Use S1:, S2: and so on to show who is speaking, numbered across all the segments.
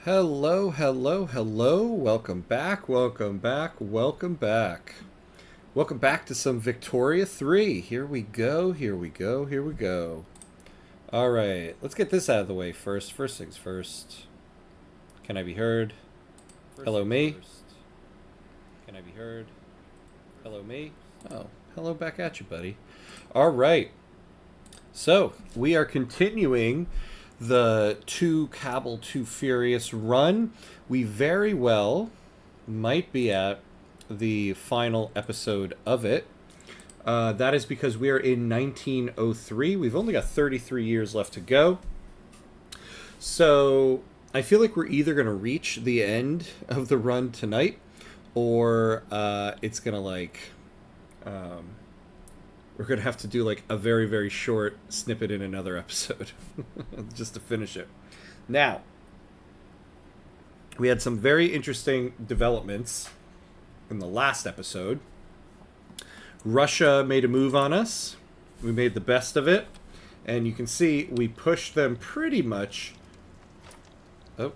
S1: Hello, hello, hello. Welcome back, welcome back, welcome back. Welcome back to some Victoria 3. Here we go, here we go, here we go. All right, let's get this out of the way first. First things first. Can I be heard? Hello, me? Can I be heard? Hello, me? Oh, hello back at you, buddy. All right. So, we are continuing the Kabul 2 Furious run. We very well might be at the final episode of it. That is because we are in 1903. We've only got 33 years left to go. So I feel like we're either going to reach the end of the run tonight, or it's going to we're going to have to do like a very, very short snippet in another episode just to finish it. Now, we had some very interesting developments in the last episode. Russia made a move on us. We made the best of it. And you can see we pushed them pretty much... Oh,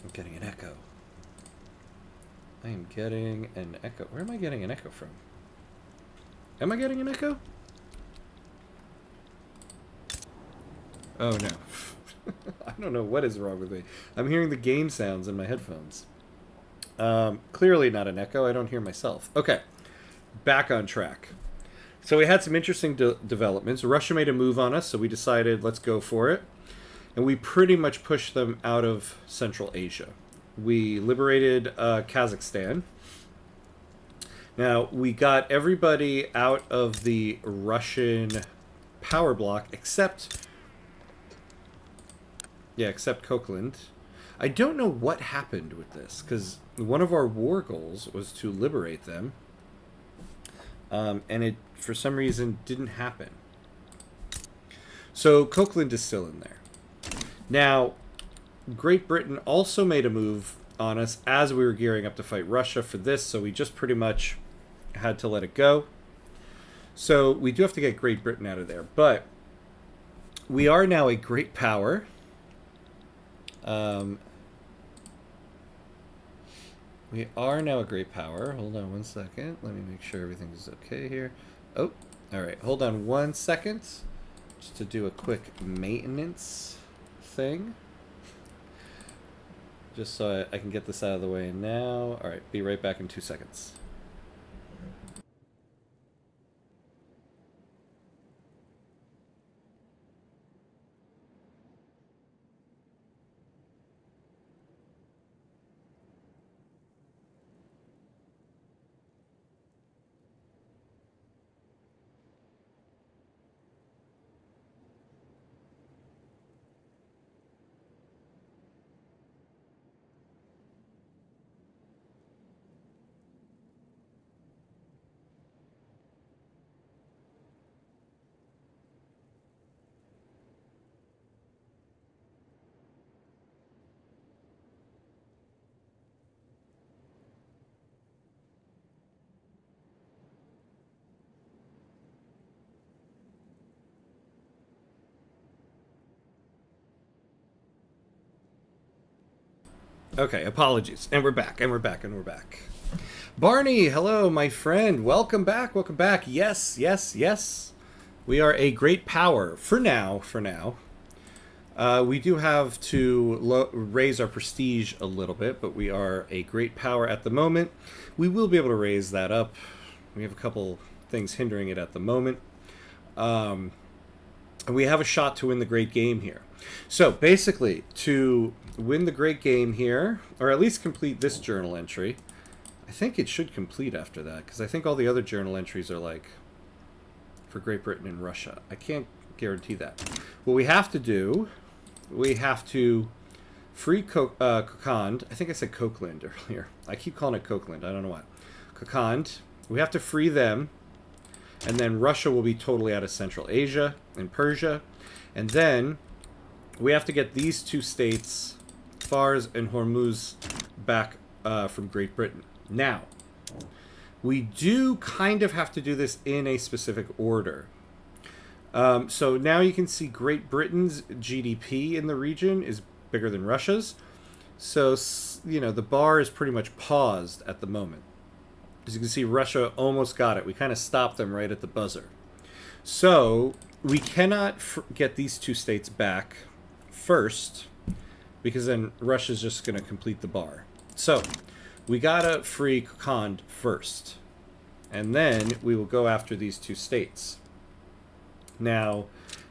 S1: I'm getting an echo. I am getting an echo. Where am I getting an echo from? Am I getting an echo? Oh, no. I don't know what is wrong with me. I'm hearing the game sounds in my headphones. Clearly not an echo. I don't hear myself. Okay. Back on track. So we had some interesting developments. Russia made a move on us, so we decided let's go for it. And we pretty much pushed them out of Central Asia. We liberated Kazakhstan. Now, we got everybody out of the Russian power block except Coquelin. I don't know what happened with this, because one of our war goals was to liberate them. And it, for some reason, didn't happen. So, Coquelin is still in there. Now, Great Britain also made a move on us as we were gearing up to fight Russia for this, so we just pretty much had to let it go. So we do have to get Great Britain out of there, but we are now a great power. We are now a great power. Hold on one second. Let me make sure everything's okay here. Oh, all right. Hold on one second, just to do a quick maintenance thing. Just so I can get this out of the way now. All right, be right back in 2 seconds. Okay, apologies. And we're back, and we're back, and we're back. Barney, hello, my friend. Welcome back, welcome back. Yes, yes, yes. We are a great power. For now, we do have to raise our prestige a little bit, but we are a great power at the moment. We will be able to raise that up. We have a couple things hindering it at the moment. And we have a shot to win the great game here. So basically, to win the great game here, or at least complete this journal entry, I think it should complete after that, because I think all the other journal entries are like for Great Britain and Russia. I can't guarantee that. What we have to do, we have to free Kokand. I think I said Coquelin earlier. I keep calling it Coquelin. I don't know why. Kokand. We have to free them. And then Russia will be totally out of Central Asia and Persia. And then we have to get these two states, Fars and Hormuz, back from Great Britain. Now, we do kind of have to do this in a specific order. So now you can see Great Britain's GDP in the region is bigger than Russia's. So, you know, the bar is pretty much paused at the moment. As you can see, Russia almost got it. We kind of stopped them right at the buzzer. So, we cannot get these two states back first, because then Russia's just going to complete the bar. So, we gotta free Kokand first. And then we will go after these two states. Now,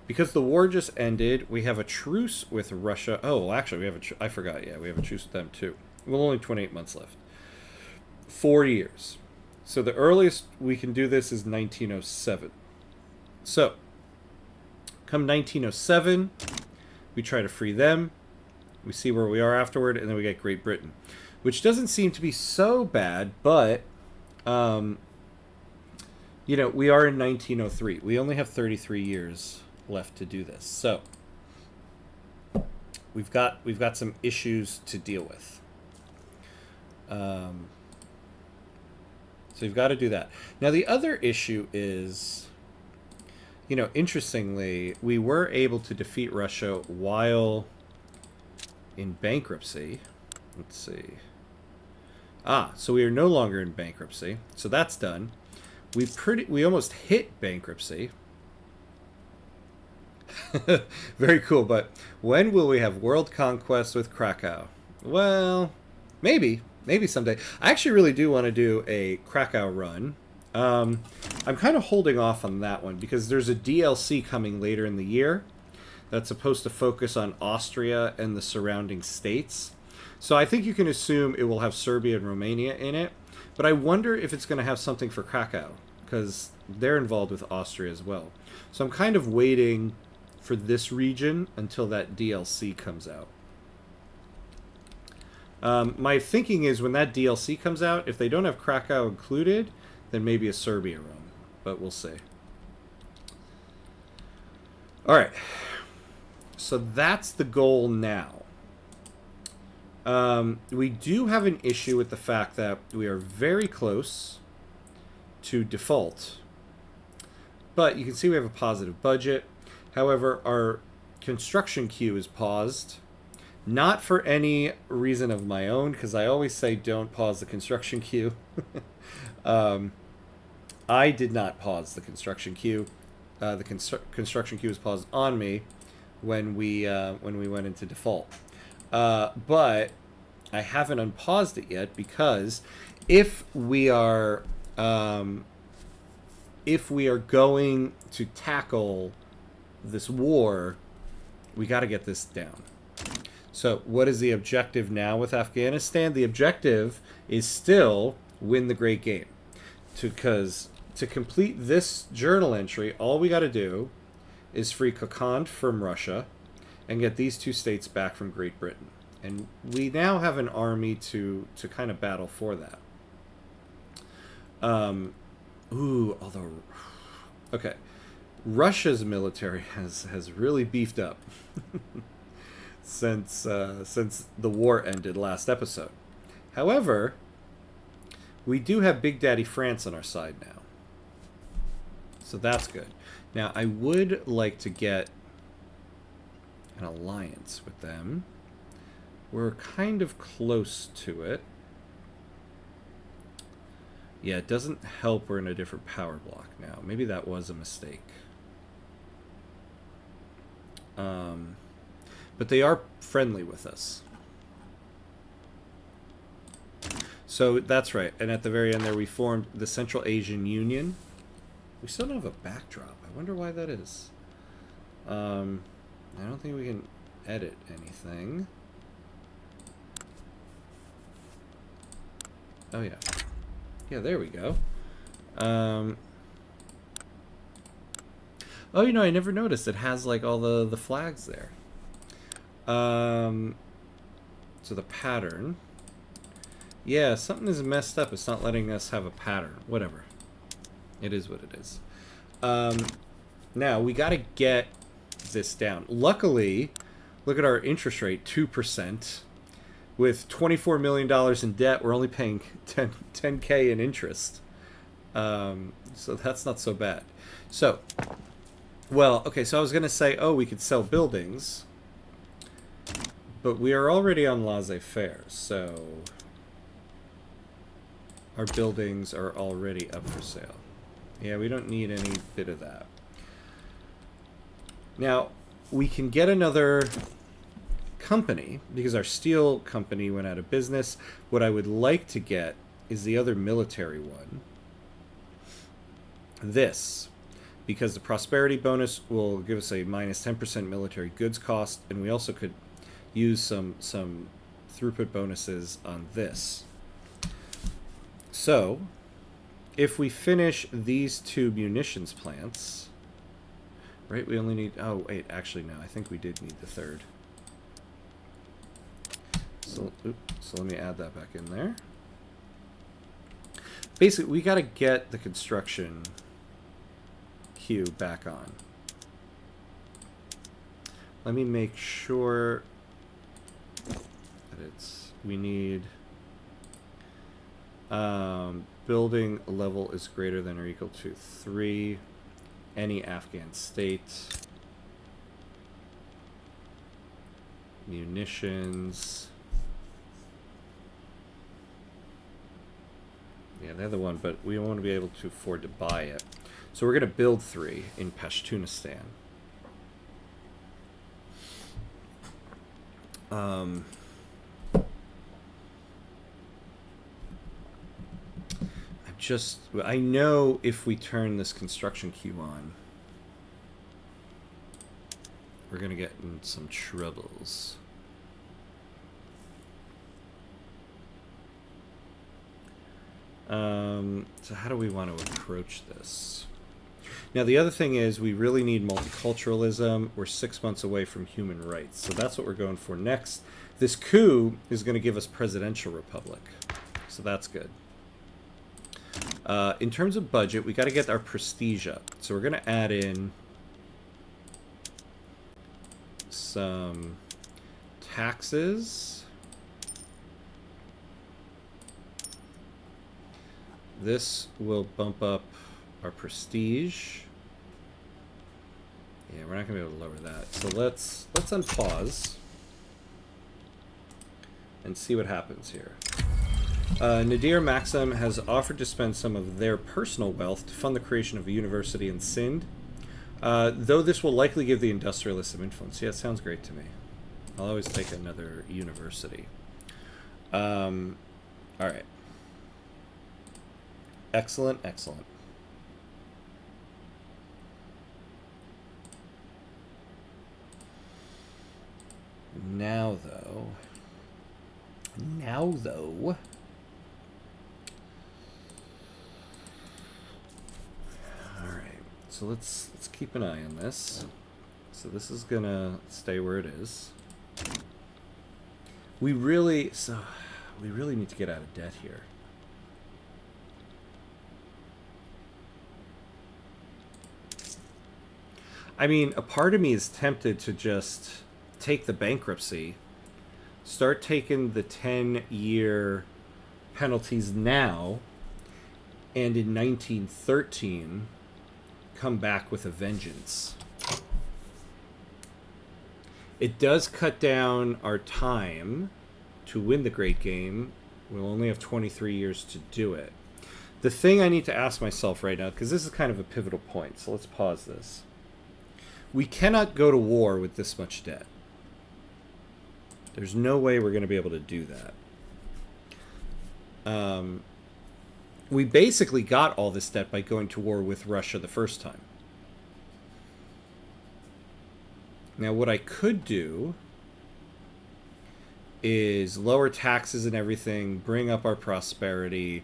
S1: because the war just ended, we have a truce with Russia. Oh, well, actually, we have I forgot. Yeah, we have a truce with them too. Well, only 28 months left. 4 years. So the earliest we can do this is 1907. So, come 1907, we try to free them. We see where we are afterward, and then we get Great Britain, which doesn't seem to be so bad, but, you know, we are in 1903. We only have 33 years left to do this. So, we've got some issues to deal with. So you've got to do that. Now, the other issue is, you know, interestingly, we were able to defeat Russia while in bankruptcy. Let's see. So we are no longer in bankruptcy. So that's done. We almost hit bankruptcy. Very cool, but when will we have world conquest with Krakow? Well, maybe someday. I actually really do want to do a Krakow run. I'm kind of holding off on that one because there's a DLC coming later in the year that's supposed to focus on Austria and the surrounding states. So I think you can assume it will have Serbia and Romania in it, but I wonder if it's going to have something for Krakow because they're involved with Austria as well. So I'm kind of waiting for this region until that DLC comes out. My thinking is when that DLC comes out, if they don't have Krakow included, then maybe a Serbia run, but we'll see. All right, so that's the goal now. We do have an issue with the fact that we are very close to default, but you can see we have a positive budget. However, our construction queue is paused. Not for any reason of my own, because I always say don't pause the construction queue. I did not pause the construction queue. The construction queue was paused on me when we went into default. But I haven't unpaused it yet because if we are going to tackle this war, we got to get this down. So what is the objective now with Afghanistan? The objective is still win the Great Game. Because to complete this journal entry, all we got to do is free Kokand from Russia and get these two states back from Great Britain. And we now have an army to kind of battle for that. Okay. Russia's military has really beefed up. Since the war ended last episode. However, we do have Big Daddy France on our side now. So that's good. Now, I would like to get an alliance with them. We're kind of close to it. Yeah, it doesn't help we're in a different power block now. Maybe that was a mistake. But they are friendly with us. So that's right. And at the very end there, we formed the Central Asian Union. We still don't have a backdrop. I wonder why that is. I don't think we can edit anything. Oh, yeah. Yeah, there we go. Oh, you know, I never noticed. It has, like, all the flags there. So the pattern. Yeah, something is messed up. It's not letting us have a pattern. Whatever. It is what it is. Now, we got to get this down. Luckily, look at our interest rate, 2%. With $24 million in debt, we're only paying 10K in interest. So that's not so bad. So, well, okay, so I was going to say, oh, we could sell buildings. But we are already on laissez-faire, so our buildings are already up for sale. Yeah, we don't need any bit of that. Now, we can get another company, because our steel company went out of business. What I would like to get is the other military one. This. Because the prosperity bonus will give us a minus 10% military goods cost, and we also could use some throughput bonuses on this. So, if we finish these 2 munitions plants, right, we only need, oh wait, actually no, I think we did need the 3rd. So let me add that back in there. Basically, we got to get the construction queue back on. Let me make sure that we need building level is greater than or equal to 3, any Afghan state, munitions. Yeah, they're the one, but we want to be able to afford to buy it. So we're going to build 3 in Pashtunistan. I know if we turn this construction queue on, we're going to get in some troubles. So how do we want to approach this? Now, the other thing is we really need multiculturalism. We're 6 months away from human rights. So that's what we're going for next. This coup is going to give us presidential republic. So that's good. In terms of budget, we got to get our prestige up. So we're going to add in some taxes. This will bump up our prestige. Yeah, we're not going to be able to lower that. So let's unpause and see what happens here. Nadir Maxim has offered to spend some of their personal wealth to fund the creation of a university in Sindh. Though this will likely give the industrialists some influence. Yeah, it sounds great to me. I'll always take another university. All right. Excellent, excellent. Now though. All right. So let's keep an eye on this. So this is gonna stay where it is. We really need to get out of debt here. I mean, a part of me is tempted to just take the bankruptcy, start taking the 10-year penalties now, and in 1913, come back with a vengeance. It does cut down our time to win the great game. We'll only have 23 years to do it. The thing I need to ask myself right now, because this is kind of a pivotal point, so let's pause this. We cannot go to war with this much debt. There's no way we're going to be able to do that. We basically got all this debt by going to war with Russia the first time. Now, what I could do is lower taxes and everything, bring up our prosperity,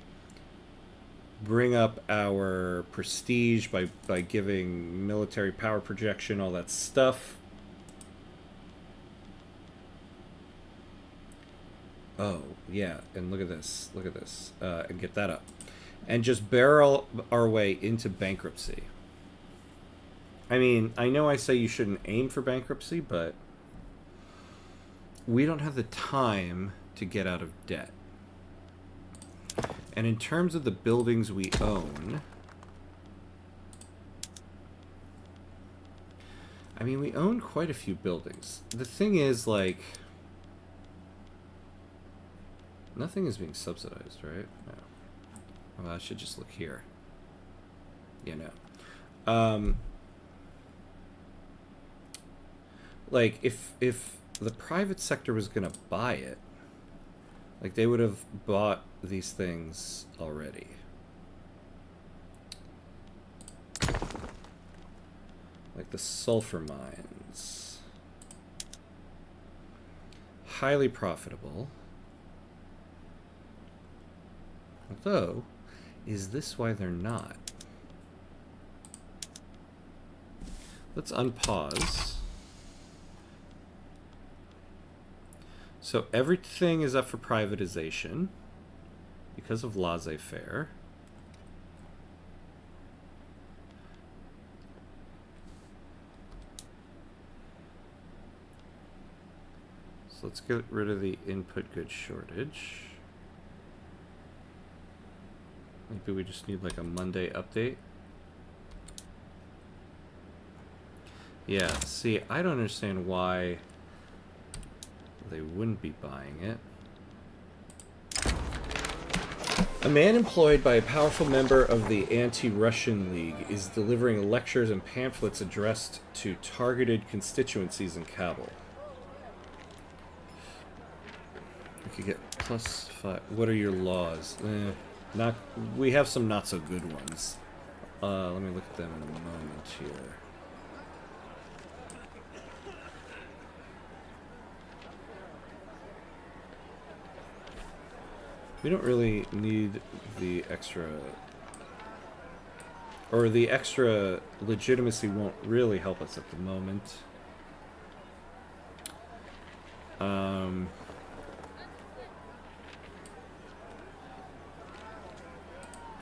S1: bring up our prestige by giving military power projection, all that stuff. Oh, yeah, and look at this, and get that up. And just barrel our way into bankruptcy. I mean, I know I say you shouldn't aim for bankruptcy, but we don't have the time to get out of debt. And in terms of the buildings we own, I mean, we own quite a few buildings. The thing is, like, Nothing is being subsidized, right? No. Well, I should just look here. Yeah, no. Like, if the private sector was gonna buy it, like, they would have bought these things already. Like the sulfur mines. Highly profitable. Although, is this why they're not? Let's unpause. So everything is up for privatization because of laissez-faire. So let's get rid of the input goods shortage. Maybe we just need like a Monday update. Yeah, see, I don't understand why they wouldn't be buying it. A man employed by a powerful member of the Anti-Russian League is delivering lectures and pamphlets addressed to targeted constituencies in Kabul. We could get +5. What are your laws? Not. We have some not so good ones. Let me look at them in a moment here. We don't really need the extra, or the extra legitimacy won't really help us at the moment.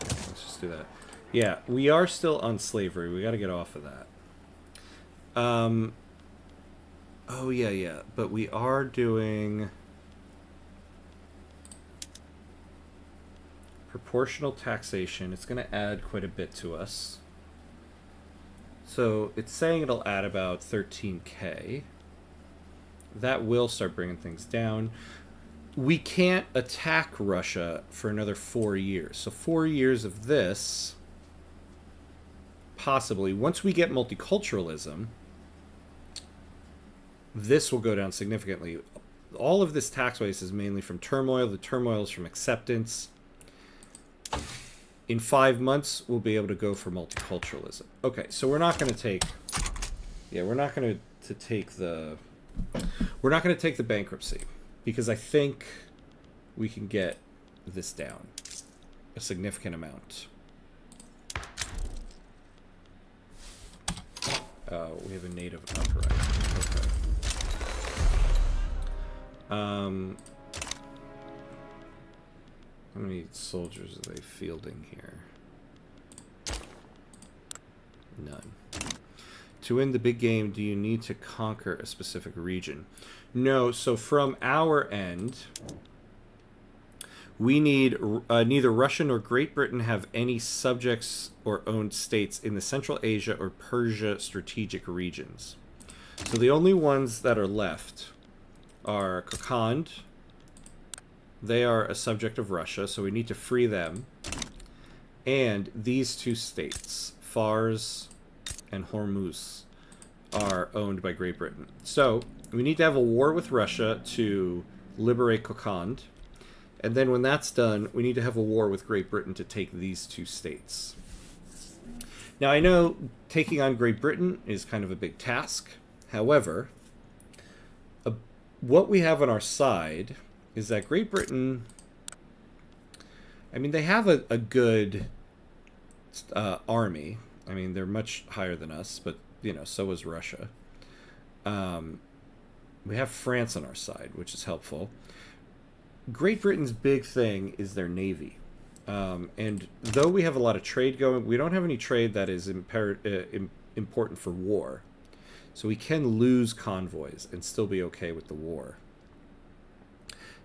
S1: Let's just do that. Yeah, we are still on slavery. We got to get off of that. Oh yeah, but we are doing proportional taxation. It's going to add quite a bit to us. So it's saying it'll add about 13K. That will start bringing things down. We can't attack Russia for another 4 years. So 4 years of this, possibly. Once we get multiculturalism, this will go down significantly. All of this tax waste is mainly from turmoil. The turmoil is from acceptance. In 5 months, we'll be able to go for multiculturalism. Okay, so we're not going to take... Yeah, we're not going to take the... We're not going to take the bankruptcy, because I think we can get this down a significant amount. We have a native uprising. Okay. How many soldiers are they fielding here? None. To win the big game, do you need to conquer a specific region? No, so from our end, we need neither Russia nor Great Britain have any subjects or owned states in the Central Asia or Persia strategic regions. So the only ones that are left are Kokand. They are a subject of Russia, so we need to free them. And these two states, Fars and Hormuz, are owned by Great Britain. So we need to have a war with Russia to liberate Kokand. And then when that's done, we need to have a war with Great Britain to take these two states. Now, I know taking on Great Britain is kind of a big task. However, what we have on our side is that Great Britain, I mean, they have a good army. I mean, they're much higher than us, but, you know, so is Russia. We have France on our side, which is helpful. Great Britain's big thing is their navy. And though we have a lot of trade going, we don't have any trade that is important for war. So we can lose convoys and still be okay with the war.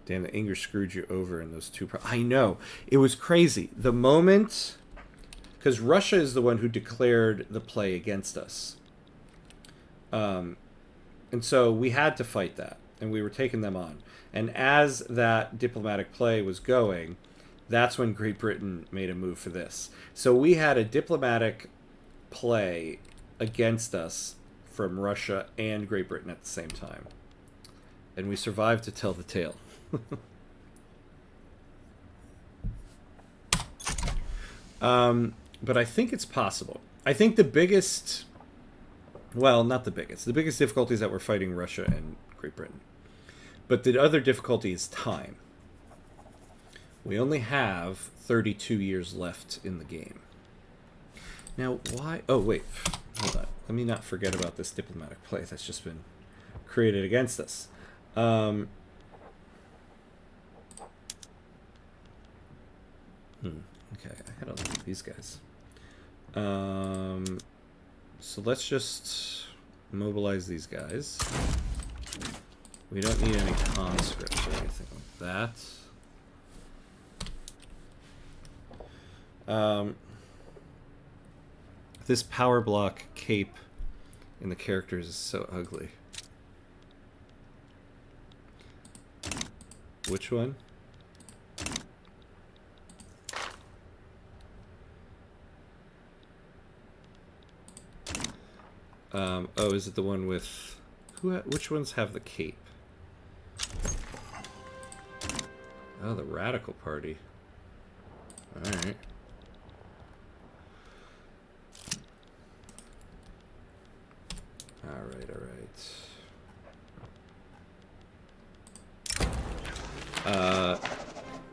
S1: Damn, the English screwed you over in those two. I know. It was crazy. The moment... Because Russia is the one who declared the play against us. And so we had to fight that. and we were taking them on. And as that diplomatic play was going, that's when Great Britain made a move for this. So we had a diplomatic play against us from Russia and Great Britain at the same time. And we survived to tell the tale. But I think it's possible. I think the biggest... Well, not the biggest. The biggest difficulty is that we're fighting Russia and Great Britain. But the other difficulty is time. We only have 32 years left in the game. Now, why... Oh, wait. Hold on. Let me not forget about this diplomatic play that's just been created against us. Okay, I gotta look at these guys. So let's just mobilize these guys. We don't need any conscripts or anything like that. This power block cape in the characters is so ugly. Which one? Oh, is it the one with... which ones have the cape? Oh, the Radical Party. Alright. Alright.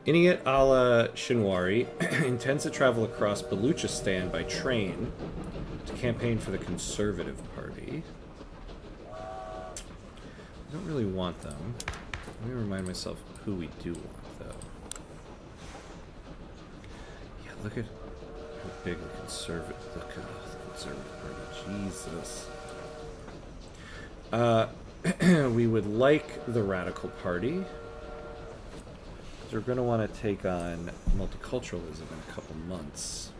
S1: Inuit a la Shinwari intends to travel across Baluchistan by train to campaign for the Conservative Party. I don't really want them. Let me remind myself who we do want, though. Yeah, look at how big the Conservative Party. Jesus. We would like the Radical Party. We're going to want to take on multiculturalism in a couple months.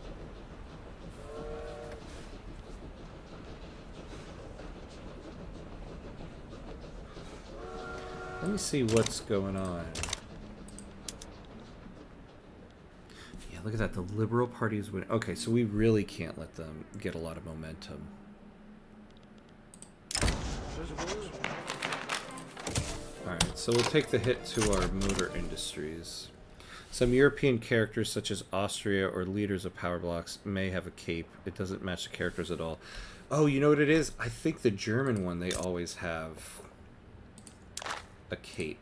S1: Let me see what's going on. Yeah, look at that. The Liberal Party is winning. Okay, so we really can't let them get a lot of momentum. Alright, so we'll take the hit to our motor industries. Some European characters, such as Austria or leaders of power blocks, may have a cape. It doesn't match the characters at all. Oh, you know what it is? I think the German one, they always have a cape.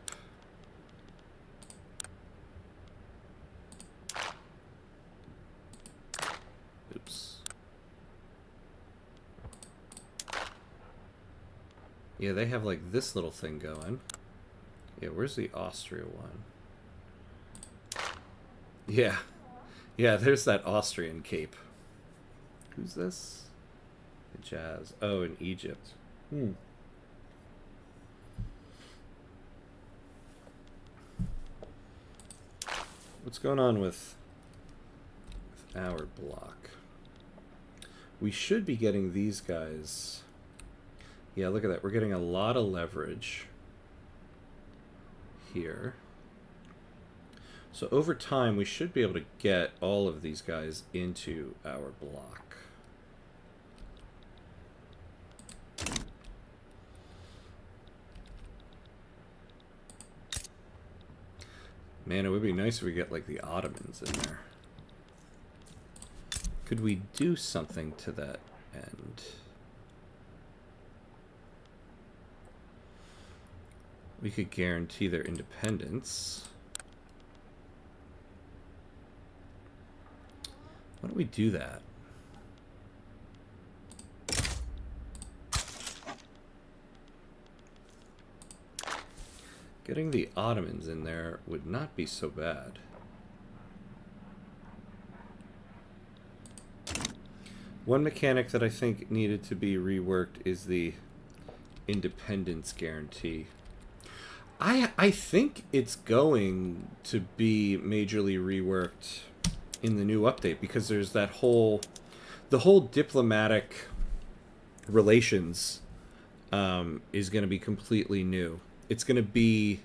S1: Oops. Yeah, they have like this little thing going. Yeah, where's the Austria one? Yeah. Yeah, there's that Austrian cape. Who's this? The Jazz. Oh, in Egypt. What's going on with our block? We should be getting these guys. Yeah, look at that. We're getting a lot of leverage here. So over time, we should be able to get all of these guys into our block. Man, it would be nice if we get like the Ottomans in there. Could we do something to that end? We could guarantee their independence. Why don't we do that? Getting the Ottomans in there would not be so bad. One mechanic that I think needed to be reworked is the independence guarantee. I think it's going to be majorly reworked in the new update because there's that whole diplomatic relations is going to be completely new. it's going to be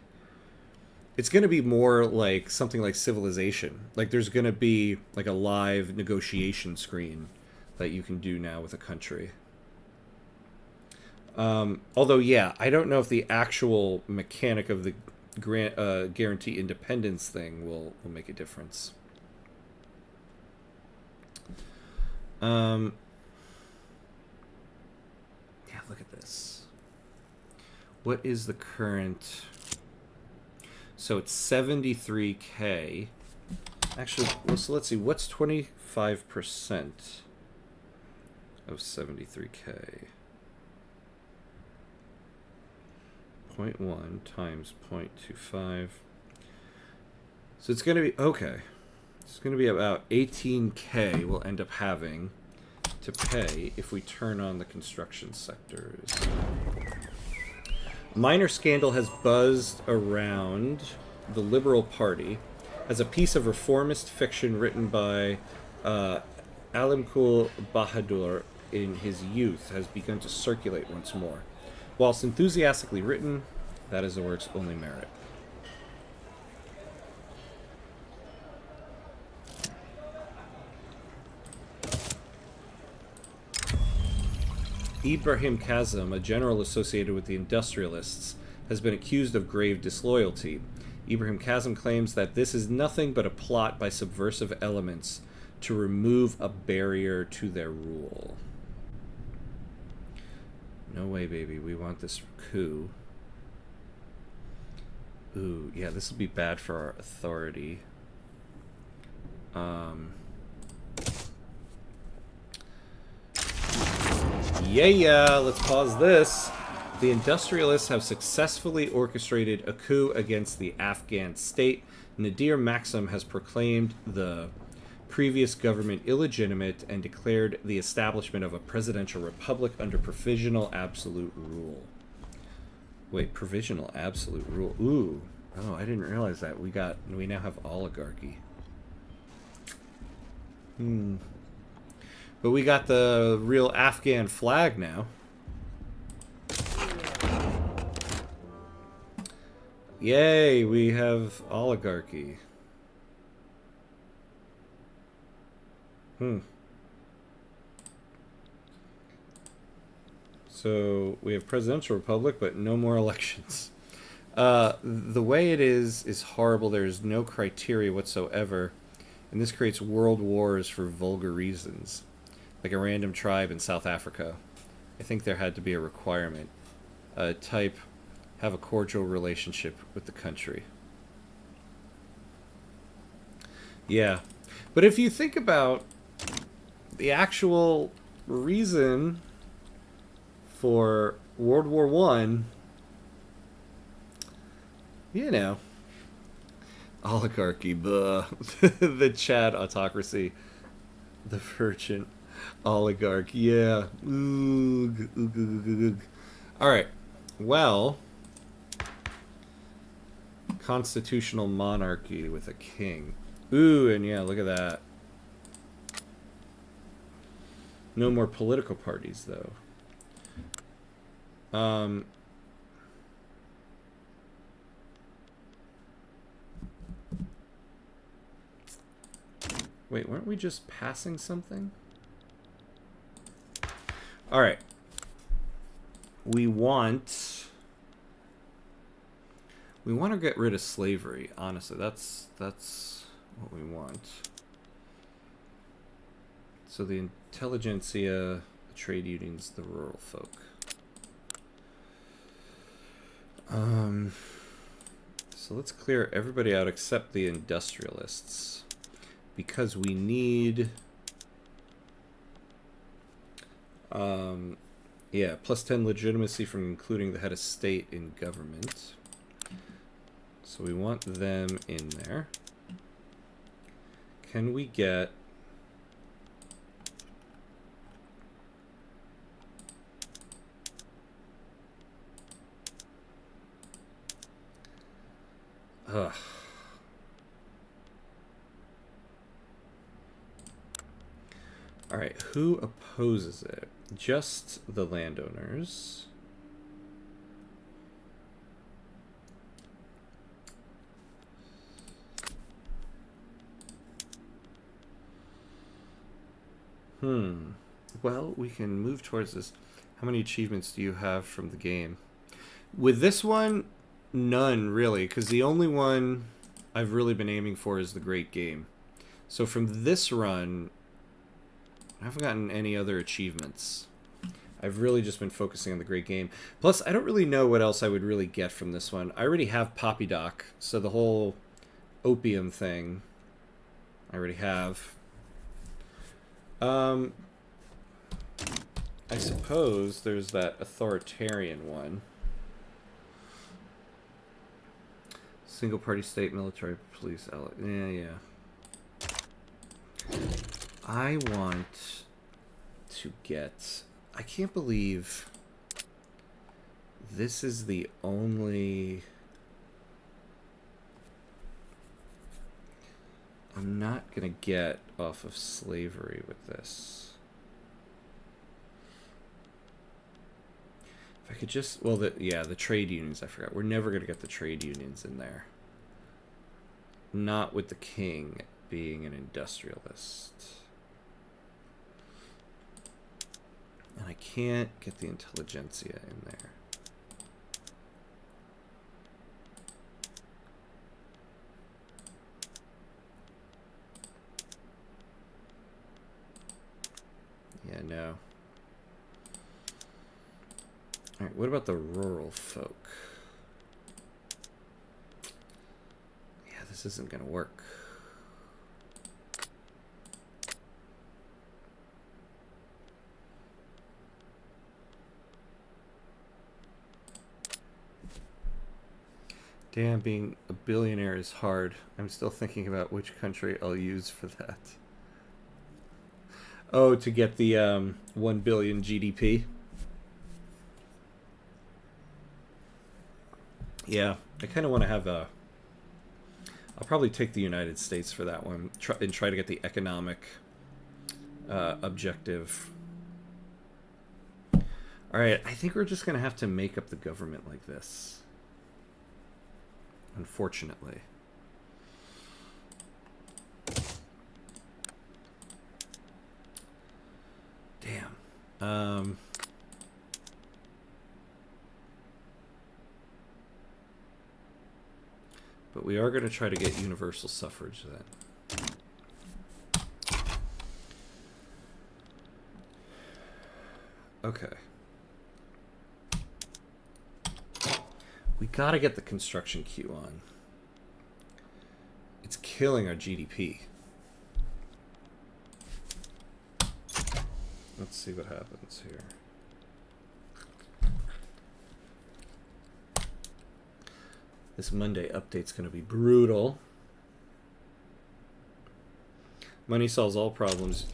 S1: more like something like Civilization. Like there's going to be like a live negotiation screen that you can do now with a country. Although, yeah, I don't know if the actual mechanic of the guarantee independence thing will make a difference. Yeah, look at this. What is the current? So it's 73K. Actually, so let's see. What's 25% of 73K? 0.1 times 0.25. So it's going to be, okay. It's going to be about 18K we'll end up having to pay if we turn on the construction sectors. A minor scandal has buzzed around the Liberal Party as a piece of reformist fiction written by Alimkul Bahadur in his youth has begun to circulate once more. Whilst enthusiastically written, that is the work's only merit. Ibrahim Kazem, a general associated with the industrialists, has been accused of grave disloyalty. Ibrahim Kazem claims that this is nothing but a plot by subversive elements to remove a barrier to their rule. No way, baby. We want this coup. Ooh, yeah, this will be bad for our authority. Yeah, let's pause this. The industrialists have successfully orchestrated a coup against the Afghan state. Nadir Maxim has proclaimed the previous government illegitimate and declared the establishment of a presidential republic under provisional absolute rule. Wait, provisional absolute rule. Ooh. Oh, I didn't realize that. We now have oligarchy. But we got the real Afghan flag now. Yay, we have oligarchy. So we have presidential republic, but no more elections. The way it is horrible. There's no criteria whatsoever. And this creates world wars for vulgar reasons. Like a random tribe in South Africa. I think there had to be a requirement. Type, have a cordial relationship with the country. Yeah. But if you think about the actual reason for World War I, you know, oligarchy, the Chad autocracy, the virgin oligarch, yeah. All right, well, constitutional monarchy with a king. Ooh, and yeah, look at that. No more political parties, though. Wait, weren't we just passing something? All right. We want to get rid of slavery, honestly. That's what we want. So the intelligentsia, the trade unions, the rural folk. So let's clear everybody out except the industrialists. Because we need... yeah, +10 legitimacy from including the head of state in government. So we want them in there. Can we get... Ugh. Alright, who opposes it? Just the landowners. Well, we can move towards this. How many achievements do you have from the game? With this one, none, really, because the only one I've really been aiming for is the Great Game. So from this run, I haven't gotten any other achievements. I've really just been focusing on the Great Game. Plus, I don't really know what else I would really get from this one. I already have Poppy Doc, so the whole opium thing I already have. I suppose there's that authoritarian one. Single party state, military, police, yeah. I want to get... I can't believe this is the only... I'm not going to get off of slavery with this. If I could just... Well, the trade unions, I forgot. We're never going to get the trade unions in there. Not with the king being an industrialist. And I can't get the intelligentsia in there. Yeah, no. Alright, what about the rural folk? Yeah, this isn't gonna work. Damn, being a billionaire is hard. I'm still thinking about which country I'll use for that. Oh, to get the 1 billion GDP. Yeah, I kind of want to have a... I'll probably take the United States for that one. And try to get the economic objective. Alright, I think we're just going to have to make up the government like this. Unfortunately. Damn. But we are going to try to get universal suffrage then. Okay. We gotta get the construction queue on. It's killing our GDP. Let's see what happens here. This Monday update's gonna be brutal. Money solves all problems.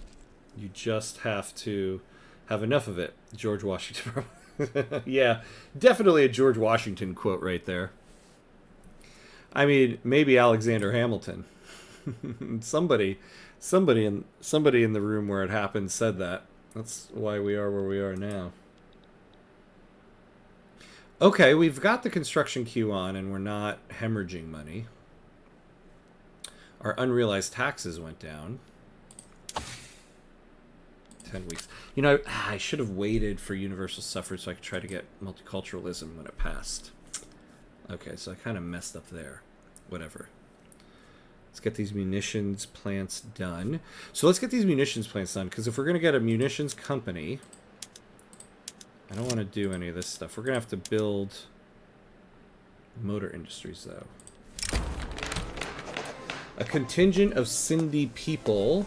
S1: You just have to have enough of it. George Washington. Yeah, definitely a George Washington quote right there. I mean, maybe Alexander Hamilton. somebody in the room where it happened said that. That's why we are where we are now. Okay, we've got the construction queue on and we're not hemorrhaging money. Our unrealized taxes went down. 10 weeks. You know, I should have waited for universal suffrage so I could try to get multiculturalism when it passed. Okay, so I kind of messed up there. Whatever. Let's get these munitions plants done. So let's get these munitions plants done, because if we're going to get a munitions company, I don't want to do any of this stuff. We're going to have to build motor industries, though. A contingent of Sindhi people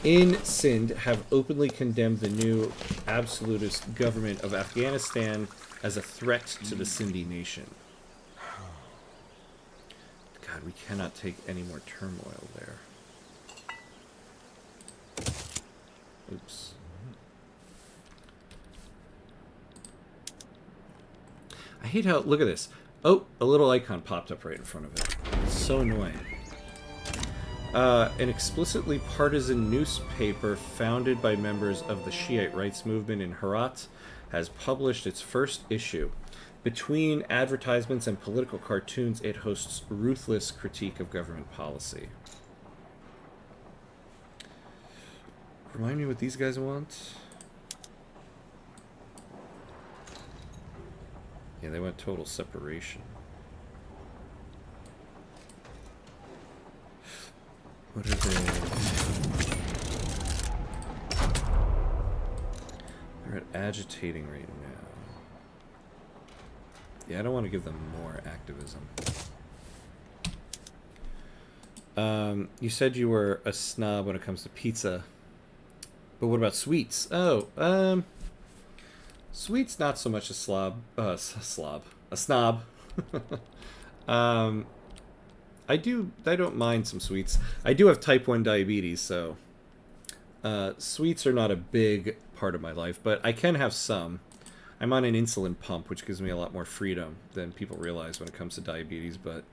S1: in Sindh have openly condemned the new absolutist government of Afghanistan as a threat to the Sindhi nation. God, we cannot take any more turmoil there. Oops. I hate how... Look at this. Oh, a little icon popped up right in front of it. It's so annoying. An explicitly partisan newspaper founded by members of the Shiite rights movement in Herat has published its first issue. Between advertisements and political cartoons, it hosts ruthless critique of government policy. Remind me what these guys want. Yeah, they want total separation. What are they? They're at agitating right now. Yeah, I don't want to give them more activism. You said you were a snob when it comes to pizza. But what about sweets? Oh, sweets not so much a a snob. I don't mind some sweets. I do have type 1 diabetes, so sweets are not a big part of my life, but I can have some. I'm on an insulin pump, which gives me a lot more freedom than people realize when it comes to diabetes, but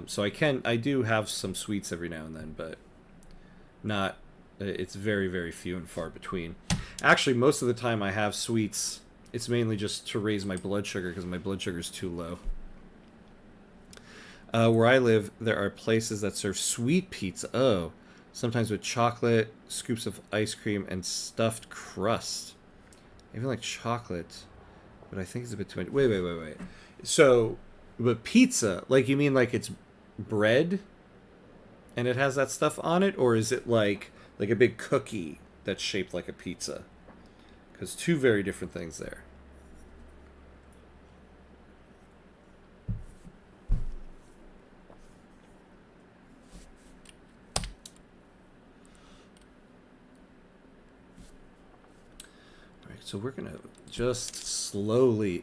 S1: so I do have some sweets every now and then, but not, it's very, very few and far between. Actually, most of the time I have sweets, it's mainly just to raise my blood sugar because my blood sugar is too low. Where I live, there are places that serve sweet pizza. Oh, sometimes with chocolate, scoops of ice cream, and stuffed crust. I even like chocolate, but I think it's a bit too much. Wait. So, but pizza, like you mean like it's bread, and it has that stuff on it, or is it like a big cookie that's shaped like a pizza? Because two very different things there. So we're going to just slowly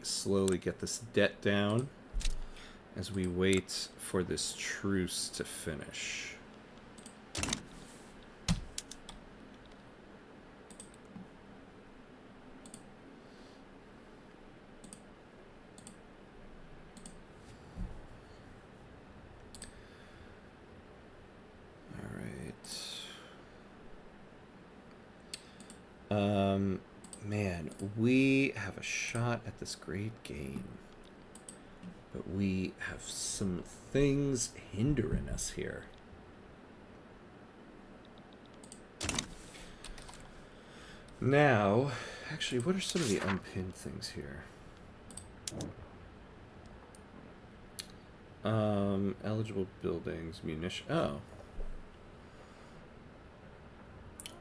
S1: get this debt down as we wait for this truce to finish. All right. Man, we have a shot at this great game, but we have some things hindering us here. Now, actually, what are some of the unpinned things here? Eligible buildings, munition. Oh.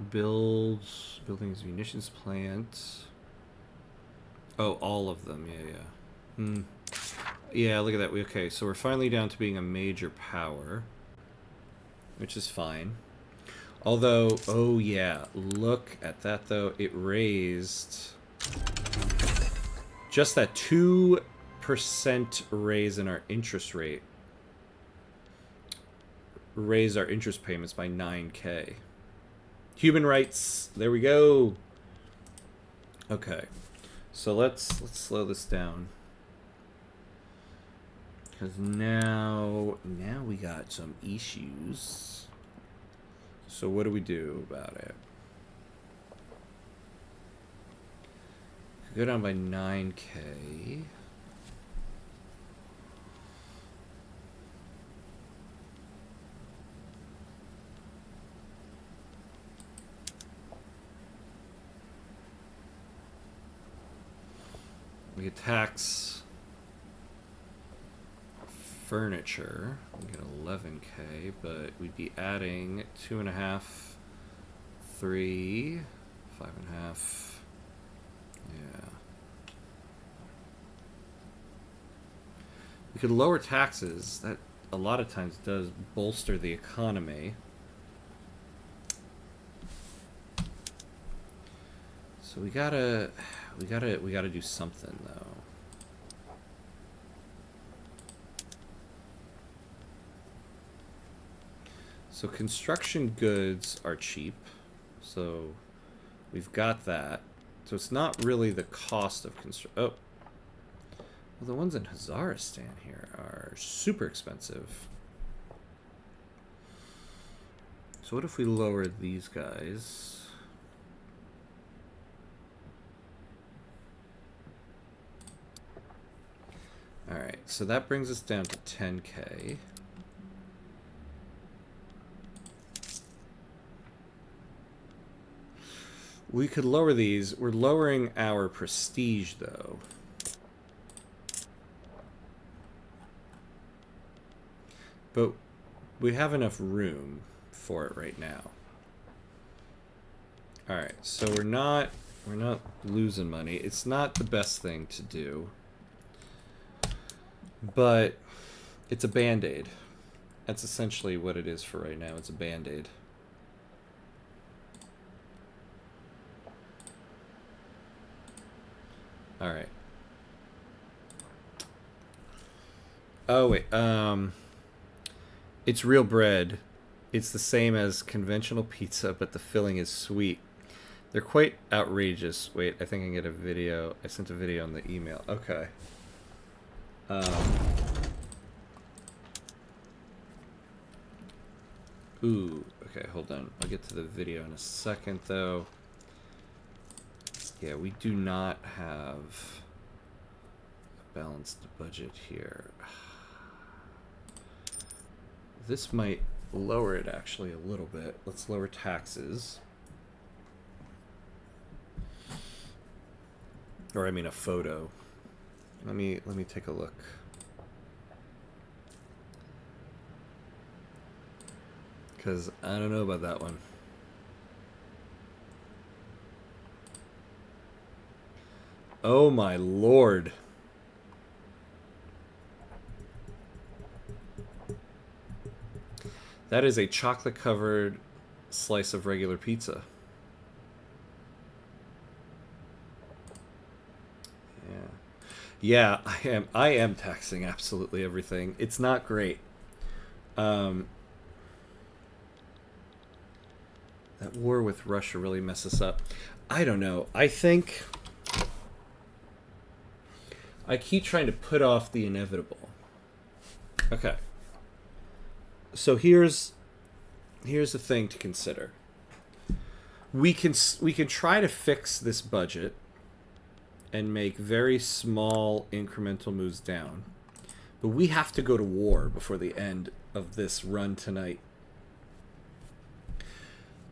S1: Buildings, munitions plant. Oh, all of them. Yeah. Yeah, look at that. Okay, so we're finally down to being a major power, which is fine. Although, oh yeah, look at that though. It raised just that 2% raise in our interest rate. Raise our interest payments by 9K. Human rights. There we go. Okay. So let's slow this down. Because now we got some issues. So what do we do about it? Go down by 9K. We get tax furniture. We get 11K, but we'd be adding 2.5, 3, 5.5. Yeah. We could lower taxes. That a lot of times does bolster the economy. So we gotta do something though. So construction goods are cheap, so we've got that. So it's not really the cost of construction. Oh, well, the ones in Hazaristan here are super expensive. So what if we lower these guys? Alright, so that brings us down to 10K. We could lower these. We're lowering our prestige, though. But we have enough room for it right now. Alright, so we're not losing money. It's not the best thing to do. But it's a band-aid. That's essentially what it is for right now. It's a band-aid. Alright. Oh, wait. It's real bread. It's the same as conventional pizza, but the filling is sweet. They're quite outrageous. Wait, I think I can get a video. I sent a video on the email. Okay. Ooh, okay, hold on. I'll get to the video in a second, though. Yeah, we do not have a balanced budget here. This might lower it, actually, a little bit. Let's lower taxes. Or, I mean, a photo. Let me take a look. Because I don't know about that one. Oh my lord. That is a chocolate covered slice of regular pizza. Yeah, I am taxing absolutely everything. It's not great. That war with Russia really messes up. I don't know. I think I keep trying to put off the inevitable. Okay. So here's the thing to consider. We can try to fix this budget and make very small incremental moves down. But we have to go to war before the end of this run tonight.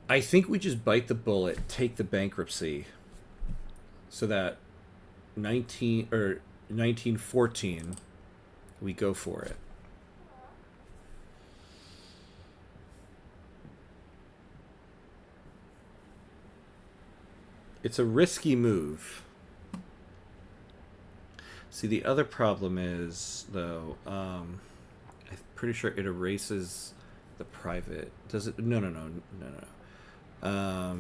S1: I think we just bite the bullet, take the bankruptcy, so that 1914 we go for it. It's a risky move. See, the other problem is, though, I'm pretty sure it erases the private. Does it? No. Yeah.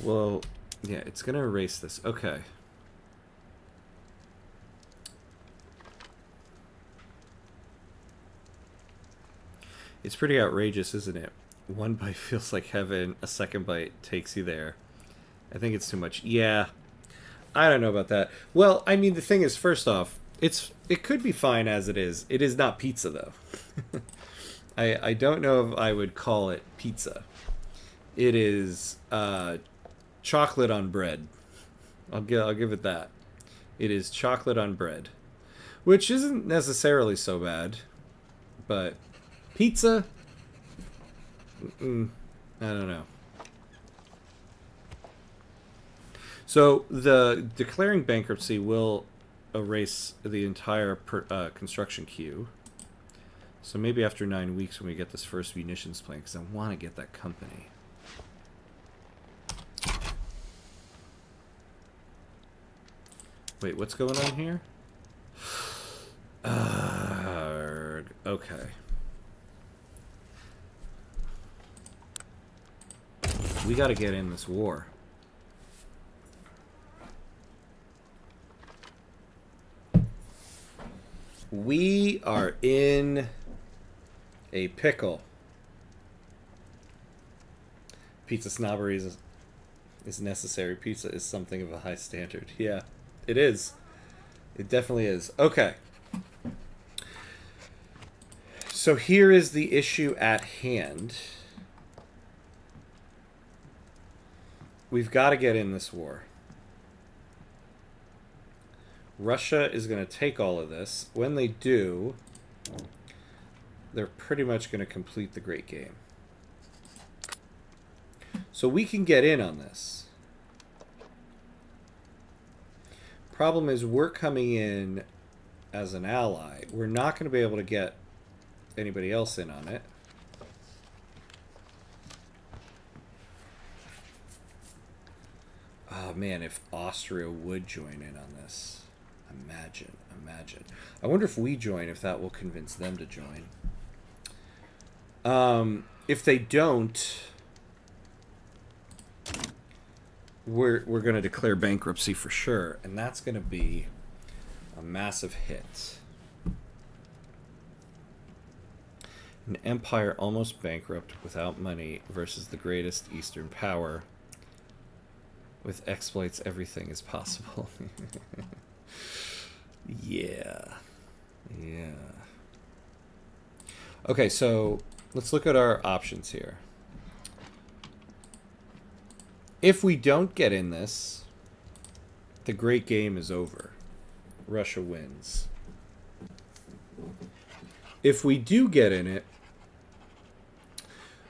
S1: Well, yeah, it's going to erase this. Okay. It's pretty outrageous, isn't it? One bite feels like heaven, a second bite takes you there. I think it's too much. Yeah. I don't know about that. Well, I mean, the thing is, first off, it could be fine as it is. It is not pizza, though. I don't know if I would call it pizza. It is chocolate on bread. I'll give it that. It is chocolate on bread, which isn't necessarily so bad, but pizza? I don't know. So the declaring bankruptcy will erase the entire construction queue. So maybe after 9 weeks when we get this first munitions plant, because I want to get that company. Wait, what's going on here? Okay. We got to get in this war. We are in a pickle. Pizza snobbery is necessary. Pizza is something of a high standard. Yeah, it is. It definitely is. Okay. So here is the issue at hand. We've got to get in this war. Russia is going to take all of this. When they do, they're pretty much going to complete the Great Game. So we can get in on this. Problem is, we're coming in as an ally. We're not going to be able to get anybody else in on it. Oh man, if Austria would join in on this. Imagine. I wonder if we join, if that will convince them to join. If they don't, we're going to declare bankruptcy for sure, and that's going to be a massive hit. An empire almost bankrupt without money versus the greatest Eastern power. With exploits, everything is possible. Yeah. Okay, so let's look at our options here. If we don't get in this, the Great Game is over. Russia wins. If we do get in it,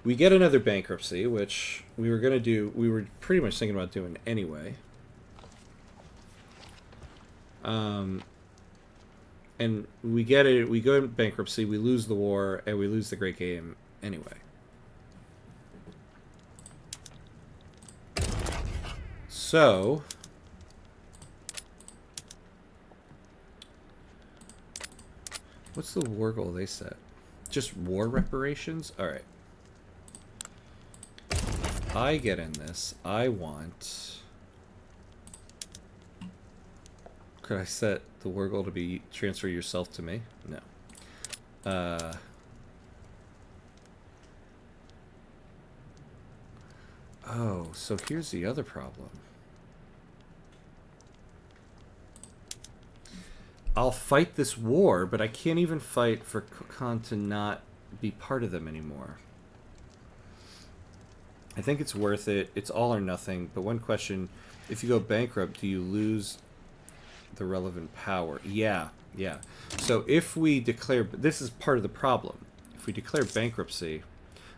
S1: we get another bankruptcy, which we were going to do. We were pretty much thinking about doing anyway. And we get it. We go in bankruptcy. We lose the war, and we lose the Great Game anyway. So what's the war goal they set? Just war reparations? All right. I get in this. I want... Could I set the war goal to be transfer yourself to me? No. Oh, so here's the other problem. I'll fight this war, but I can't even fight for Khan to not be part of them anymore. I think it's worth it. It's all or nothing. But one question, if you go bankrupt, do you lose the relevant power? Yeah. So if we declare... This is part of the problem. If we declare bankruptcy,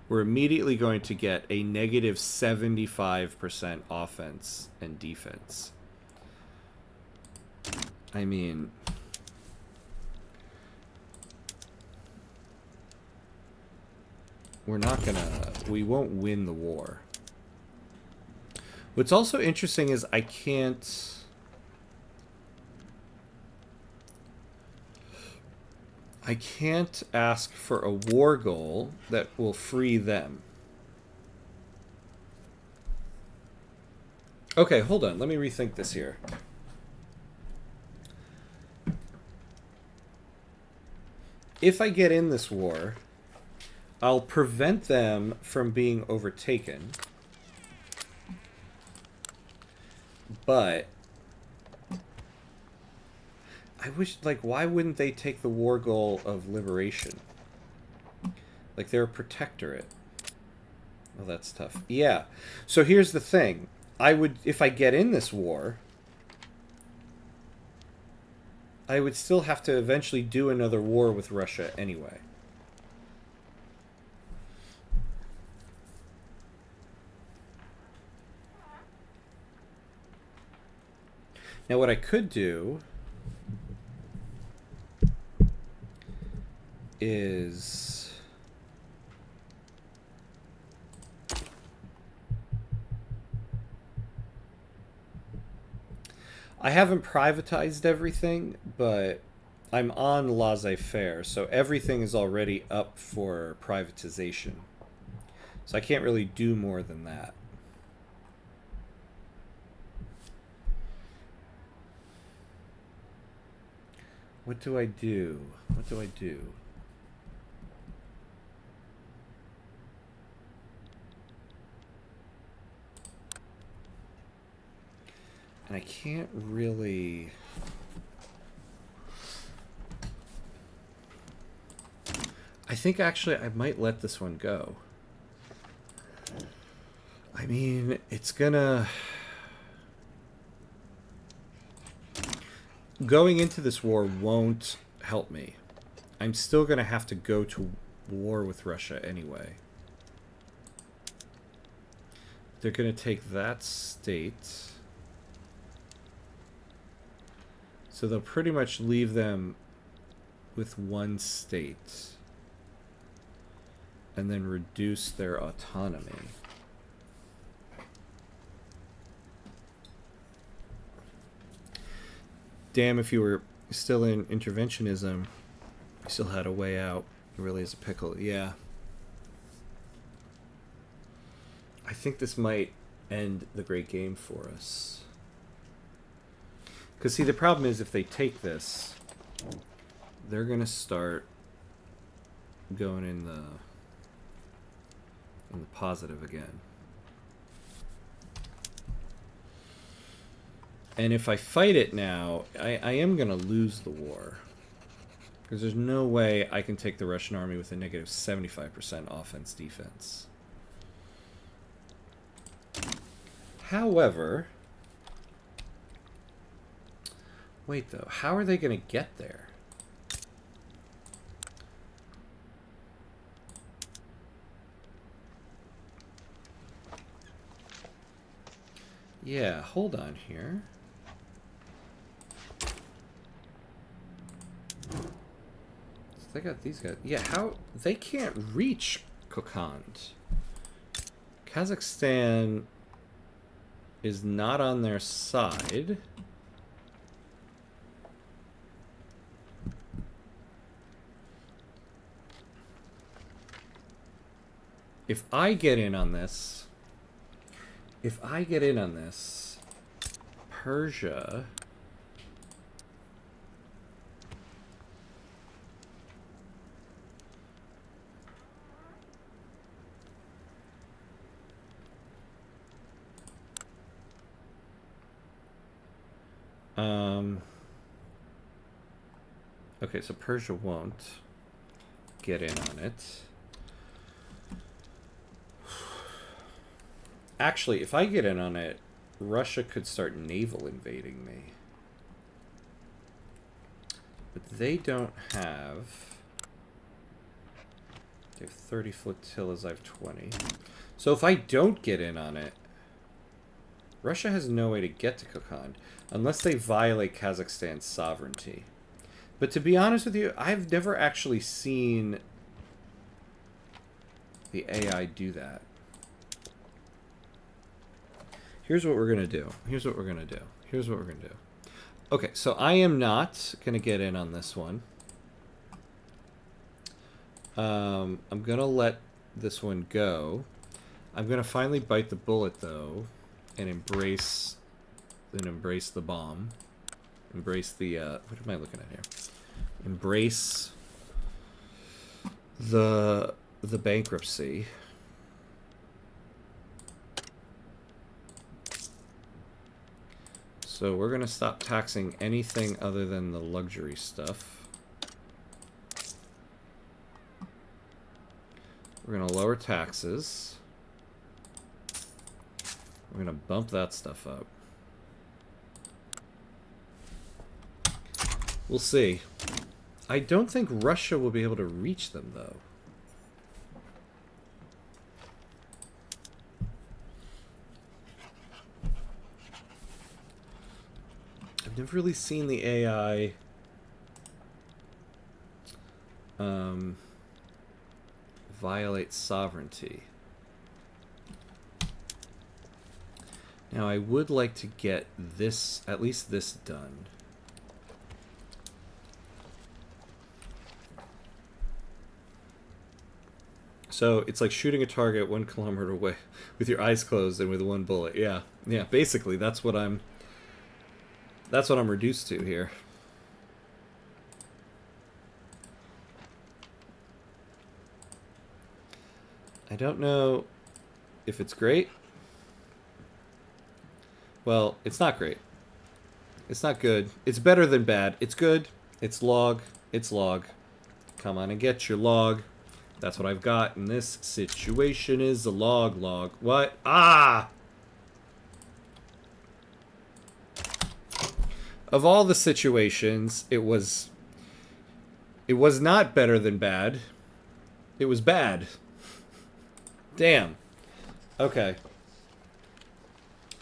S1: we're immediately going to get a negative 75% offense and defense. I mean... We're not gonna... We won't win the war. What's also interesting is I can't... ask for a war goal that will free them. Okay, hold on. Let me rethink this here. If I get in this war... I'll prevent them from being overtaken, but I wish, like, why wouldn't they take the war goal of liberation? Like, they're a protectorate. Well, that's tough. Yeah. So here's the thing. I would, if I get in this war, I would still have to eventually do another war with Russia anyway. Now, what I could do is I haven't privatized everything, but I'm on laissez-faire, so everything is already up for privatization. So I can't really do more than that. What do I do? What do I do? And I can't really... I think actually I might let this one go. I mean, it's gonna... going into this war won't help me. I'm still going to have to go to war with Russia anyway. They're going to take that state. So they'll pretty much leave them with one state. And then reduce their autonomy. Damn, if you were still in interventionism, you still had a way out. It really is a pickle. Yeah. I think this might end the great game for us. Because, see, the problem is if they take this, they're going to start going in the positive again. And if I fight it now, I am going to lose the war. Because there's no way I can take the Russian army with a negative 75% offense-defense. However... Wait, though. How are they going to get there? Yeah, hold on here. They got these guys. Yeah, how... They can't reach Kokand. Kazakhstan is not on their side. If I get in on this... Persia... Okay, so Persia won't get in on it. Actually, if I get in on it, Russia could start naval invading me. But they don't have... They have 30 flotillas, I have 20. So if I don't get in on it, Russia has no way to get to Kokand unless they violate Kazakhstan's sovereignty. But to be honest with you, I've never actually seen the AI do that. Here's what we're going to do. Okay, so I am not going to get in on this one. I'm going to let this one go. I'm going to finally bite the bullet, though, and embrace the bomb. Embrace the, what am I looking at here? Embrace the bankruptcy. So we're going to stop taxing anything other than the luxury stuff. We're going to lower taxes. We're going to bump that stuff up. We'll see. I don't think Russia will be able to reach them, though. I've never really seen the AI violate sovereignty. Now, I would like to get this, at least this done. So it's like shooting a target 1 kilometer away with your eyes closed and with one bullet. Yeah, yeah. Basically, that's what I'm reduced to here. I don't know if it's great. Well, it's not great. It's not good. It's better than bad. It's good. It's log. It's log. Come on and get your log. That's what I've got in this situation is a log. What? Ah! of all the situations, it was not better than bad. It was bad. Damn. Okay.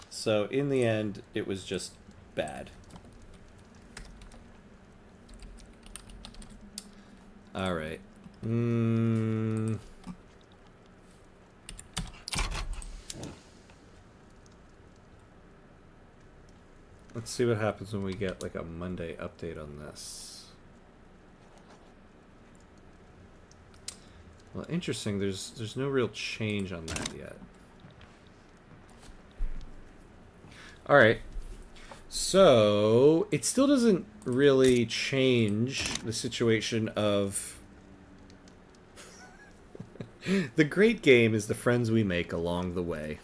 S1: So in the end, it was just bad. All right. Let's see what happens when we get like a Monday update on this. Well, interesting. There's no real change on that yet. All right. So it still doesn't really change the situation of the great game is the friends we make along the way.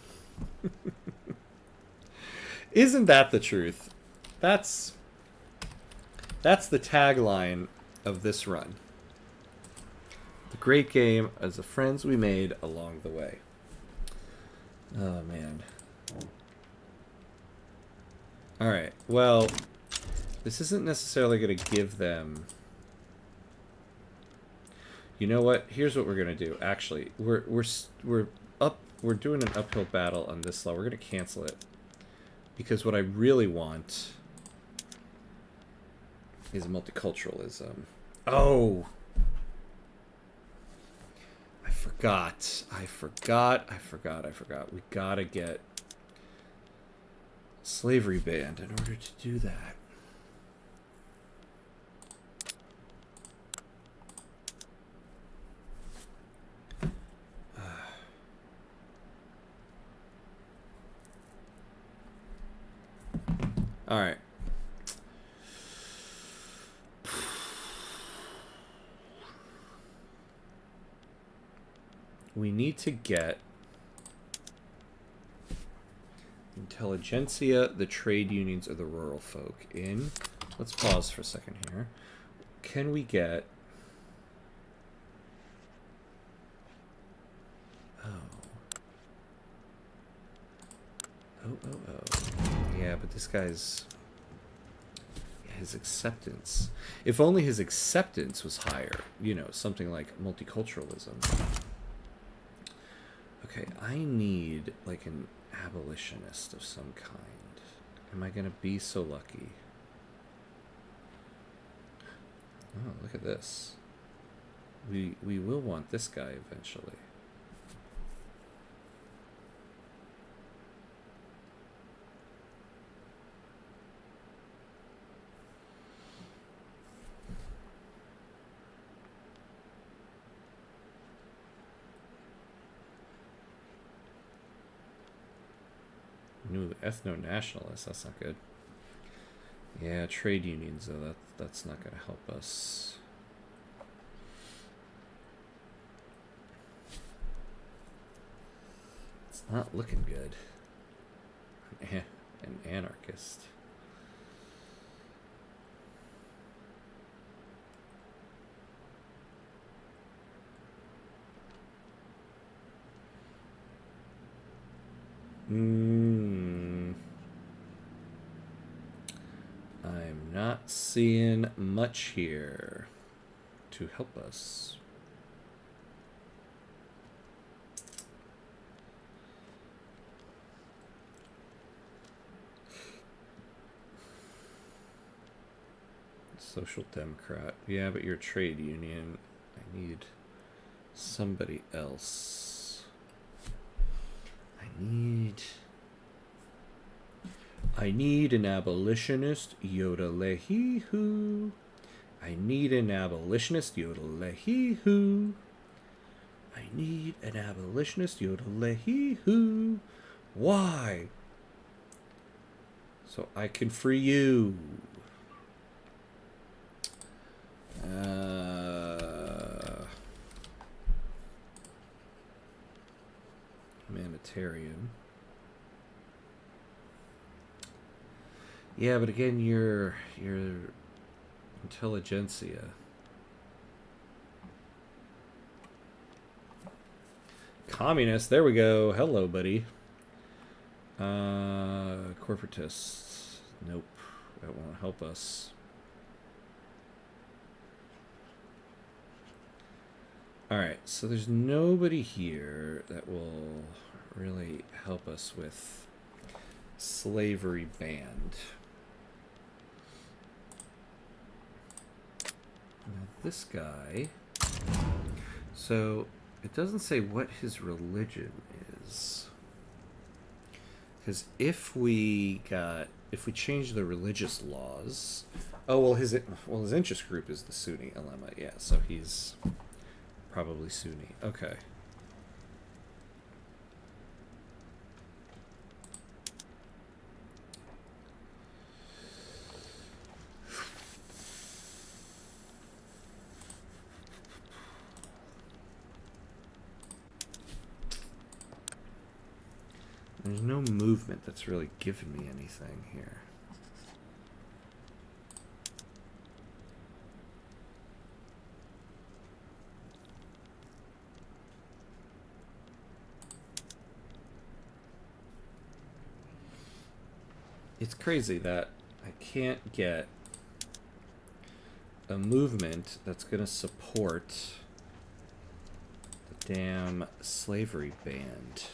S1: Isn't that the truth? That's the tagline of this run. The great game is the friends we made along the way. Oh, man. Alright, well, this isn't necessarily going to give them... You know what? Here's what we're going to do. Actually, we're doing an uphill battle on this law. We're going to cancel it. Because what I really want is multiculturalism. Oh! I forgot. We gotta get slavery banned in order to do that. All right. We need to get intelligentsia, the trade unions, or the rural folk in. Let's pause for a second here. Can we get... Oh. Yeah, but this guy's... his acceptance. If only his acceptance was higher. You know, something like multiculturalism. Okay, I need, like, an abolitionist of some kind. Am I gonna be so lucky? Oh, look at this. We will want this guy eventually. New ethno-nationalists, that's not good. Yeah, trade unions, though, that's not going to help us. It's not looking good. An anarchist. I'm not seeing much here to help us. Social Democrat. Yeah, but you're a trade union. I need somebody else. I need an abolitionist, yodel-hee-hoo. I need an abolitionist, yodel-hee-hoo. I need an abolitionist, yodel-hee-hoo. Why? So I can free you. Humanitarian. Yeah, but again, you're intelligentsia. Communist. There we go. Hello, buddy. Corporatists. Nope. That won't help us. Alright, so there's nobody here that will really help us with slavery banned. Now this guy... So, it doesn't say what his religion is. Because if we change the religious laws... Oh, well, his interest group is the Sunni ulema. Yeah, so he's... probably Sunni. Okay. There's no movement that's really given me anything here. It's crazy that I can't get a movement that's going to support the damn slavery band.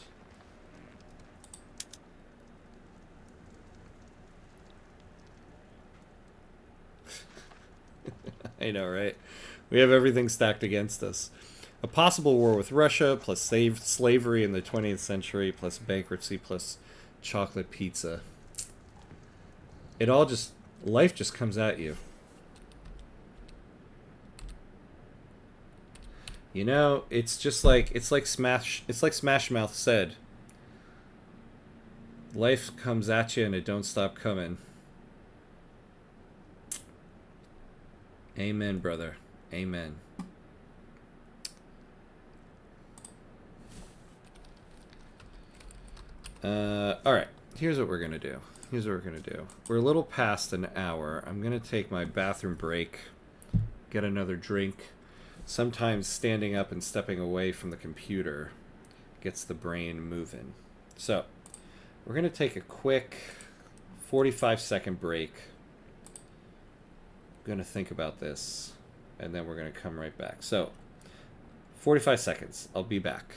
S1: I know, right? We have everything stacked against us. A possible war with Russia, plus slavery in the 20th century, plus bankruptcy, plus chocolate pizza. It all just... life just comes at you. You know, it's just like... It's like Smash Mouth said. Life comes at you and it don't stop coming. Amen, brother. Amen. Alright. Here's what we're going to do. We're a little past an hour. I'm going to take my bathroom break. Get another drink. Sometimes standing up and stepping away from the computer gets the brain moving. So, we're going to take a quick 45-second break. Going to think about this, and then we're going to come right back. So, 45 seconds. I'll be back.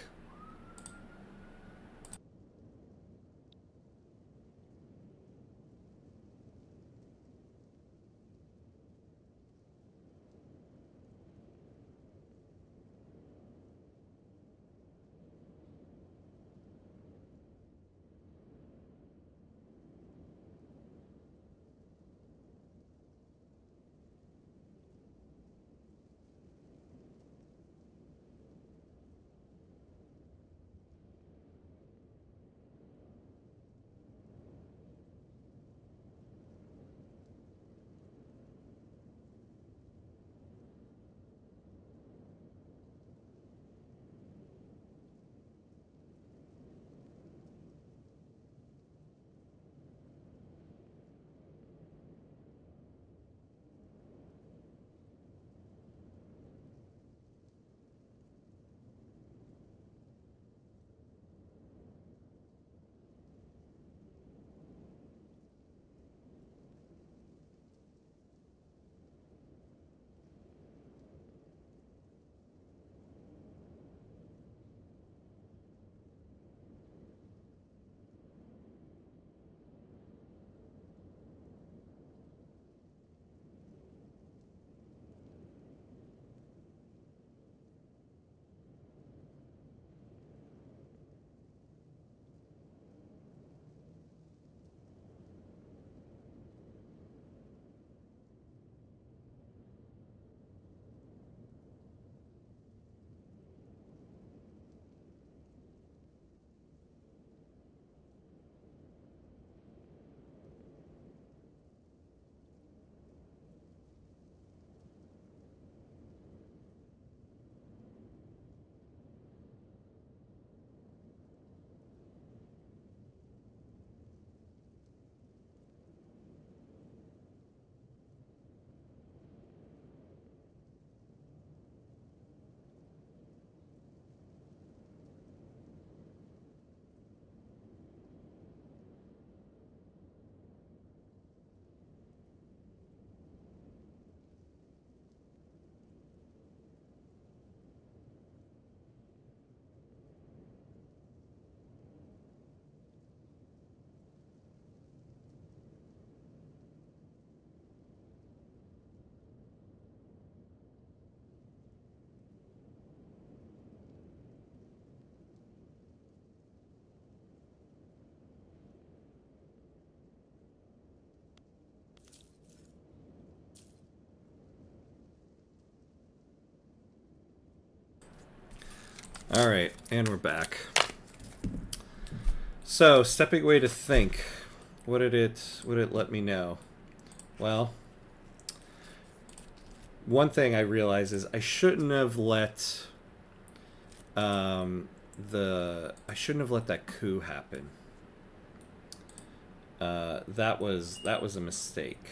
S1: All right, and we're back. So, stepping away to think. What did it let me know? Well, one thing I realize is I shouldn't have let I shouldn't have let that coup happen. That was a mistake.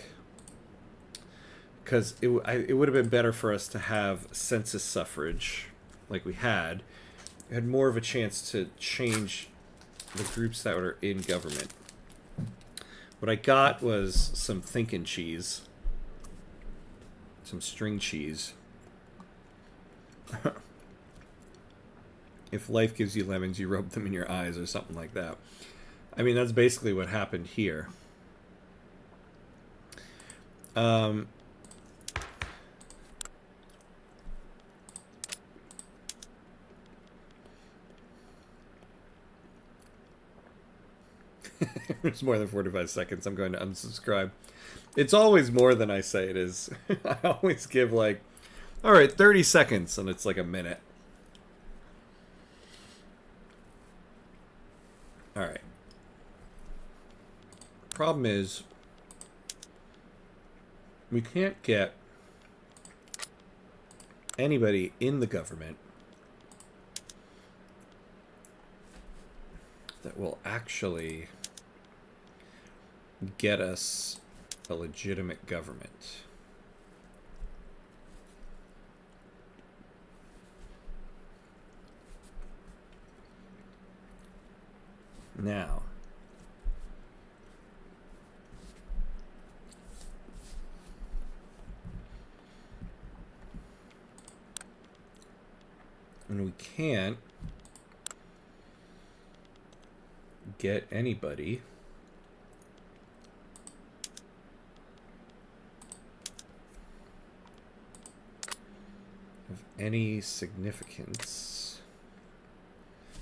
S1: Because it would have been better for us to have census suffrage, like we had. We had more of a chance to change the groups that were in government. What I got was some thinking cheese. Some string cheese. If life gives you lemons, you rub them in your eyes or something like that. I mean, that's basically what happened here. It's more than 45 seconds. I'm going to unsubscribe. It's always more than I say it is. I always give like, all right, 30 seconds, and it's like a minute. All right. Problem is, we can't get anybody in the government that will actually get us a legitimate government. Now, and we can't get anybody of any significance.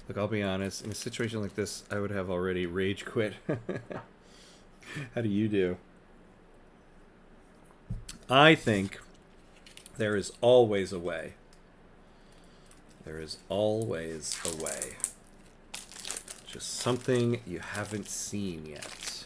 S1: Look, I'll be honest, in a situation like this, I would have already rage quit. How do you do? I think there is always a way. There is always a way. Just something you haven't seen yet.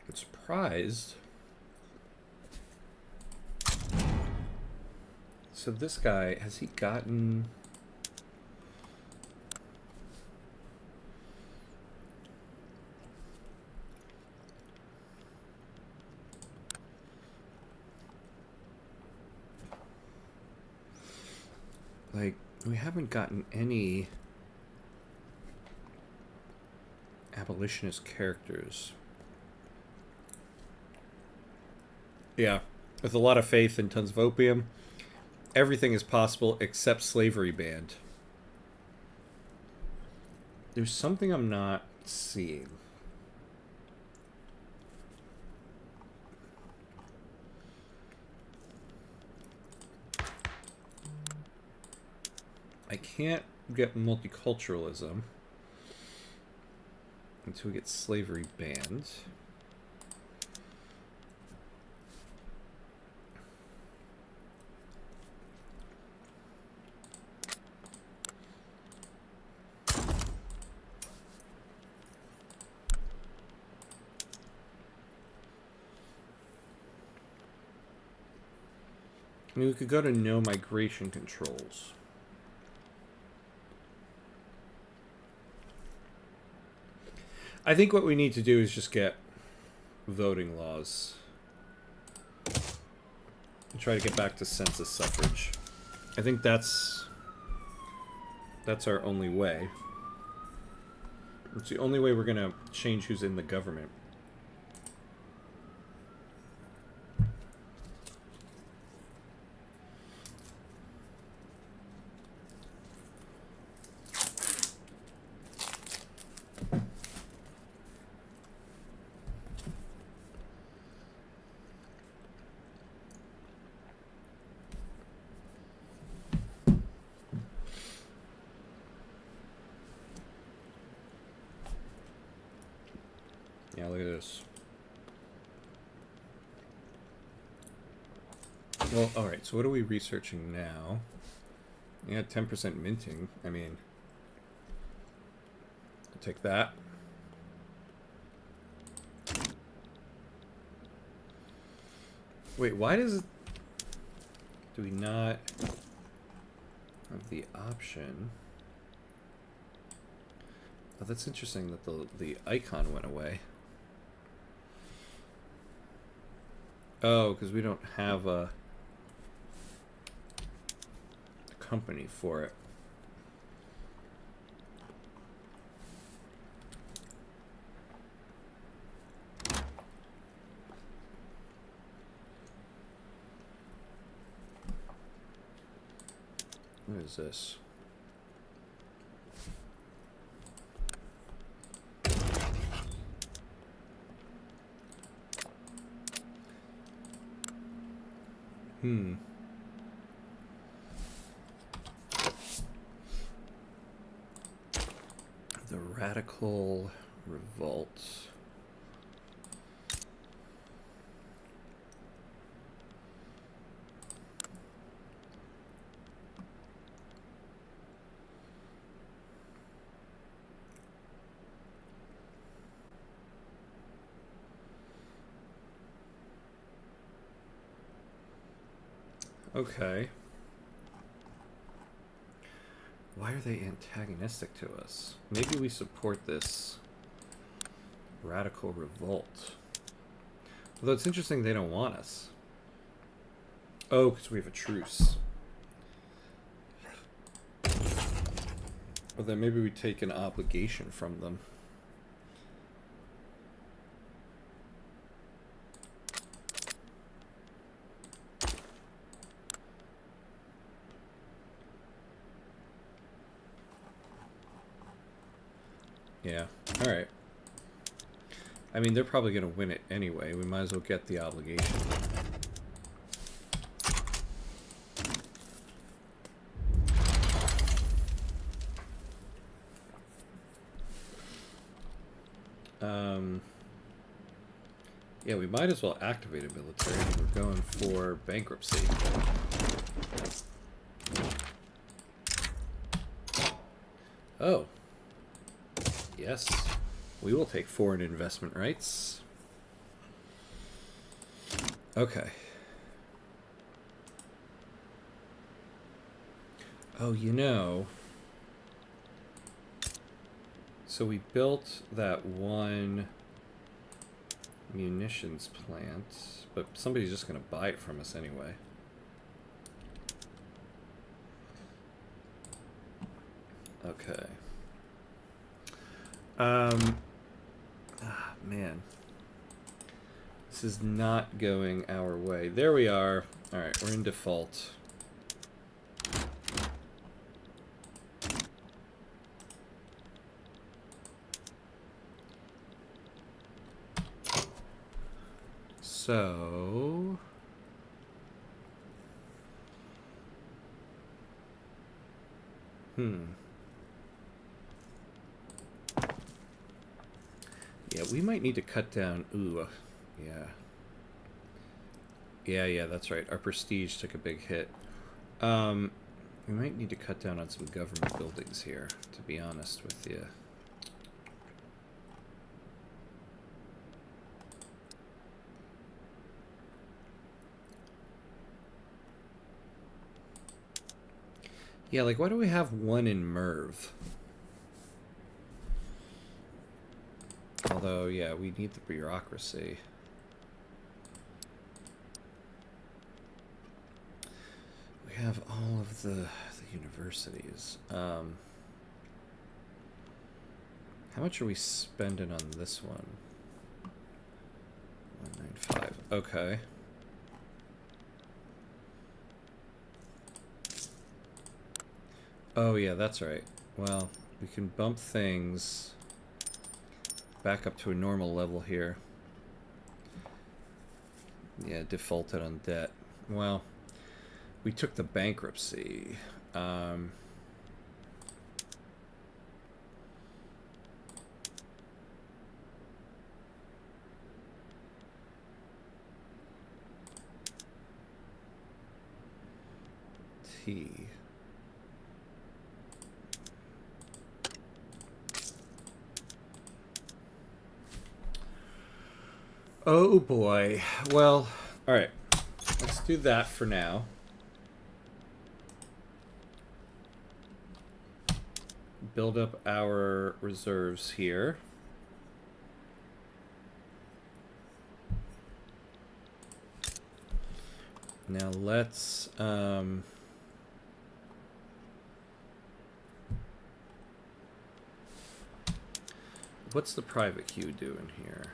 S1: I'm surprised. So this guy, has he gotten... Like, we haven't gotten any abolitionist characters. Yeah, with a lot of faith and tons of opium, everything is possible except slavery banned. There's something I'm not seeing. I can't get multiculturalism until we get slavery banned. I mean, we could go to no migration controls. I think what we need to do is just get voting laws. And try to get back to census suffrage. I think that's our only way. It's the only way we're going to change who's in the government. Yeah, look at this. Well, alright, so what are we researching now? Yeah, 10% minting. I mean, I'll take that. Wait, why does it... Do we not have the option? Oh, that's interesting that the icon went away. Oh, because we don't have a company for it. What is this? The Radical Revolt. Okay. Why are they antagonistic to us? Maybe we support this Radical Revolt. Although it's interesting they don't want us. Oh, because we have a truce. Well, then maybe we take an obligation from them. Yeah, alright. I mean, they're probably going to win it anyway. We might as well get the obligation. Yeah, we might as well activate a military. We're going for bankruptcy. Oh. Yes. We will take foreign investment rights. Okay. Oh, you know... So we built that one munitions plant, but somebody's just going to buy it from us anyway. Okay. Man. This is not going our way. There we are. Alright, we're in default. So... Yeah, we might need to cut down... Ooh, yeah. Yeah, that's right. Our prestige took a big hit. We might need to cut down on some government buildings here, to be honest with you. Yeah, like, why do we have one in Merv? Although, yeah, we need the bureaucracy. We have all of the universities. How much are we spending on this one? 195. Okay. Oh, yeah, that's right. Well, we can bump things back up to a normal level here. Yeah, defaulted on debt. Well, we took the bankruptcy. T. Oh boy. Well, all right. Let's do that for now. Build up our reserves here. Now let's what's the private queue doing here?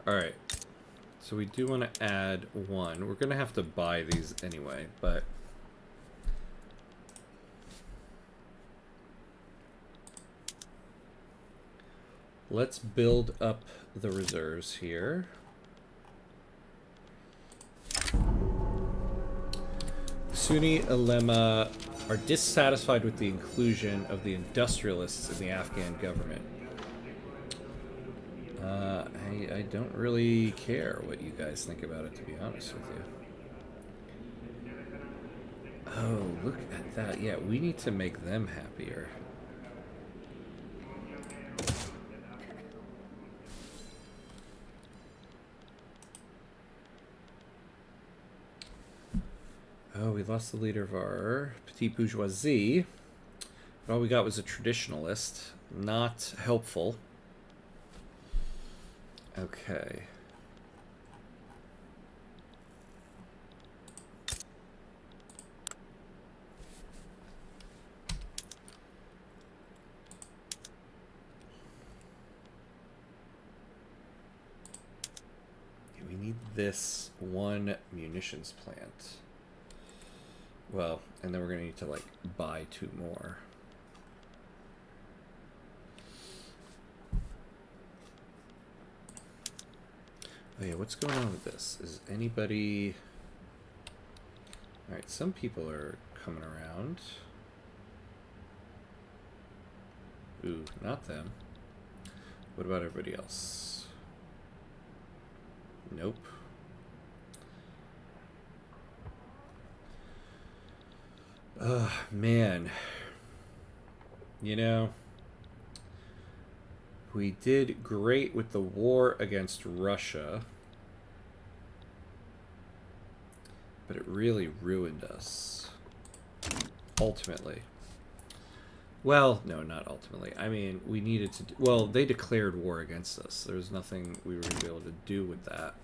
S1: All right. So we do want to add one. We're going to have to buy these anyway, but let's build up the reserves here. Sunni ulema are dissatisfied with the inclusion of the industrialists in the Afghan government. I don't really care what you guys think about it, to be honest with you. Oh, look at that. Yeah, we need to make them happier. Oh, we lost the leader of our petite bourgeoisie. But all we got was a traditionalist. Not helpful. Okay. We need this one munitions plant. Well, and then we're going to need to, like, buy 2 more. Oh, yeah, what's going on with this? Is anybody... Alright, some people are coming around. Ooh, not them. What about everybody else? Nope. Oh, man. You know, we did great with the war against Russia, but it really ruined us. Ultimately. Well, no, not ultimately. I mean, we needed to... Well, they declared war against us. There was nothing we were going to be able to do with that.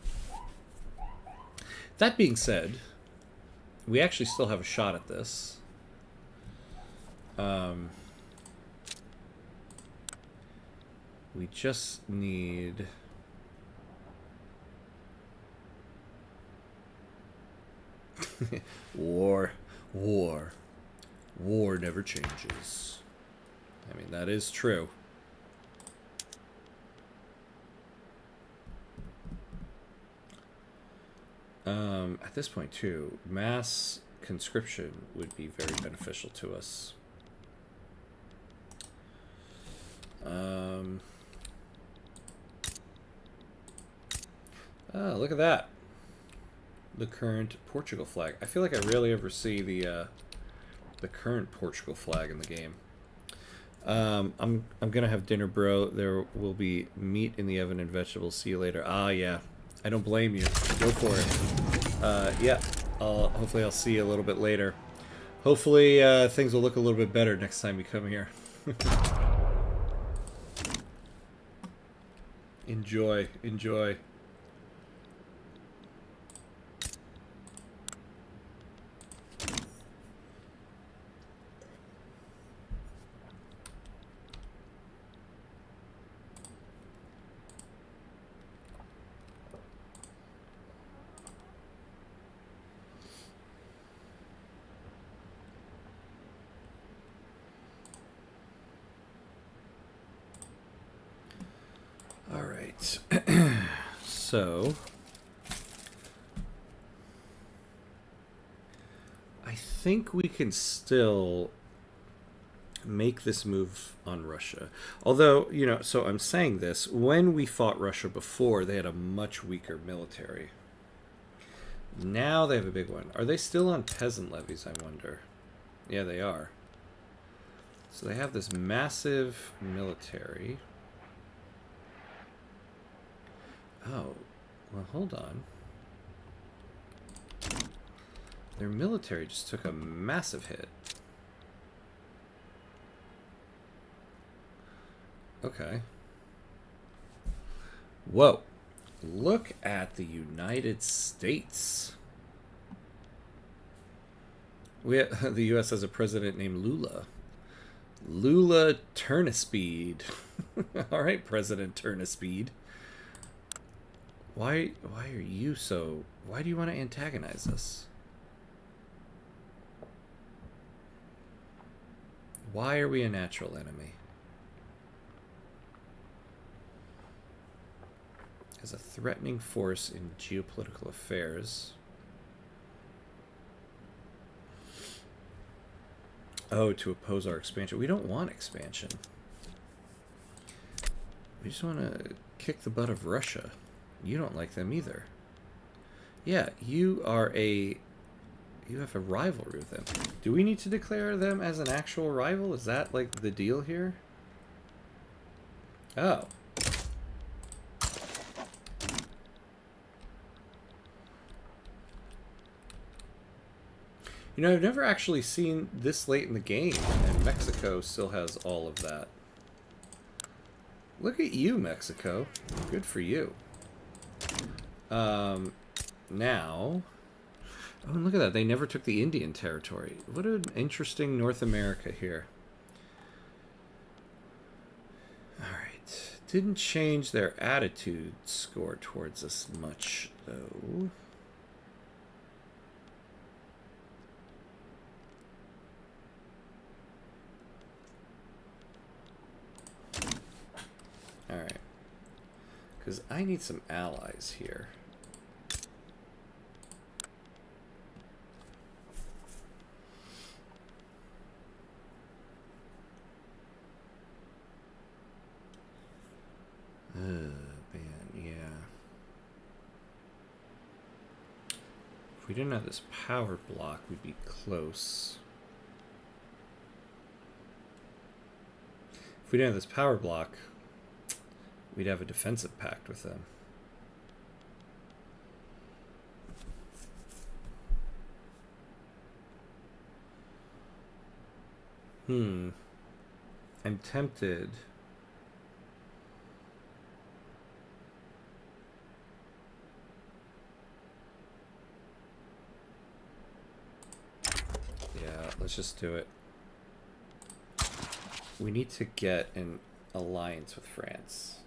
S1: That being said, we actually still have a shot at this. We just need... War never changes. I mean, that is true. At this point, too, mass conscription would be very beneficial to us. Oh, look at that. The current Portugal flag. I feel like I rarely ever see the current Portugal flag in the game. I'm gonna have dinner, bro. There will be meat in the oven and vegetables. See you later. Ah, yeah. I don't blame you. Go for it. Yeah. Hopefully I'll see you a little bit later. Hopefully things will look a little bit better next time you come here. Enjoy. Enjoy. All right. So I think we can still make this move on Russia. Although, you know, so I'm saying this, when we fought Russia before, they had a much weaker military. Now they have a big one. Are they still on peasant levies, I wonder? Yeah, they are. So they have this massive military. Oh, well, hold on. Their military just took a massive hit. Okay. Whoa. Look at the United States. The U.S. has a president named Lula. Lula Turnaspeed. All right, President Turnaspeed. Why are you so... Why do you want to antagonize us? Why are we a natural enemy? As a threatening force in geopolitical affairs. Oh, to oppose our expansion. We don't want expansion. We just want to kick the butt of Russia. You don't like them either. Yeah, you have a rivalry with them. Do we need to declare them as an actual rival? Is that like the deal here? Oh. You know, I've never actually seen this late in the game, and Mexico still has all of that. Look at you, Mexico. Good for you. Now... Oh, and look at that. They never took the Indian territory. What an interesting North America here. Alright. Didn't change their attitude score towards us much, though. Alright. Because I need some allies here. Man, yeah. If we didn't have this power block, we'd be close. If we didn't have this power block, we'd have a defensive pact with them. I'm tempted. Yeah, let's just do it. We need to get an alliance with France.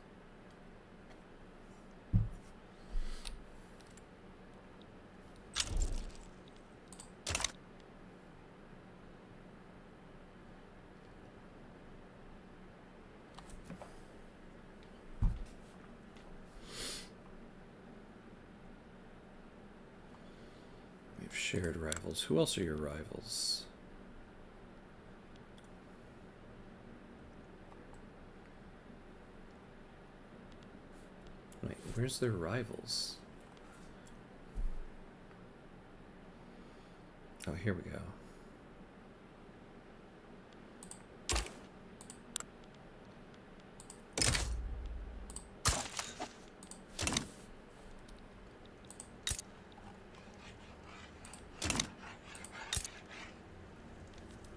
S1: We've shared rivals. Who else are your rivals? Wait, where's their rivals? Oh, here we go.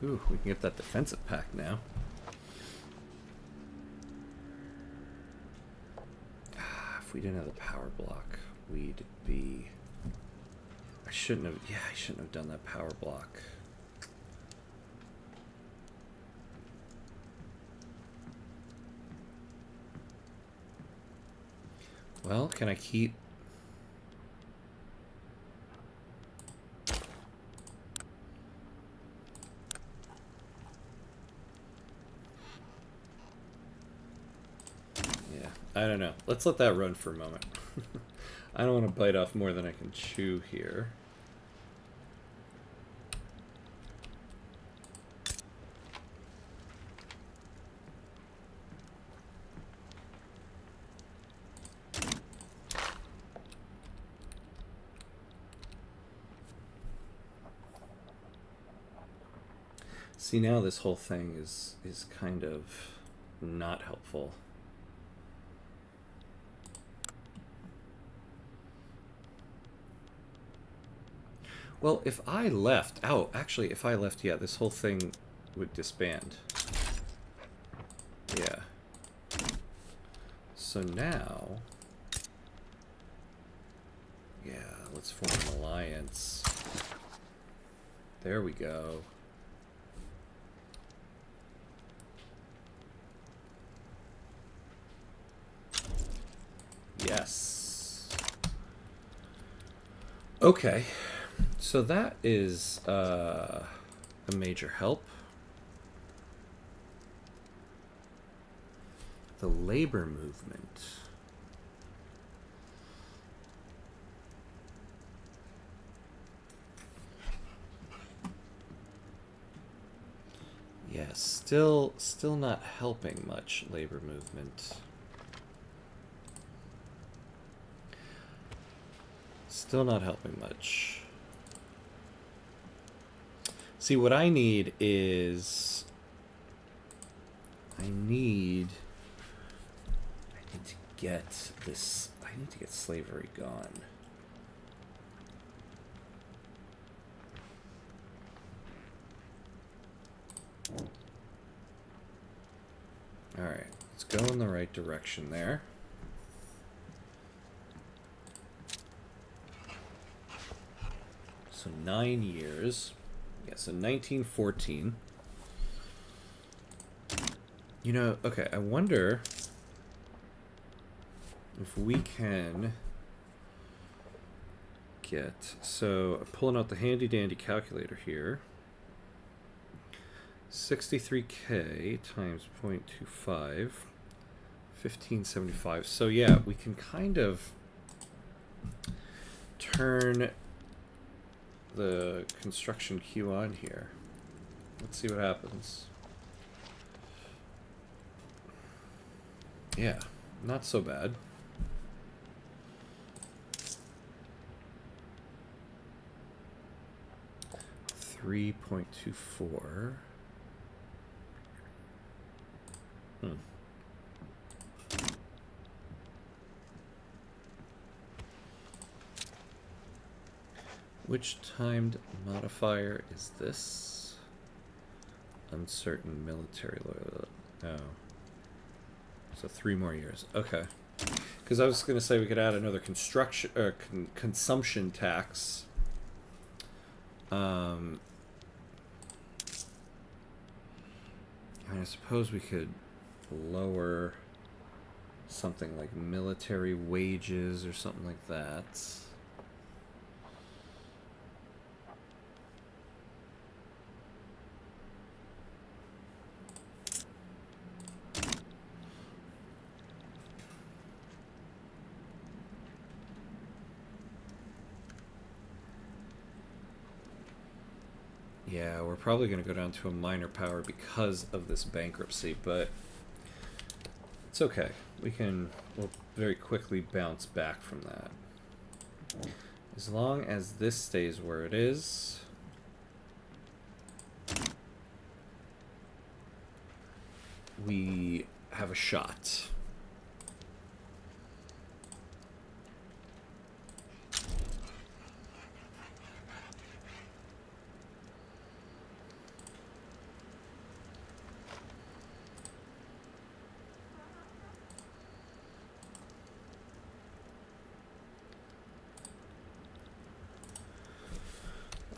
S1: Ooh, we can get that defensive pact now. If we didn't have the power block, we'd be... I shouldn't have done that power block. Well, can I keep... I don't know. Let's let that run for a moment. I don't want to bite off more than I can chew here. See, now this whole thing is kind of not helpful. Well, if I left... Oh, actually, if I left, yeah, this whole thing would disband. Yeah. So now... Yeah, let's form an alliance. There we go. Yes. Okay. So that is a major help. The labor movement. Yes, still not helping much, labor movement. Still not helping much. See, what I need is... I need to get this... I need to get slavery gone. Alright, let's go in the right direction there. So 9 years. Yeah, so 1914. You know, okay, I wonder if we can get... So, I'm pulling out the handy-dandy calculator here. 63k times 0.25, 1575. So yeah, we can kind of turn the construction queue on here. Let's see what happens. Yeah, not so bad. $3.24. Which timed modifier is this? Uncertain military loyalty. Oh. So 3 more years. Okay. Because I was going to say we could add another construction or consumption tax. I suppose we could lower something like military wages or something like that. Yeah, we're probably going to go down to a minor power because of this bankruptcy, but it's okay. We'll very quickly bounce back from that. As long as this stays where it is. We have a shot.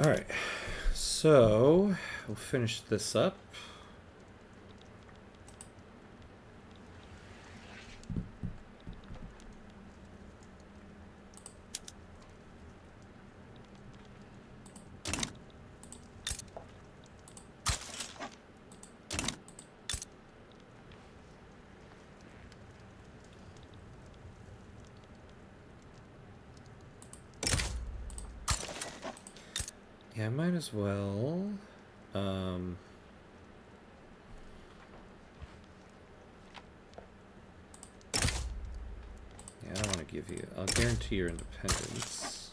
S1: Alright, so we'll finish this up. Yeah, I might as well. Yeah, I don't want to give you... I'll guarantee your independence.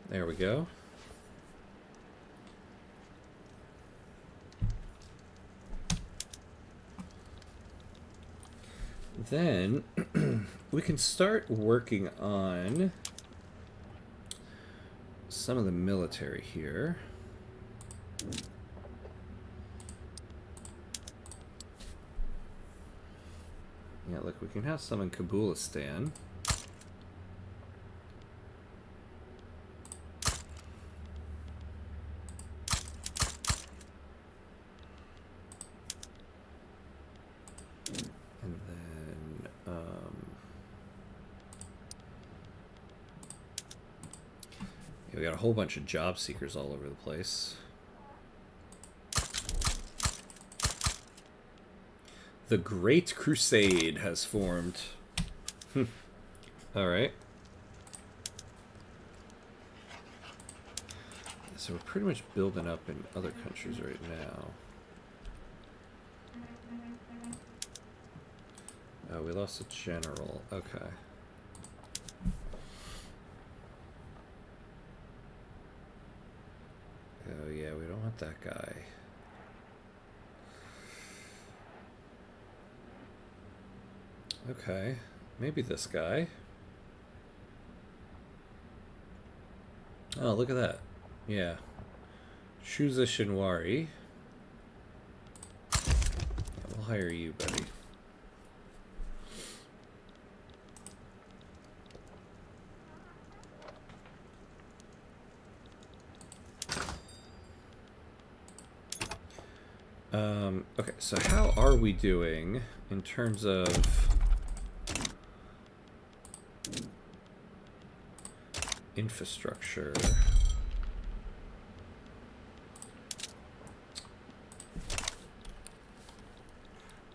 S1: There we go. Then we can start working on some of the military here. Yeah, look, we can have some in Kabulistan. We got a whole bunch of job seekers all over the place. The Great Crusade has formed. Alright. So we're pretty much building up in other countries right now. Oh, we lost a general. Okay. Oh yeah, we don't want that guy. Okay, maybe this guy. Oh, look at that. Yeah. Shuza Shinwari. Yeah, we'll hire you, buddy. Okay, so how are we doing in terms of infrastructure?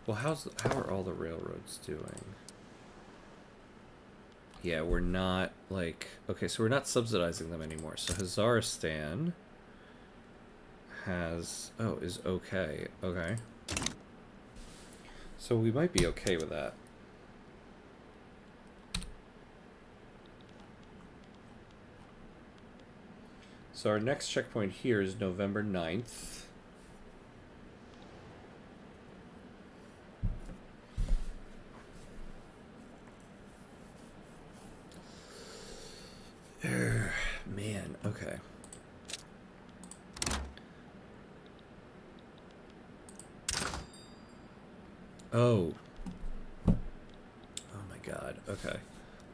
S1: Well, how are all the railroads doing? Yeah, we're not, like... Okay, so we're not subsidizing them anymore. So Hazaristan has... Oh, is okay. Okay. So we might be okay with that. So our next checkpoint here is November 9th. Man, okay. Oh. Oh my god, okay.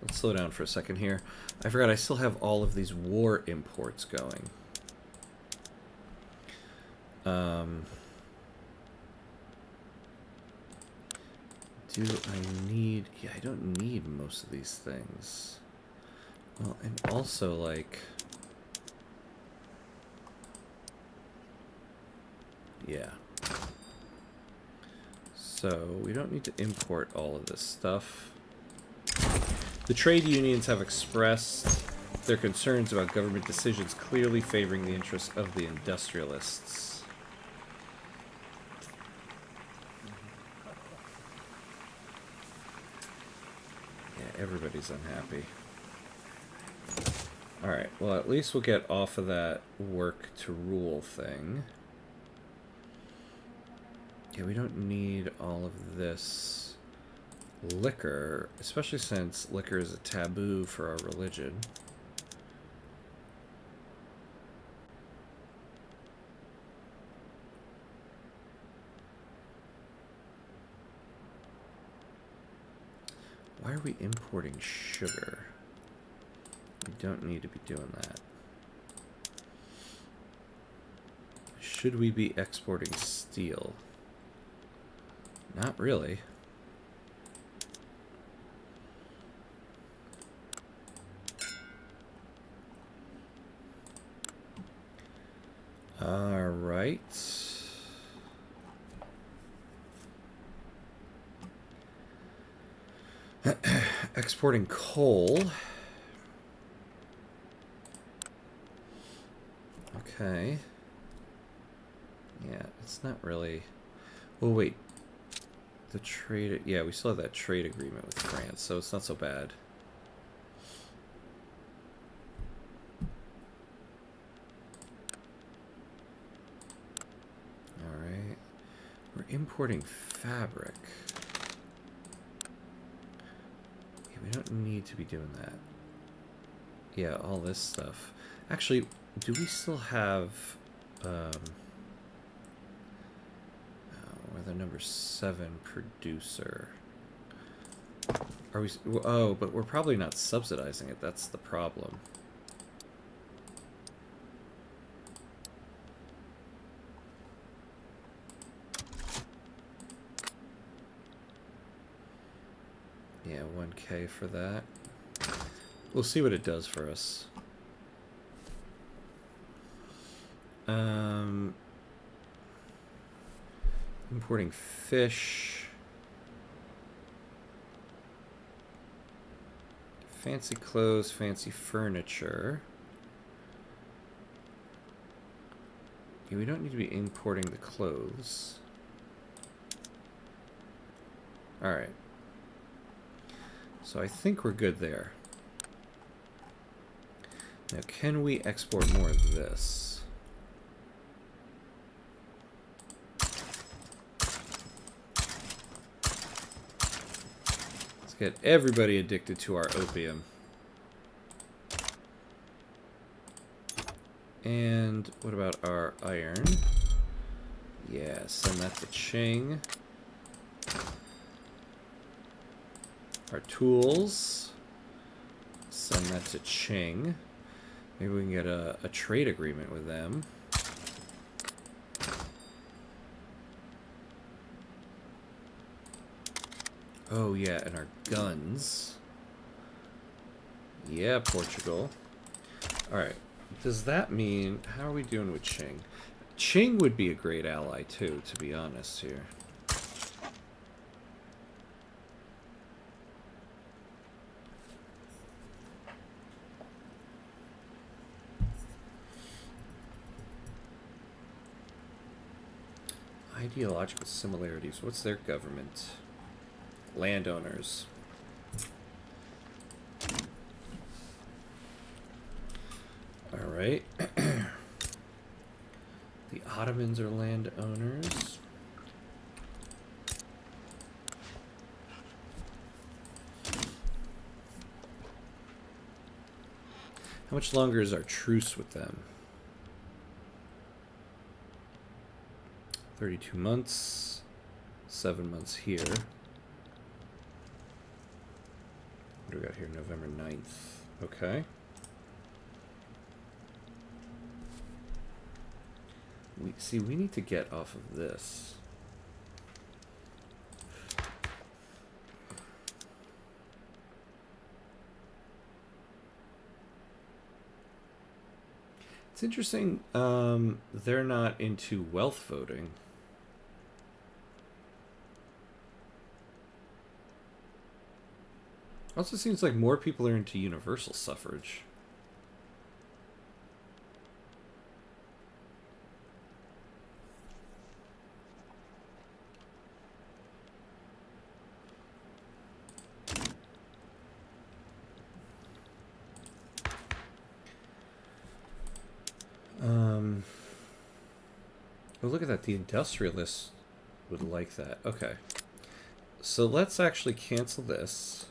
S1: Let's slow down for a second here. I forgot I still have all of these war imports going. Do I need... Yeah, I don't need most of these things. Well, and also, like... Yeah. So, we don't need to import all of this stuff. The trade unions have expressed their concerns about government decisions clearly favoring the interests of the industrialists. Yeah, everybody's unhappy. Alright, well at least we'll get off of that work to rule thing. Yeah, we don't need all of this liquor, especially since liquor is a taboo for our religion. Why are we importing sugar? We don't need to be doing that. Should we be exporting steel? Not really. All right. Exporting coal. Okay. Yeah, it's not really... Oh, wait. The trade... Yeah, we still have that trade agreement with France, so it's not so bad. We're importing fabric. Yeah, we don't need to be doing that. Yeah, all this stuff. Actually, do we still have... we're the number 7 producer. Are we... Oh, but we're probably not subsidizing it. That's the problem. Yeah, 1K for that. We'll see what it does for us. Importing fish. Fancy clothes, fancy furniture. Yeah, we don't need to be importing the clothes. Alright. So I think we're good there. Now, can we export more of this? Let's get everybody addicted to our opium. And what about our iron? Yeah, send that to Ching. Our tools. Send that to Ching. Maybe we can get a trade agreement with them. Oh yeah, and our guns. Yeah, Portugal. Alright. Does that mean... How are we doing with Ching? Ching would be a great ally too, to be honest here. Ideological similarities. What's their government? Landowners. Alright. The Ottomans are landowners. How much longer is our truce with them? 32 months. 7 months here. What do we got here? November 9th. Okay. We need to get off of this. It's interesting, they're not into wealth voting. Also seems like more people are into universal suffrage. Oh, look at that. The industrialists would like that. Okay. So let's actually cancel this.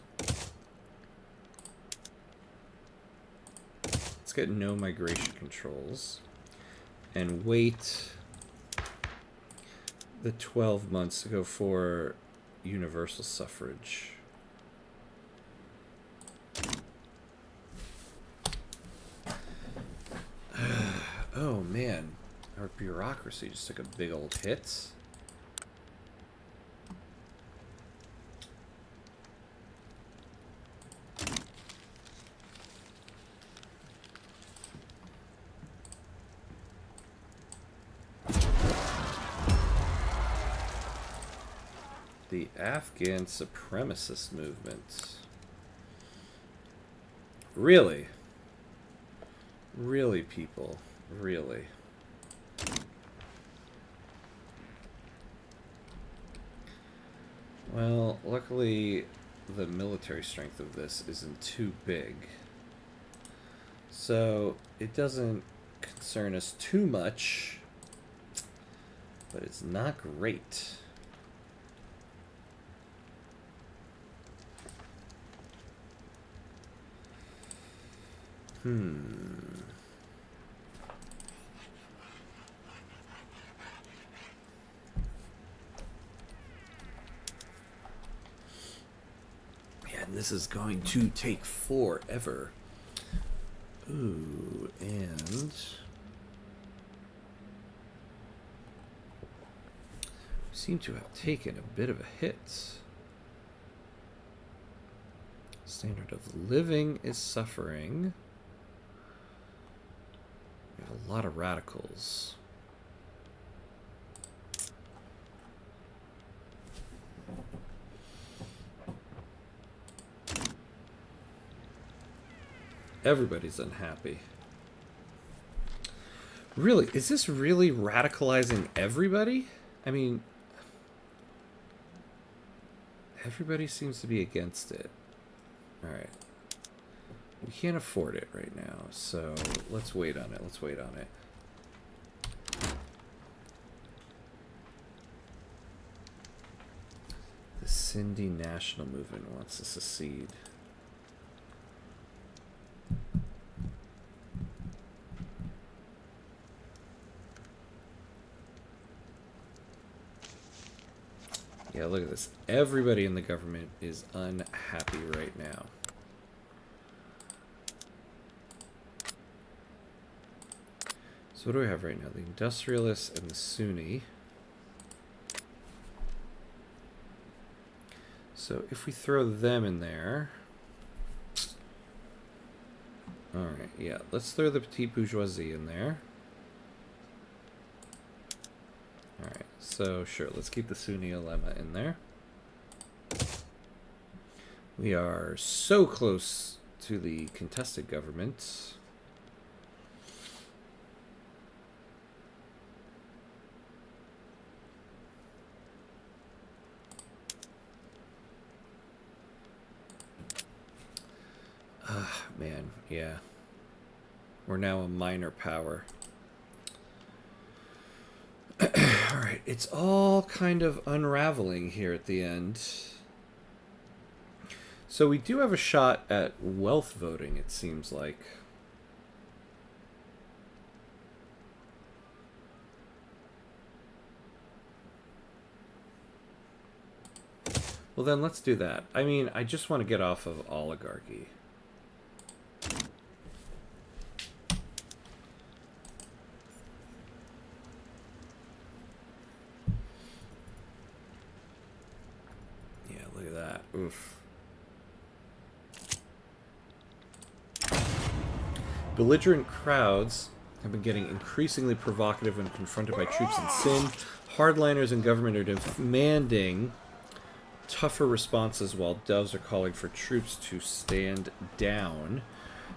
S1: Let's get no migration controls. And wait the 12 months to go for universal suffrage. Oh, man. Our bureaucracy just took a big old hit. The Afghan supremacist movement. Really? Really, people? Really? Well, luckily the military strength of this isn't too big. So it doesn't concern us too much. but it's not great. Yeah, and this is going to take forever. Ooh, and seem to have taken a bit of a hit. Standard of living is suffering. We have a lot of radicals. Everybody's unhappy. Really, is this really radicalizing everybody? I mean, everybody seems to be against it. All right. We can't afford it right now, so let's wait on it. Let's wait on it. The Sindhi National Movement wants to secede. Yeah, look at this. Everybody in the government is unhappy right now. So what do we have right now? The industrialists and the Sunni. So if we throw them in there... Alright, yeah. Let's throw the petite bourgeoisie in there. Alright, so sure, let's keep the Sunni ulema in there. We are so close to the contested government. Man, yeah. We're now a minor power. Alright, it's all kind of unraveling here at the end. So we do have a shot at wealth voting, it seems like. Well then, let's do that. I mean, I just want to get off of oligarchy. Oof. Belligerent crowds have been getting increasingly provocative when confronted by troops in Sindh. Hardliners in government are demanding tougher responses, while doves are calling for troops to stand down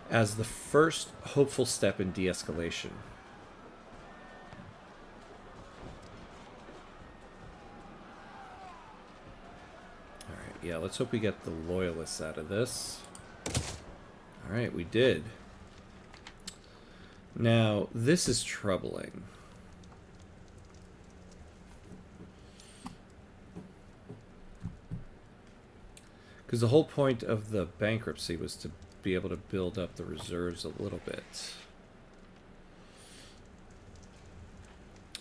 S1: as the first hopeful step in de-escalation. Yeah, let's hope we get the loyalists out of this. Alright, we did. Now, this is troubling. Because the whole point of the bankruptcy was to be able to build up the reserves a little bit.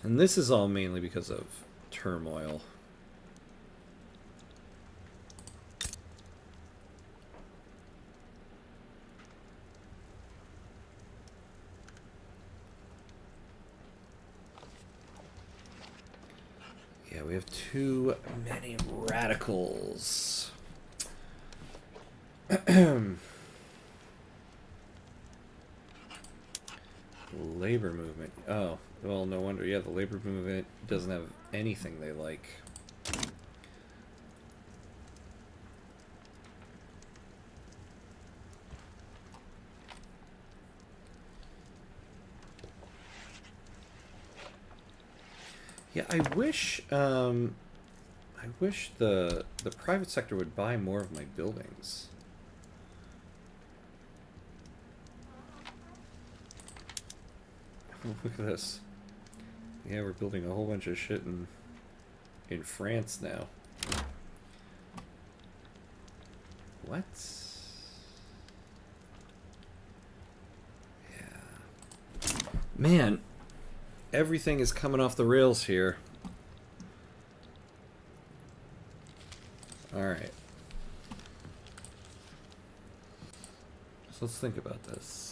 S1: And this is all mainly because of turmoil. Yeah, we have too many radicals. Labor movement. Oh, well, no wonder. Yeah, the labor movement doesn't have anything they like. Yeah, I wish the private sector would buy more of my buildings. Look at this. Yeah, we're building a whole bunch of shit in France now. What? Yeah. Man, everything is coming off the rails here. Alright. So let's think about this.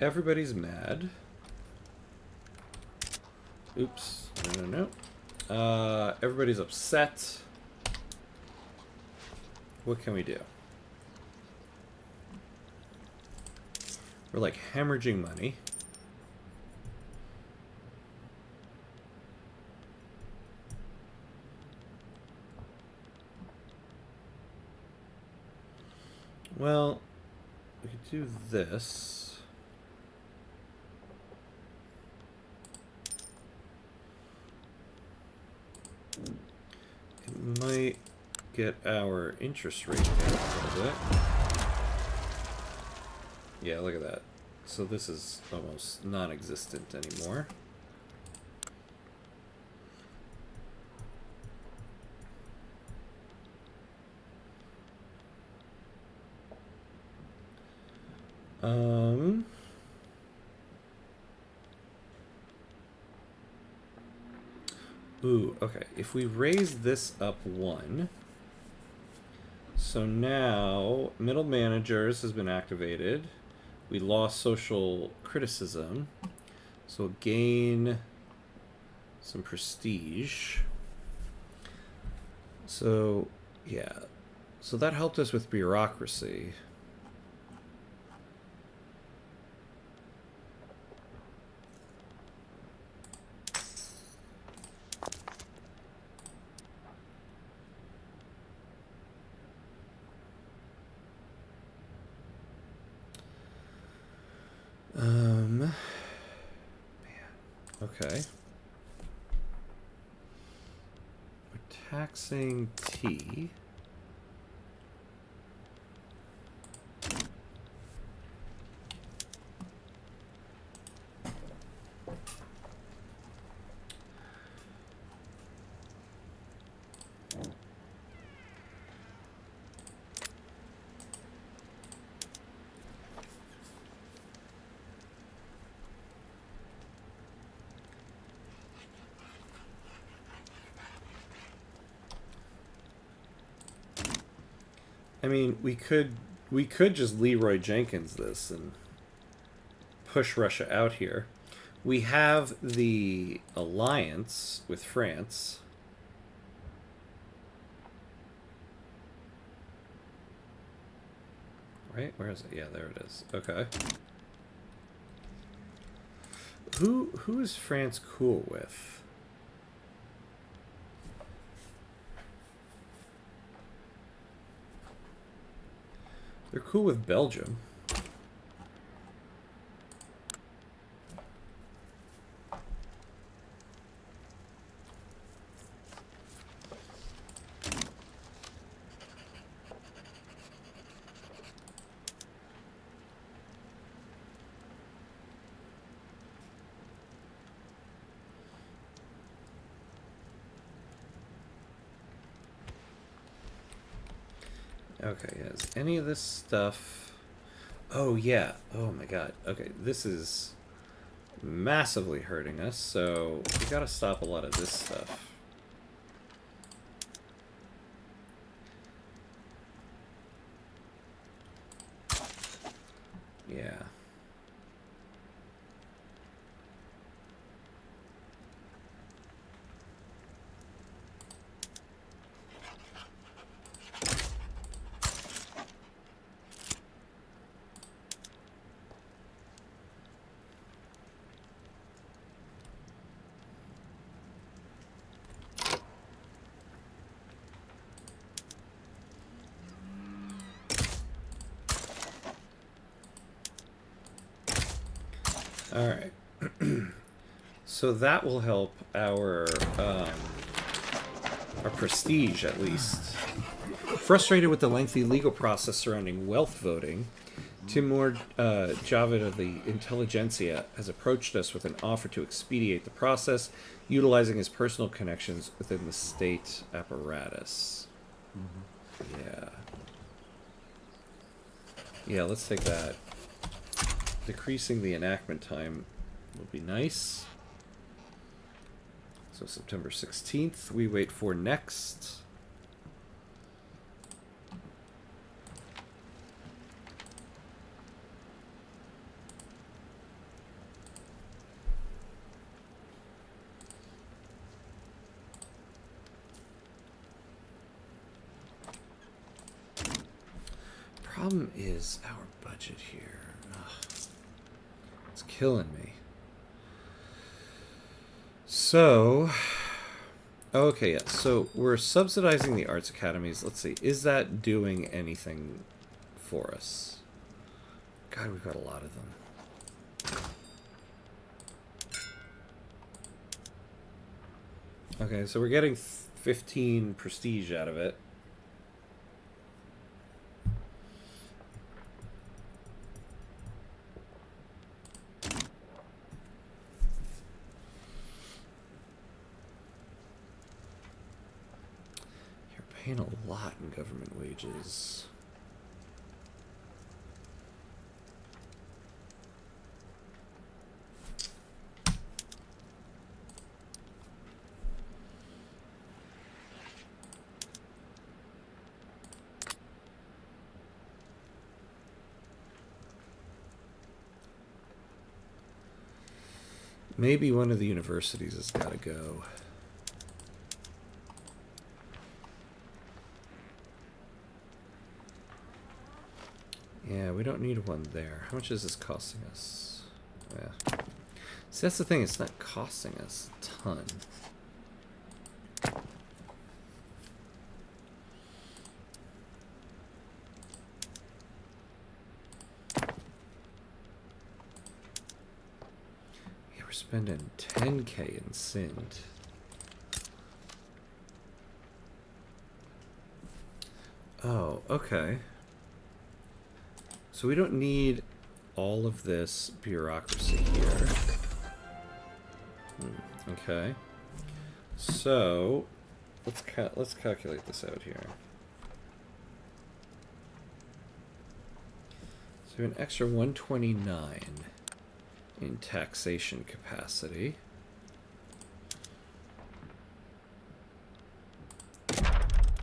S1: Everybody's mad. Oops. No. Everybody's upset. What can we do? We're like hemorrhaging money. Well, we could do this. It might get our interest rate down a little bit. Yeah, look at that. So this is almost non-existent anymore. Ooh, okay. If we raise this up 1, so now middle managers has been activated. We lost social criticism, so we'll gain some prestige. So, yeah. So that helped us with bureaucracy. Man. Okay. We're taxing tea. I mean, we could just Leroy Jenkins this and push Russia out here. We have the alliance with France. Right? Where is it? Yeah, there it is. Okay. Who is France cool with? They're cool with Belgium. Okay, yes. Any of this stuff... Oh, yeah. Oh, my God. Okay, this is massively hurting us, so we gotta stop a lot of this stuff. Yeah. All right. So that will help our prestige, at least. Frustrated with the lengthy legal process surrounding wealth voting, Timur Javed of the Intelligentsia has approached us with an offer to expedite the process, utilizing his personal connections within the state apparatus. Yeah. Yeah, let's take that. Decreasing the enactment time would be nice. So September 16th, we wait for next. Problem is our budget here. Ugh. It's killing me. So, okay, yeah. So we're subsidizing the arts academies. Let's see. Is that doing anything for us? God, we've got a lot of them. Okay, so we're getting 15 prestige out of it. Paying a lot in government wages. Maybe one of the universities has got to go. Yeah, we don't need one there. How much is this costing us? Yeah. See, that's the thing. It's not costing us a ton. Yeah, we're spending 10K in Sind. Oh, okay. So we don't need all of this bureaucracy here. Okay. So let's calculate this out here. So we have an extra 129 in taxation capacity.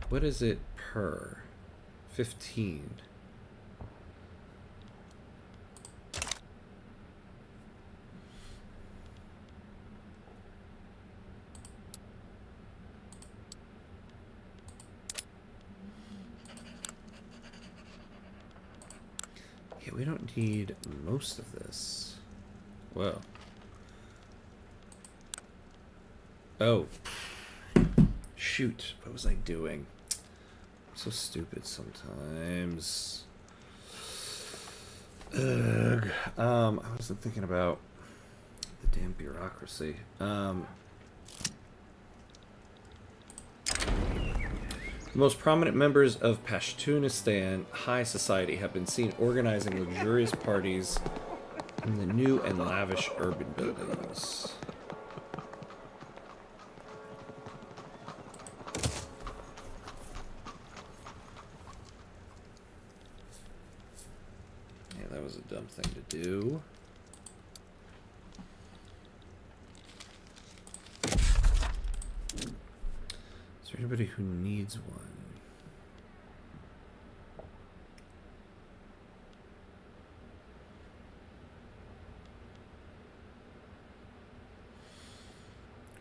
S1: What is it per? 15. Yeah, we don't need most of this. Whoa. Oh. Shoot. What was I doing? I'm so stupid sometimes. Ugh. I wasn't thinking about the damn bureaucracy. The most prominent members of Pashtunistan high society have been seen organizing luxurious parties in the new and lavish urban buildings. Yeah, that was a dumb thing to do. Is there anybody who needs one?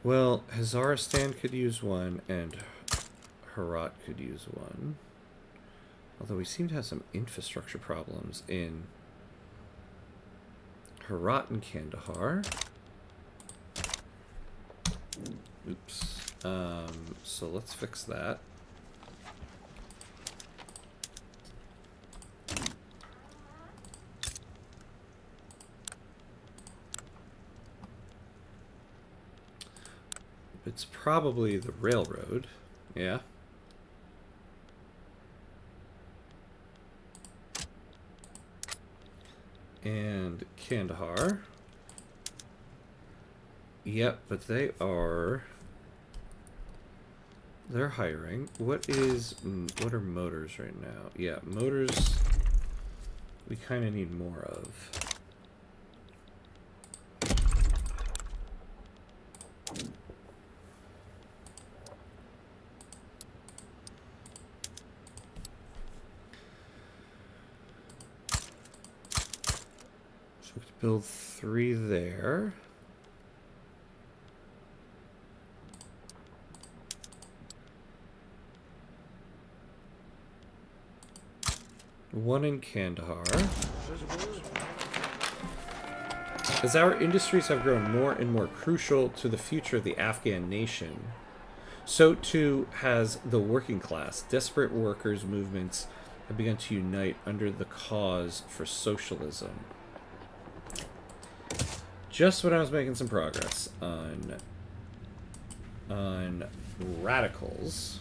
S1: Well, Hazaristan could use one, and Herat could use one. Although we seem to have some infrastructure problems in Herat and Kandahar. Oops. So let's fix that. It's probably the railroad. Yeah. And Kandahar. Yep, but they're hiring. What are motors right now? Yeah, motors we kind of need more of. So we have to build 3 there. One in Kandahar. As our industries have grown more and more crucial to the future of the Afghan nation, so too has the working class. Desperate workers' movements have begun to unite under the cause for socialism. Just when I was making some progress on radicals.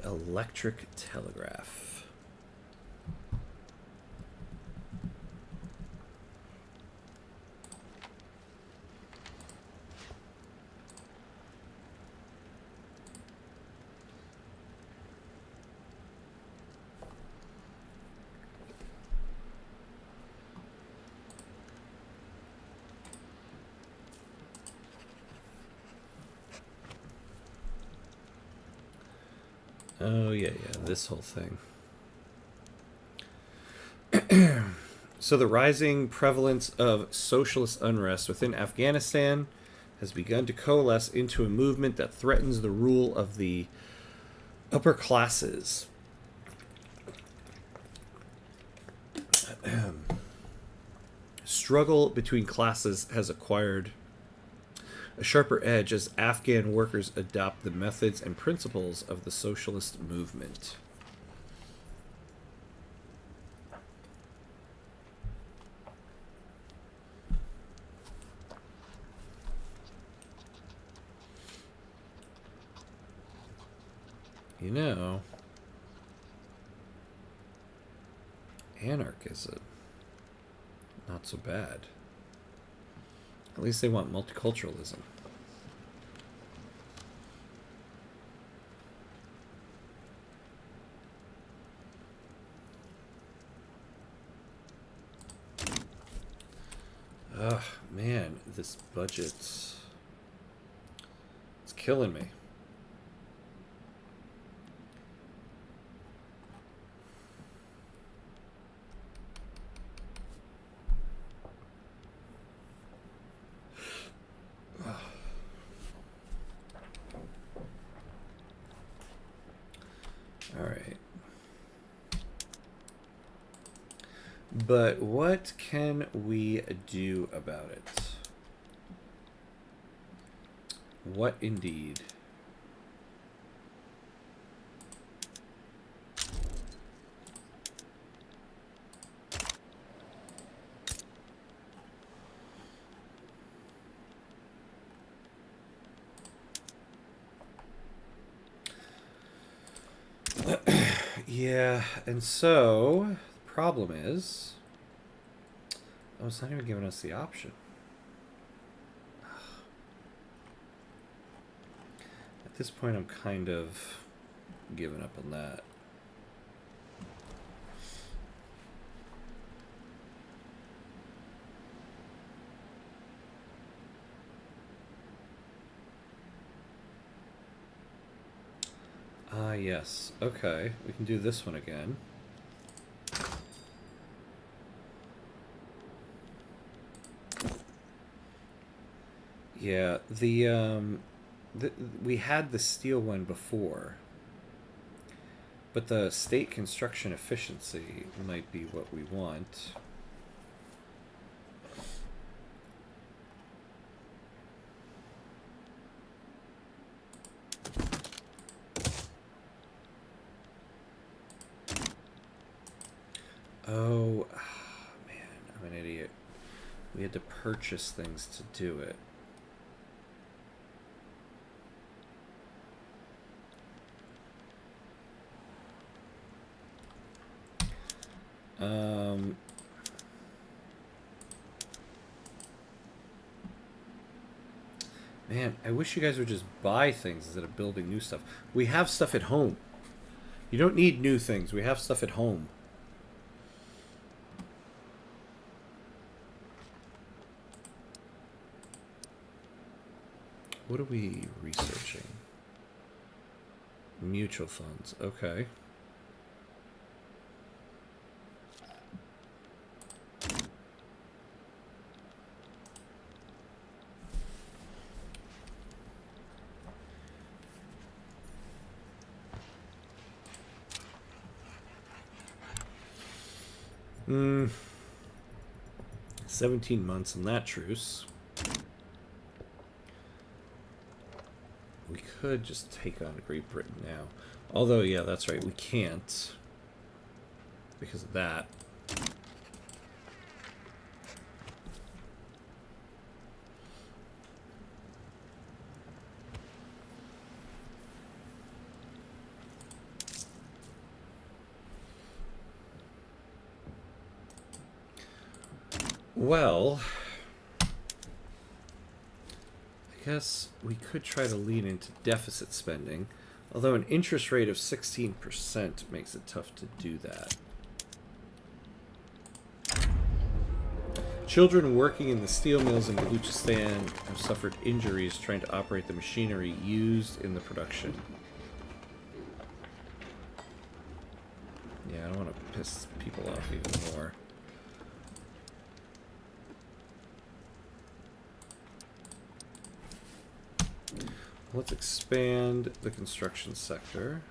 S1: Electric telegraph. Oh, yeah, this whole thing. So the rising prevalence of socialist unrest within Afghanistan has begun to coalesce into a movement that threatens the rule of the upper classes. Struggle between classes has acquired a sharper edge as Afghan workers adopt the methods and principles of the socialist movement. You know, anarchism, not so bad. At least they want multiculturalism. Ugh, man, this budget's... it's killing me. Alright. But what can we do about it? What indeed? Yeah, and so the problem is, oh, it's not even giving us the option. At this point, I'm kind of giving up on that. Ah, yes. Okay, we can do this one again. Yeah, we had the steel one before, but the state construction efficiency might be what we want. Oh, man, I'm an idiot. We had to purchase things to do it. Man, I wish you guys would just buy things instead of building new stuff. We have stuff at home. You don't need new things. We have stuff at home. What are we researching? Mutual funds. Okay. Hmm. 17 months on that truce. We could just take on Great Britain now. Although, yeah, that's right, we can't. Because of that. Well, I guess we could try to lean into deficit spending, although an interest rate of 16% makes it tough to do that. Children working in the steel mills in Baluchistan have suffered injuries trying to operate the machinery used in the production. Yeah, I don't want to piss people off even more. Let's expand the construction sector.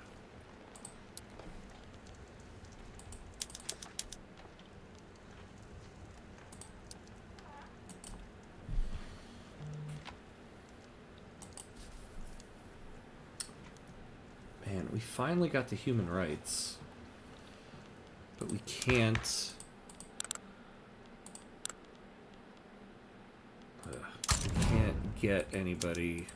S1: Man, we finally got the human rights, but we can't. We can't get anybody.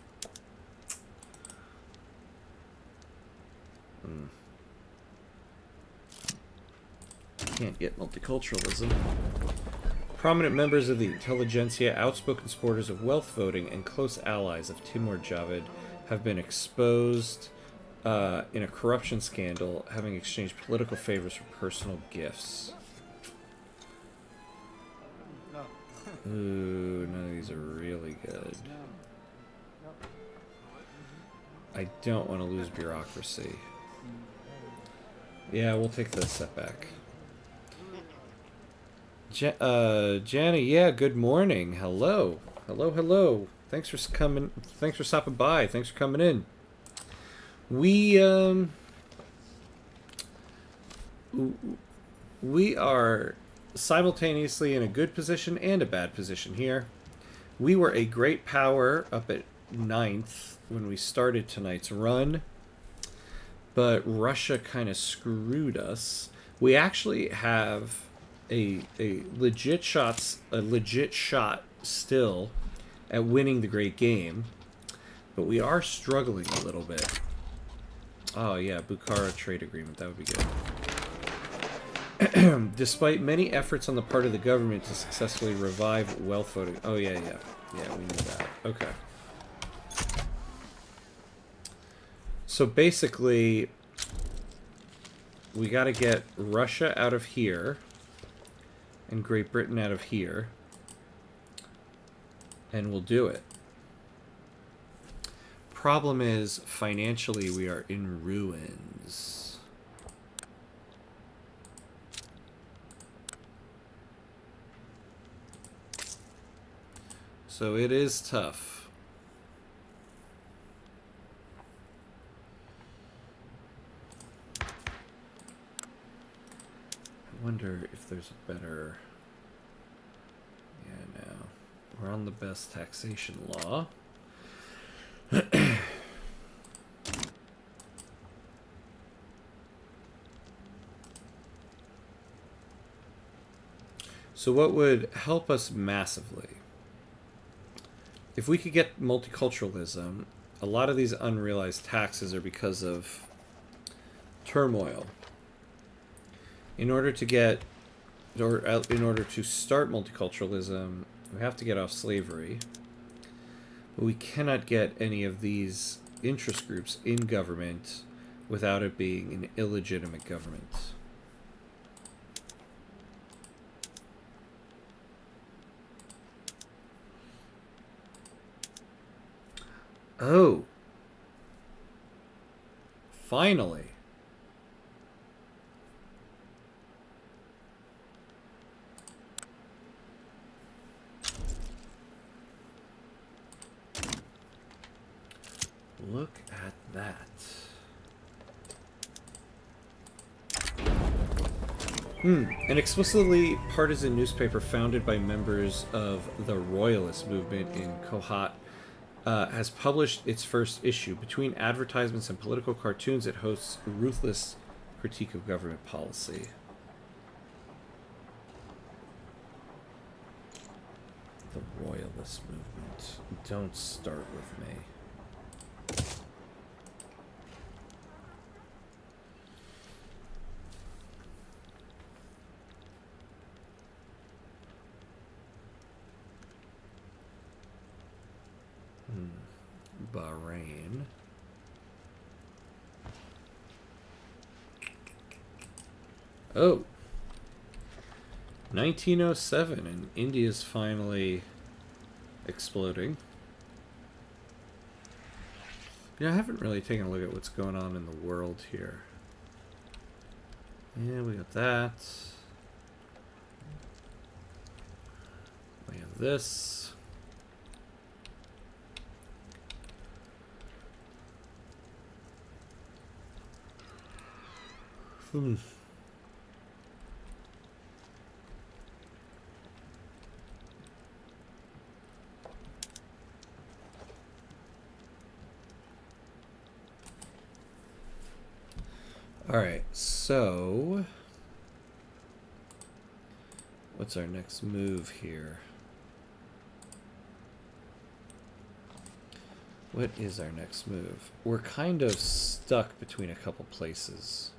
S1: Can't get multiculturalism. Prominent members of the intelligentsia, outspoken supporters of wealth voting, and close allies of Timur Javed have been exposed in a corruption scandal, having exchanged political favors for personal gifts. Ooh, none of these are really good. I don't want to lose bureaucracy. Yeah, we'll take the setback. Janny, yeah, good morning. Hello. Hello, hello. Thanks for coming. Thanks for stopping by. Thanks for coming in. We are simultaneously in a good position and a bad position here. We were a great power up at 9th when we started tonight's run, but Russia kind of screwed us. We actually have a legit shot still at winning the great game, but we are struggling a little bit. Oh yeah, Bukhara trade agreement, that would be good. Despite many efforts on the part of the government to successfully revive wealth voting. Oh yeah, we knew that. Okay. So basically, we got to get Russia out of here and Great Britain out of here, and we'll do it. Problem is, financially, we are in ruins. So it is tough. wonder if there's a better... Yeah, no. We're on the best taxation law. So what would help us massively? If we could get multiculturalism, a lot of these unrealized taxes are because of turmoil. In order to get, or in order to start multiculturalism, we have to get off slavery. But we cannot get any of these interest groups in government without it being an illegitimate government. Oh. Finally. Look at that. An explicitly partisan newspaper founded by members of the Royalist movement in Kohat has published its first issue. Between advertisements and political cartoons, it hosts a ruthless critique of government policy. The Royalist movement. Don't start with me. Bahrain. Oh. 1907 and India's finally exploding. Yeah, I haven't really taken a look at what's going on in the world here. Yeah, we got that. We have this. Alright, so what's our next move here? What is our next move? We're kind of stuck between a couple places.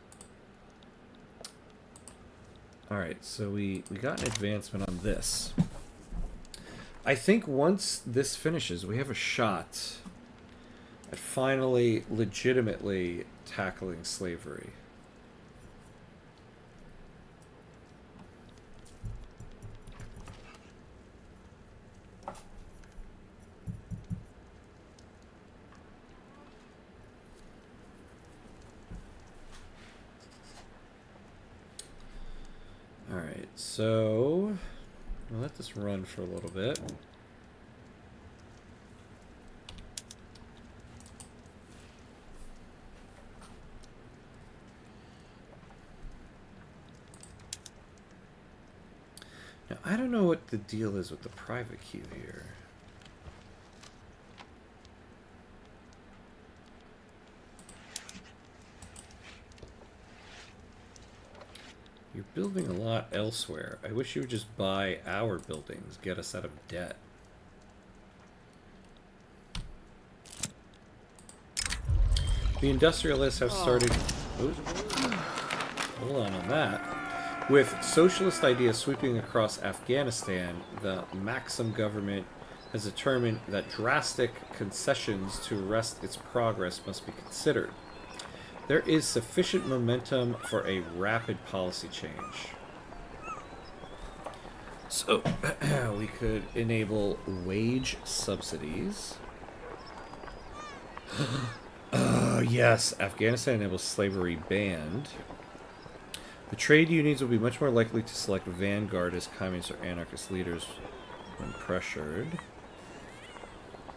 S1: Alright, so we got an advancement on this. I think once this finishes, we have a shot at finally legitimately tackling slavery. Alright, so we'll let this run for a little bit. Now, I don't know what the deal is with the private queue here. You're building a lot elsewhere. I wish you would just buy our buildings, get us out of debt. The industrialists have started... Oops. Hold on that. With socialist ideas sweeping across Afghanistan, the Maxim government has determined that drastic concessions to arrest its progress must be considered. There is sufficient momentum for a rapid policy change. So, we could enable wage subsidies. Yes, Afghanistan enables slavery banned. The trade unions will be much more likely to select vanguard as communist or anarchist leaders when pressured.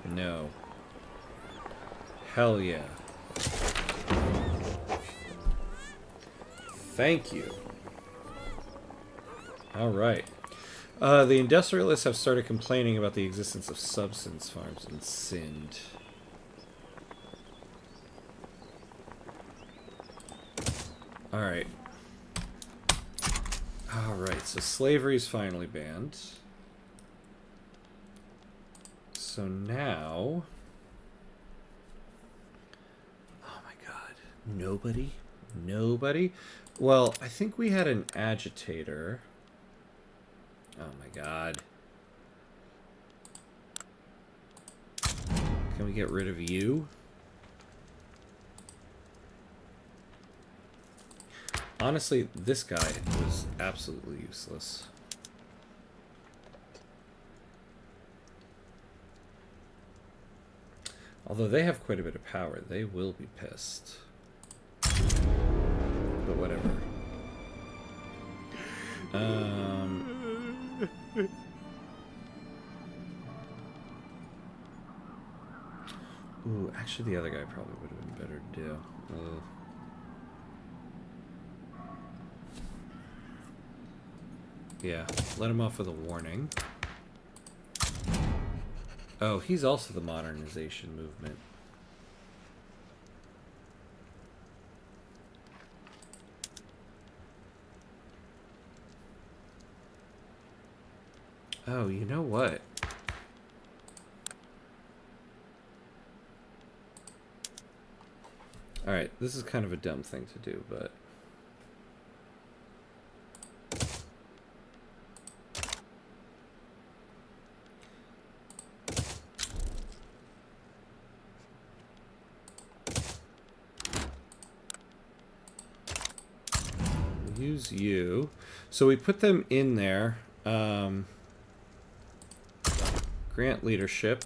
S1: No. Hell yeah. Thank you. All right. The industrialists have started complaining about the existence of substance farms in Sind. Alright. Alright, so slavery is finally banned. So now... Oh my god. Nobody? Nobody? Well, I think we had an agitator. Oh my god. Can we get rid of you? Honestly, this guy was absolutely useless. Although they have quite a bit of power, they will be pissed. But whatever. Ooh, actually the other guy probably would have been better to do. Yeah, let him off with a warning. Oh, he's also the modernization movement. Oh, you know what? Alright, this is kind of a dumb thing to do, but... use you. So we put them in there. Grant leadership.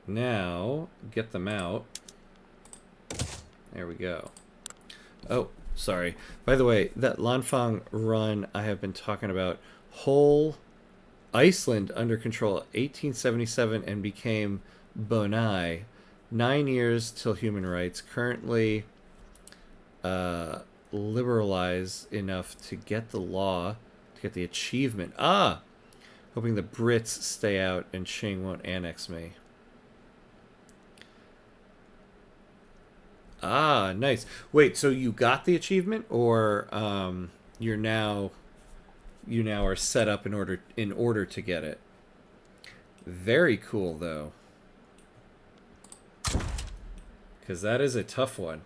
S1: Now, get them out. There we go. Oh, sorry. By the way, that Lanfang run I have been talking about, whole Iceland under control 1877 and became Bonai. 9 years till human rights. Currently liberalized enough to get the law, to get the achievement. Ah! Hoping the Brits stay out and Qing won't annex me. Ah, nice. Wait, so you got the achievement, or you now are set up in order to get it? Very cool, though, because that is a tough one.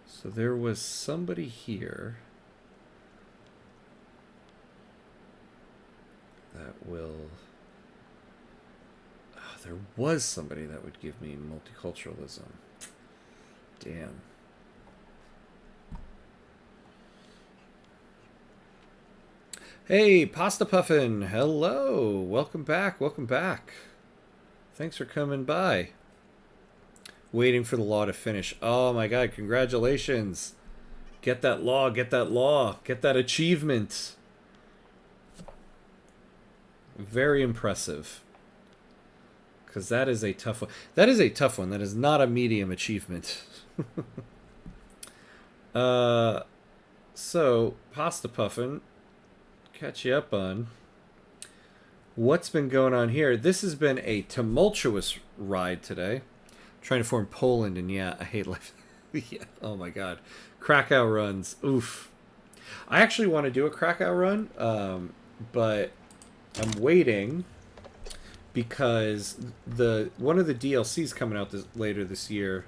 S1: So there was somebody here that will... Oh, there was somebody that would give me multiculturalism. Damn. Hey, Pasta Puffin. Hello. Welcome back. Welcome back. Thanks for coming by. Waiting for the law to finish. Oh my god, congratulations. Get that law, get that law, get that achievement. Very impressive. Because that is a tough one. That is a tough one. That is not a medium achievement. So, Pasta Puffin, catch you up on what's been going on here. This has been a tumultuous ride today. Trying to form Poland, and yeah, I hate life. Yeah, oh my god. Krakow runs. Oof. I actually want to do a Krakow run, but I'm waiting because one of the DLCs coming out later this year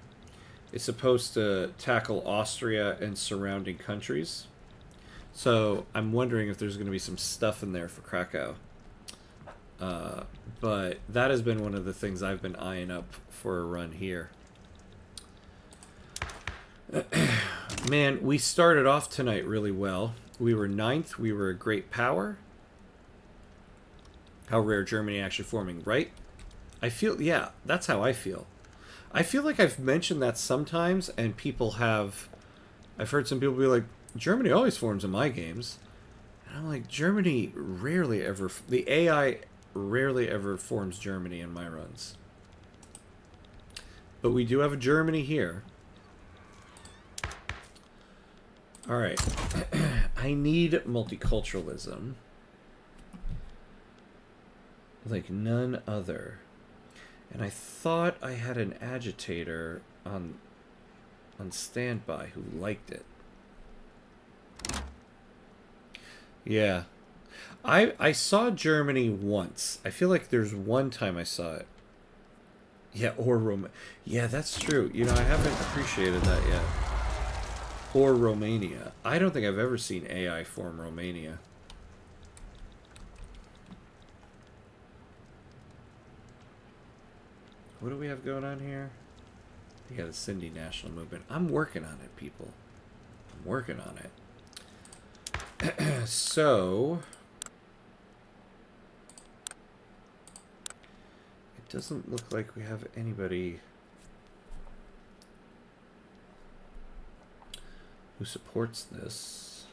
S1: is supposed to tackle Austria and surrounding countries. So I'm wondering if there's going to be some stuff in there for Krakow. But that has been one of the things I've been eyeing up for a run here. Man, we started off tonight really well. We were 9th. We were a great power. How rare Germany actually forming, right? I feel, yeah, that's how I feel. I feel like I've mentioned that sometimes, and people have... I've heard some people be like, Germany always forms in my games. And I'm like, Germany rarely ever... The AI rarely ever forms Germany in my runs. But we do have a Germany here. All right. I need multiculturalism like none other. And I thought I had an agitator on standby who liked it. Yeah. I saw Germany once. I feel like there's one time I saw it. Yeah, or Roma. Yeah, that's true. You know, I haven't appreciated that yet. Or Romania. I don't think I've ever seen AI form Romania. What do we have going on here? Yeah, the Sindhi National Movement. I'm working on it, people. I'm working on it. So... it doesn't look like we have anybody who supports this.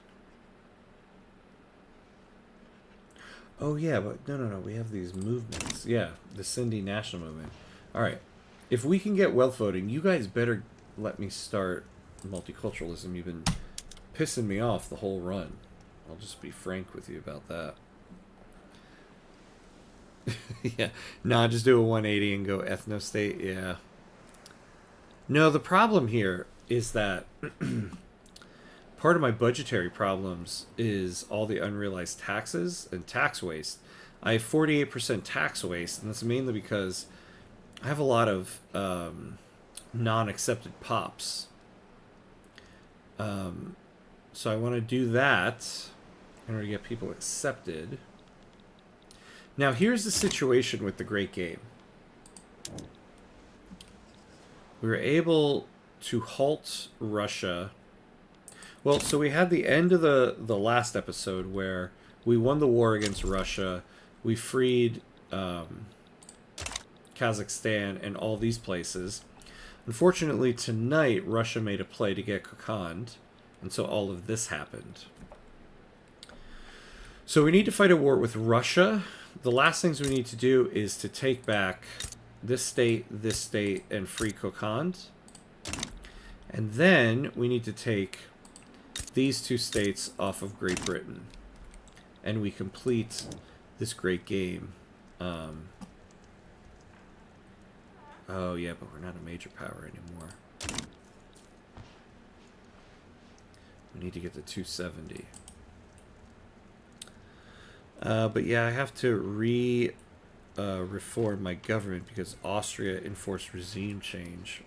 S1: Oh yeah, but no. We have these movements. Yeah, the Sindhi National Movement. All right. If we can get wealth voting, you guys better let me start multiculturalism. You've been pissing me off the whole run. I'll just be frank with you about that. Yeah. Nah, just do a 180 and go ethno-state. Yeah. No, the problem here is that part of my budgetary problems is all the unrealized taxes and tax waste. I have 48% tax waste, and that's mainly because I have a lot of non-accepted pops. So I want to do that in order to get people accepted. Now, here's the situation with the Great Game. We were able to halt Russia. Well, so we had the end of the last episode where we won the war against Russia. We freed Kazakhstan and all these places. Unfortunately, tonight, Russia made a play to get Kokand, and so all of this happened. So we need to fight a war with Russia. The last things we need to do is to take back this state, and free Kokand. And then we need to take these two states off of Great Britain. And we complete this great game. Oh, yeah, but we're not a major power anymore. We need to get to 270. But yeah, I have to reform my government because Austria enforced regime change.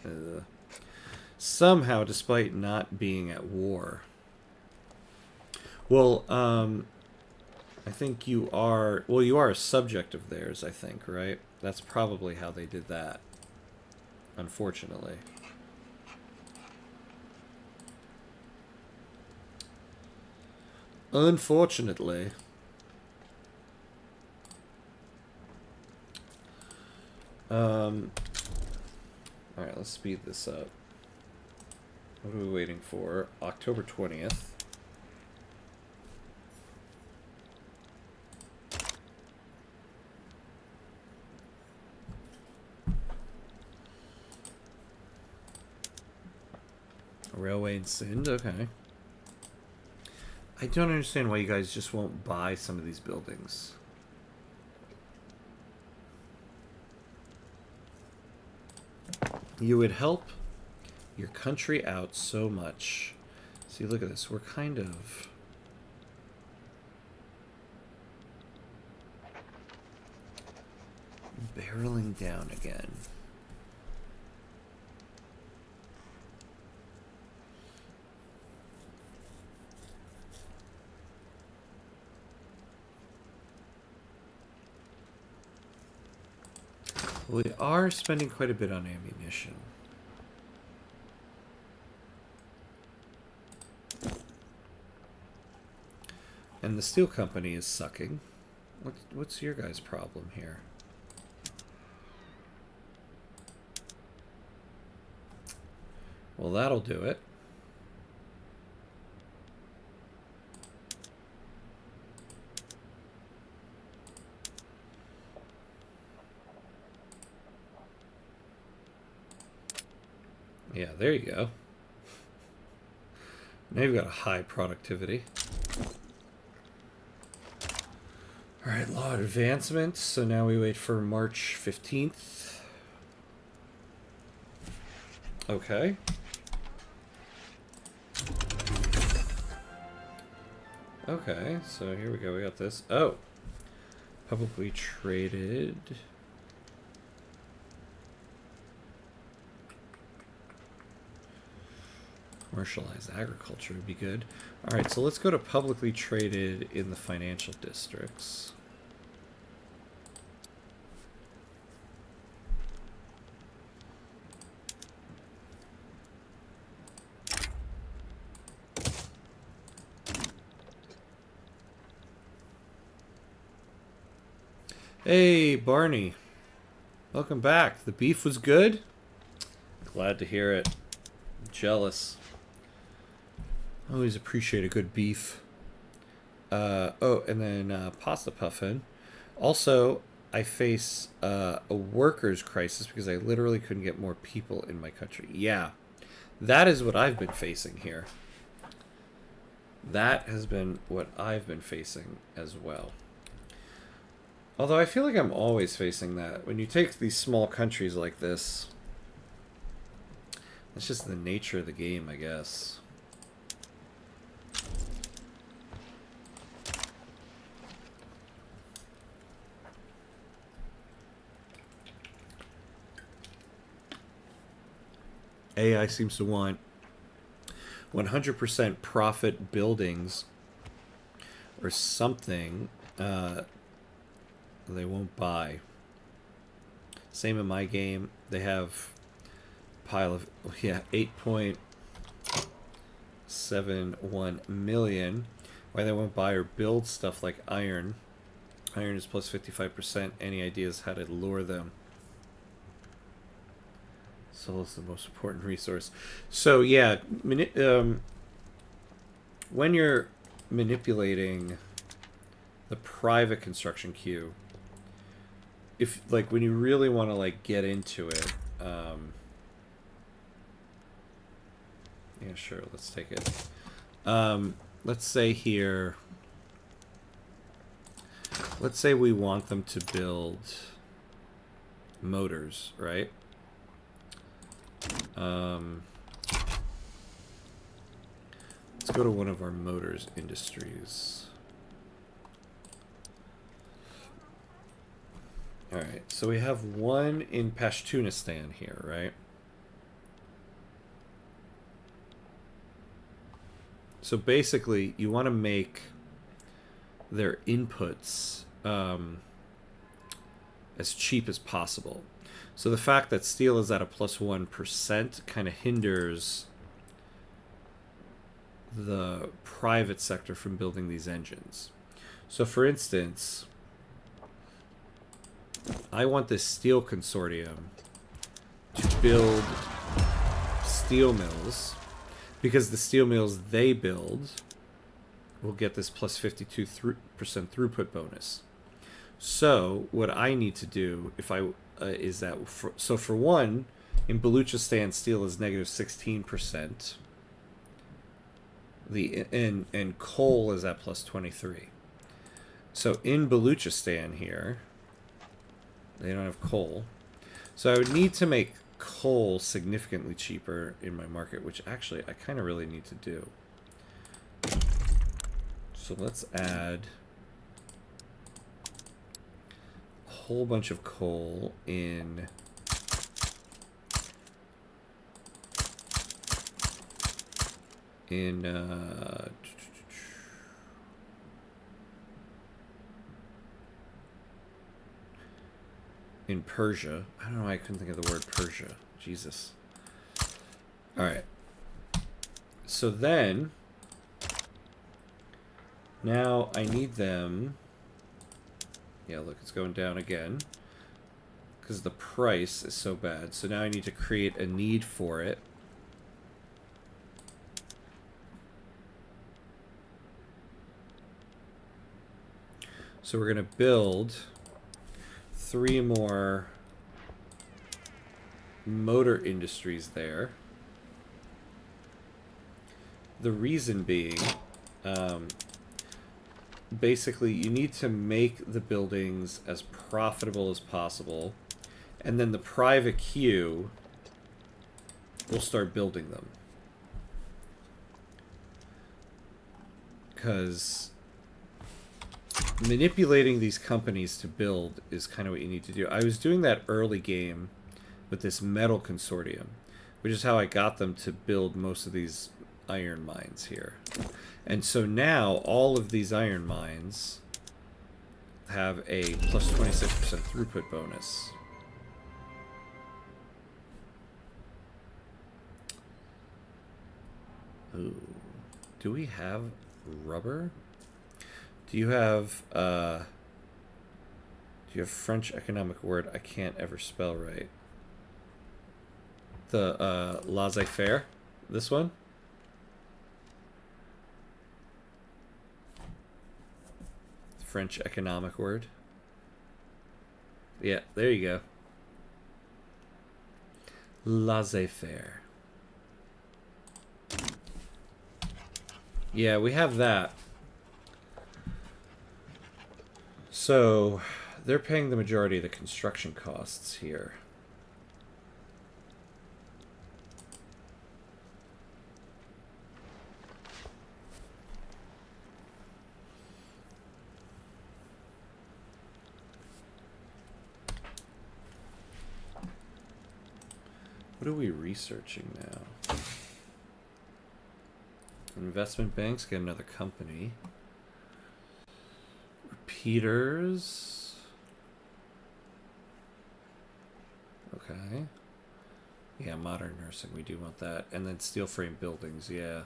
S1: Somehow, despite not being at war. Well, I think you are... well, you are a subject of theirs, I think, right? That's probably how they did that. Unfortunately. Unfortunately. Alright, let's speed this up. What are we waiting for? October 20th. A railway in Sind? Okay. I don't understand why you guys just won't buy some of these buildings. You would help your country out so much. See, look at this. We're kind of... barreling down again. We are spending quite a bit on ammunition. And the steel company is sucking. What's your guys' problem here? Well, that'll do it. Yeah, there you go. Now you've got a high productivity. Alright, law advancement. So now we wait for March 15th. Okay. Okay, so here we go. We got this. Oh. Publicly traded. Commercialized agriculture would be good. Alright, so let's go to publicly traded in the financial districts. Hey, Barney. Welcome back. The beef was good? Glad to hear it. Jealous. Always appreciate a good beef. Oh, and then pasta puffin. Also, I face a workers' crisis because I literally couldn't get more people in my country. Yeah, that is what I've been facing here. That has been what I've been facing as well. Although I feel like I'm always facing that. When you take these small countries like this, it's just the nature of the game, I guess. AI seems to want 100% profit buildings or something they won't buy. Same in my game. They have a pile of 8.71 million. Why they won't buy or build stuff like iron. Iron is plus 55%. Any ideas how to lure them? Soul is the most important resource. So yeah, when you're manipulating the private construction queue, if like when you really want to like get into it, yeah, sure, let's take it. Let's say here, let's say we want them to build motors, right? Let's go to one of our motors industries. Alright, so we have one in Pashtunistan here, right? So basically, you want to make their inputs as cheap as possible. So the fact that steel is at a plus 1% kind of hinders the private sector from building these engines. So for instance, I want this steel consortium to build steel mills because the steel mills they build will get this plus 52% throughput bonus. So what I need to do if I is that for one, in Baluchistan steel is negative 16%. And coal is at plus 23. So in Baluchistan here, they don't have coal. So I would need to make coal significantly cheaper in my market, which actually I kind of really need to do. So let's add a whole bunch of coal in Persia. I don't know why I couldn't think of the word Persia. Jesus. Alright. So then, now I need them. Yeah, look, it's going down again. Because the price is so bad. So now I need to create a need for it. So we're going to build 3 more motor industries there. The reason being, basically, you need to make the buildings as profitable as possible, and then the private queue will start building them. Because manipulating these companies to build is kind of what you need to do. I was doing that early game with this metal consortium, which is how I got them to build most of these iron mines here. And so now all of these iron mines have a plus 26% throughput bonus. Ooh. Do we have rubber? Do you have French economic word I can't ever spell right? The laissez-faire? This one? French economic word. Yeah, there you go. Laissez-faire. Yeah, we have that. So, they're paying the majority of the construction costs here. What are we researching now? Investment banks get another company. Repeaters. Okay. Yeah, modern nursing, we do want that. And then steel frame buildings, yeah.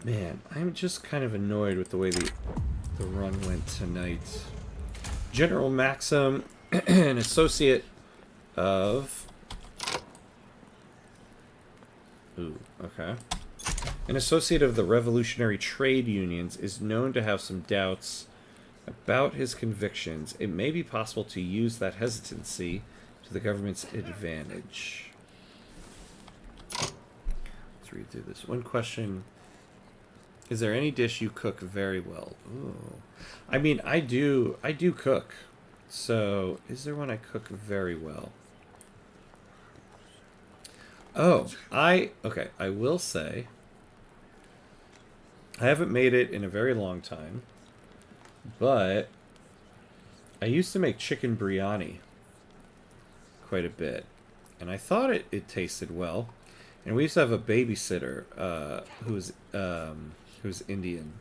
S1: Man, I'm just kind of annoyed with the way the run went tonight. General Maxim, an associate of... Ooh, okay. An associate of the revolutionary trade unions is known to have some doubts about his convictions. It may be possible to use that hesitancy to the government's advantage. Let's read through this. One question... Is there any dish you cook very well? Ooh. I mean, I do cook. So, is there one I cook very well? Oh, okay, I will say, I haven't made it in a very long time, but I used to make chicken biryani quite a bit, and I thought it tasted well. And we used to have a babysitter who's Indian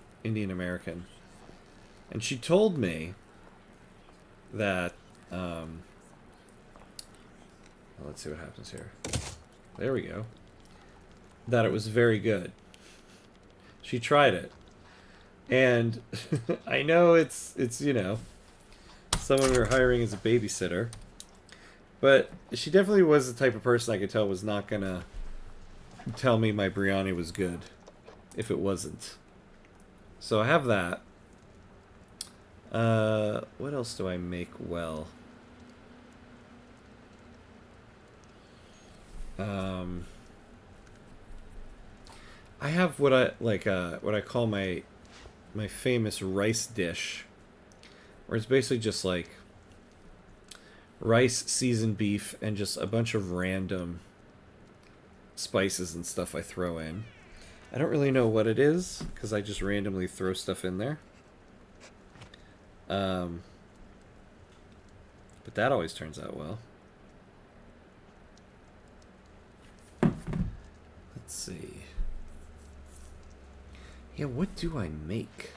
S1: American, and she told me that well, let's see what happens here. There we go. That it was very good. She tried it, and I know it's you know, someone we were hiring as a babysitter, but she definitely was the type of person I could tell was not gonna tell me my biryani was good if it wasn't. So I have that. What else do I make well? I have what I like. What I call my famous rice dish, where it's basically just like rice, seasoned beef, and just a bunch of random spices and stuff I throw in. I don't really know what it is, because I just randomly throw stuff in there. But that always turns out well. Let's see. Yeah, what do I make?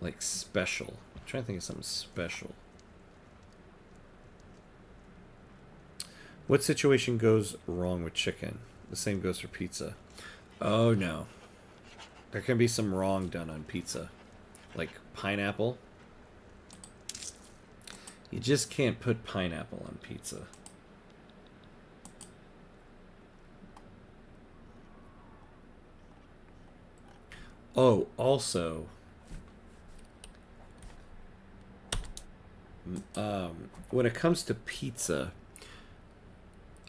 S1: Like special. I'm trying to think of something special. What situation goes wrong with chicken? The same goes for pizza. Oh no. There can be some wrong done on pizza. Like pineapple. You just can't put pineapple on pizza. Oh, also, when it comes to pizza,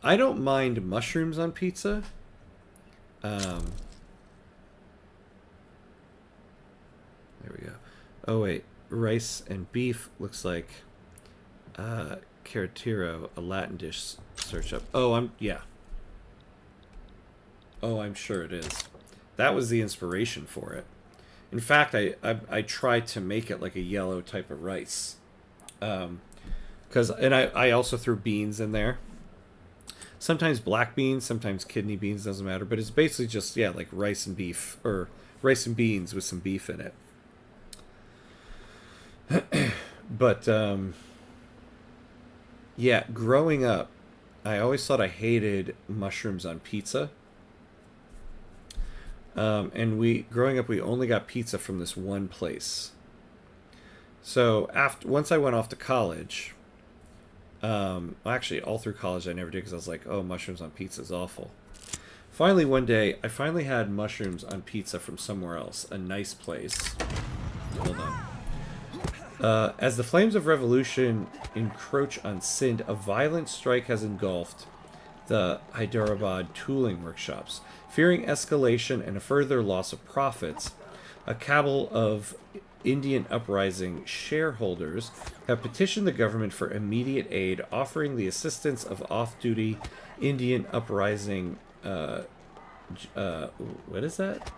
S1: I don't mind mushrooms on pizza. There we go. Oh wait, rice and beef looks like Carretero, a Latin dish. Search up. Oh, yeah. Oh, I'm sure it is. That was the inspiration for it. In fact, I tried to make it like a yellow type of rice. And I also threw beans in there. Sometimes black beans, sometimes kidney beans, doesn't matter. But it's basically just, yeah, like rice and beef, or rice and beans with some beef in it. But, yeah, growing up, I always thought I hated mushrooms on pizza. And growing up, we only got pizza from this one place. So once I went off to college, actually all through college I never did because I was like, oh, mushrooms on pizza is awful. Finally, one day, I finally had mushrooms on pizza from somewhere else, a nice place. Hold on. As the flames of revolution encroach on Sindh, a violent strike has engulfed the Hyderabad tooling workshops. Fearing escalation and a further loss of profits, a cabal of Indian uprising shareholders have petitioned the government for immediate aid, offering the assistance of off-duty Indian uprising what is that?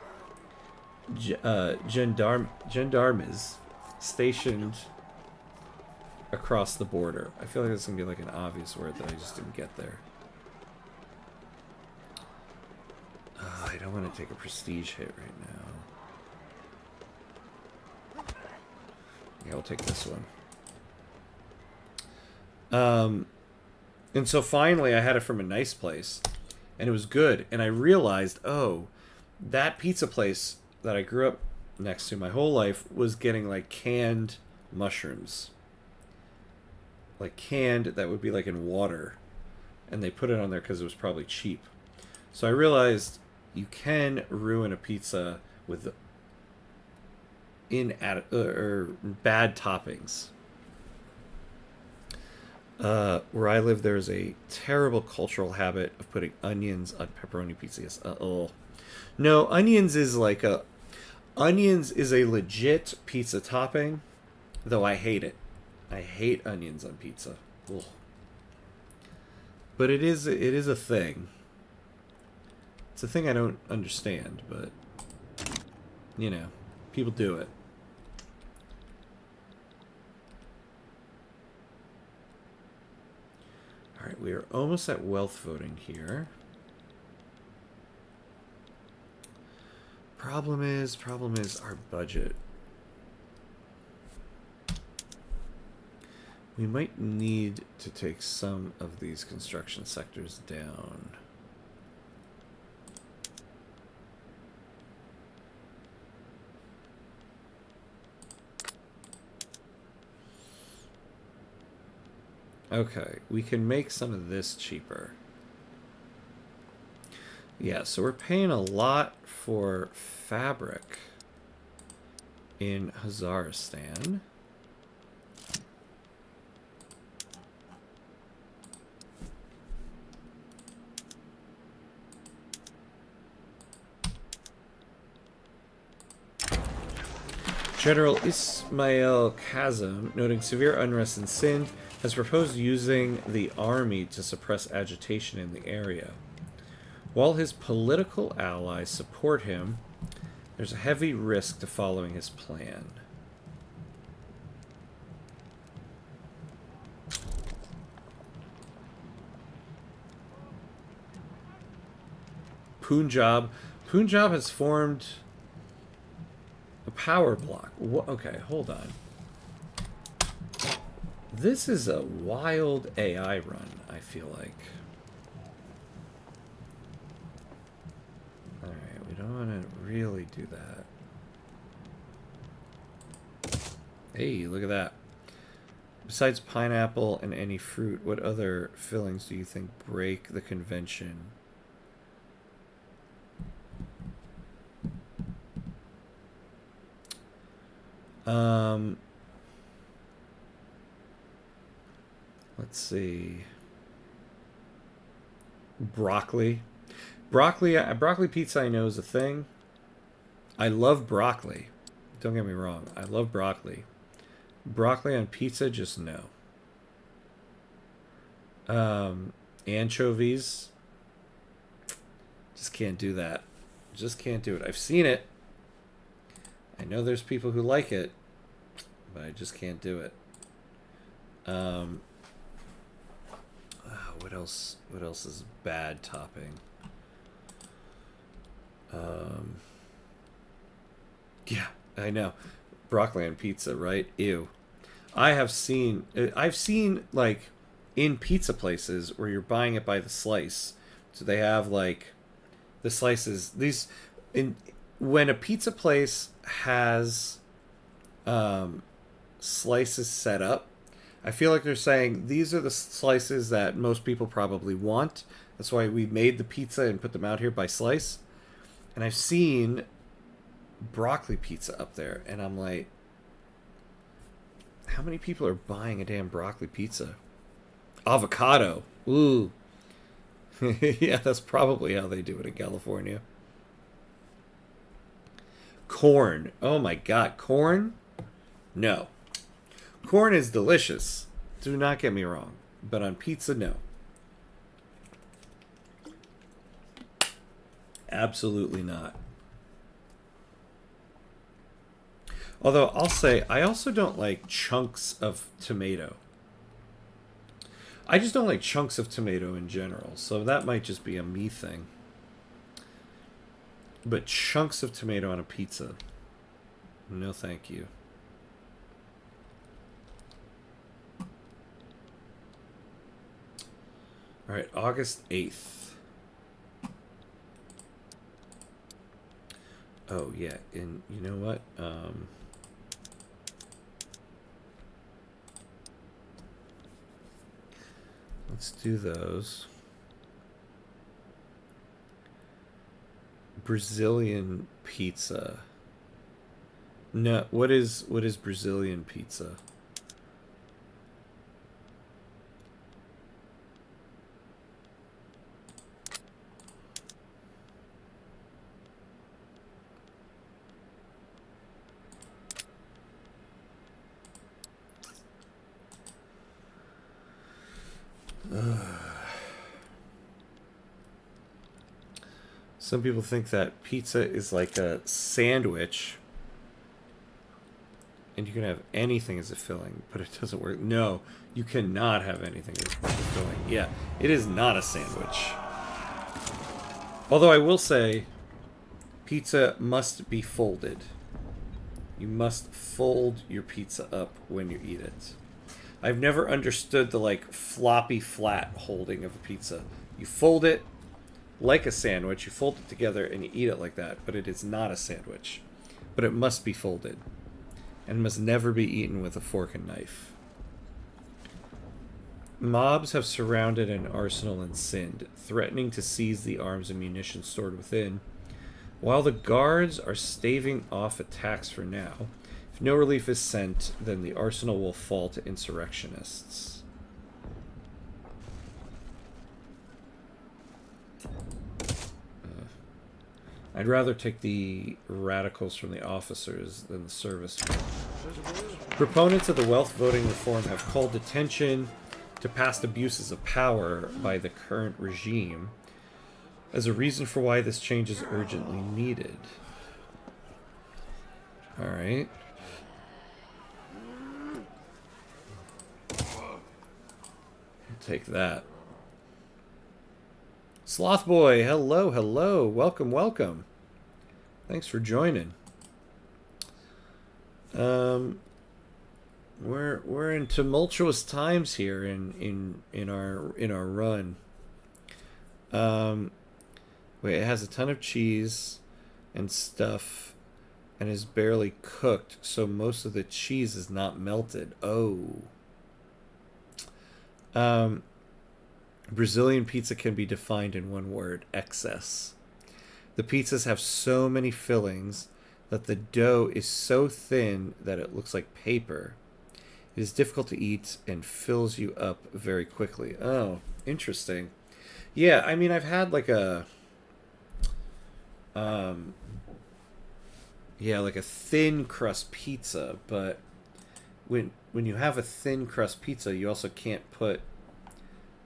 S1: Gendarmes stationed across the border. I feel like it's going to be like an obvious word that I just didn't get there. I don't want to take a prestige hit right now. Yeah, I'll take this one. And so finally I had it from a nice place. And it was good. And I realized, oh, that pizza place that I grew up next to my whole life was getting like canned mushrooms. Like canned, that would be like in water. And they put it on there because it was probably cheap. So I realized you can ruin a pizza with bad toppings. Where I live, there's a terrible cultural habit of putting onions on pepperoni pizza. Yes. No, onions is a legit pizza topping, though I hate it. I hate onions on pizza. Ugh. But it is a thing. It's a thing I don't understand, but you know, people do it. Alright, we are almost at wealth voting here. Problem is our budget. We might need to take some of these construction sectors down. Okay, we can make some of this cheaper. Yeah, so we're paying a lot for fabric in Hazaristan. General Ismail Kazem, noting severe unrest in Sindh, has proposed using the army to suppress agitation in the area. While his political allies support him, there's a heavy risk to following his plan. Punjab. Punjab has formed a power block. Okay, hold on. This is a wild AI run, I feel like. Alright, we don't want to really do that. Hey, look at that. Besides pineapple and any fruit, what other fillings do you think break the convention? Let's see. Broccoli. Broccoli pizza I know is a thing. I love broccoli. Don't get me wrong. I love broccoli. Broccoli on pizza, just no. Anchovies. Just can't do that. Just can't do it. I've seen it. I know there's people who like it, but I just can't do it. What else? What else is bad topping? Yeah, I know. Broccoli on pizza, right? Ew. I've seen like in pizza places where you're buying it by the slice. So they have like the slices. When a pizza place has slices set up, I feel like they're saying these are the slices that most people probably want. That's why we made the pizza and put them out here by slice. And I've seen broccoli pizza up there, and I'm like, how many people are buying a damn broccoli pizza? Avocado. Ooh. Yeah, that's probably how they do it in California. Corn. Oh my god, corn? No. Corn is delicious. Do not get me wrong. But on pizza, no. Absolutely not. Although I'll say, I also don't like chunks of tomato. I just don't like chunks of tomato in general. So that might just be a me thing. But chunks of tomato on a pizza, no thank you. All right, August 8th. Oh, yeah, and you know what? Let's do those. Brazilian pizza. No, what is Brazilian pizza? Some people think that pizza is like a sandwich and you can have anything as a filling, but it doesn't work. No, you cannot have anything as a filling. Yeah, it is not a sandwich. Although I will say, pizza must be folded. You must fold your pizza up when you eat it. I've never understood the like floppy flat holding of a pizza. You fold it like a sandwich, you fold it together and you eat it like that, but it is not a sandwich. But it must be folded and must never be eaten with a fork and knife. Mobs have surrounded an arsenal in Sind, threatening to seize the arms and munitions stored within. While the guards are staving off attacks for now, if no relief is sent, then the arsenal will fall to insurrectionists. I'd rather take the radicals from the officers than the servicemen. Proponents of the wealth voting reform have called attention to past abuses of power by the current regime as a reason for why this change is urgently needed. Alright. Take that. Sloth Boy, hello, hello. Welcome, welcome. Thanks for joining. We're in tumultuous times here in our run. Wait, it has a ton of cheese and stuff and is barely cooked, so most of the cheese is not melted. Oh. Brazilian pizza can be defined in one word: excess. The pizzas have so many fillings that the dough is so thin that it looks like paper. It is difficult to eat and fills you up very quickly. Oh, interesting. Yeah, I mean, I've had like a like a thin crust pizza, but when you have a thin crust pizza, you also can't put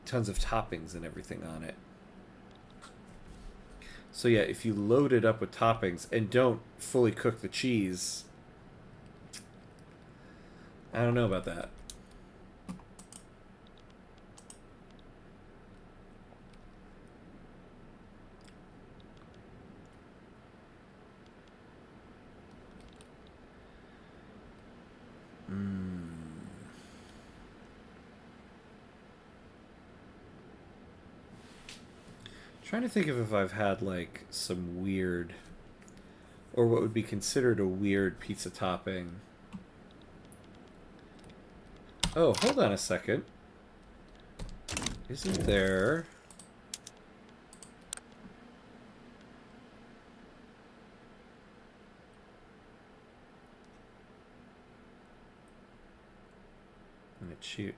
S1: tons of toppings and everything on it. So yeah, if you load it up with toppings and don't fully cook the cheese, I don't know about that. Trying to think of if I've had like some weird, or what would be considered a weird pizza topping. Oh, hold on a second. Isn't there...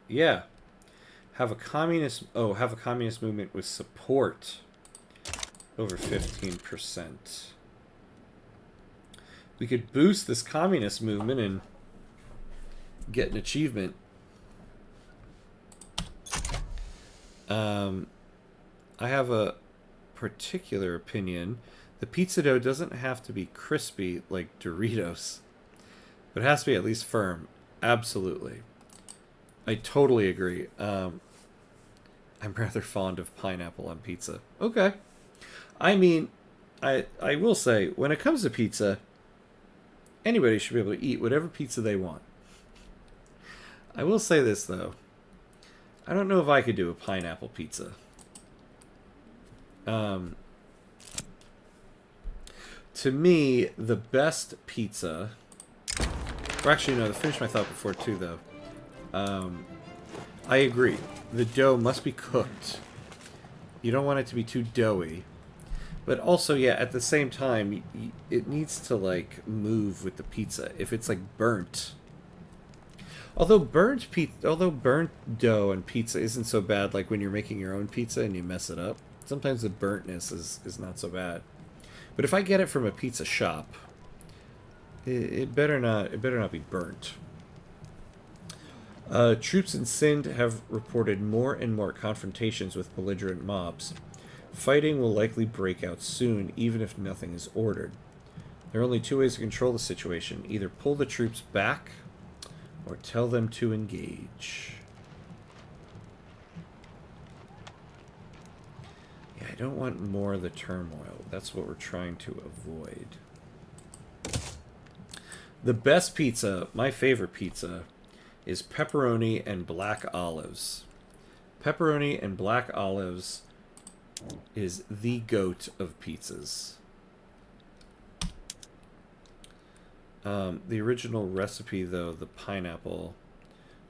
S1: Yeah. Have a communist movement with support over 15%. We could boost this communist movement and get an achievement. I have a particular opinion. The pizza dough doesn't have to be crispy like Doritos, but it has to be at least firm. Absolutely. I totally agree. I'm rather fond of pineapple on pizza. Okay. I mean, I will say, when it comes to pizza, anybody should be able to eat whatever pizza they want. I will say this, though. I don't know if I could do a pineapple pizza. To me, the best pizza... Or actually, no, to finish my thought before, too, though. I agree. The dough must be cooked. You don't want it to be too doughy. But also, yeah, at the same time, it needs to, like, move with the pizza. If it's, like, burnt... Although burnt dough on pizza isn't so bad, like when you're making your own pizza and you mess it up. Sometimes the burntness is not so bad. But if I get it from a pizza shop, it better not be burnt. Troops in Sindh have reported more and more confrontations with belligerent mobs. Fighting will likely break out soon, even if nothing is ordered. There are only two ways to control the situation: either pull the troops back, or tell them to engage. Yeah, I don't want more of the turmoil. That's what we're trying to avoid. The best pizza, my favorite pizza, is pepperoni and black olives. Pepperoni and black olives is the goat of pizzas. The original recipe, though, the pineapple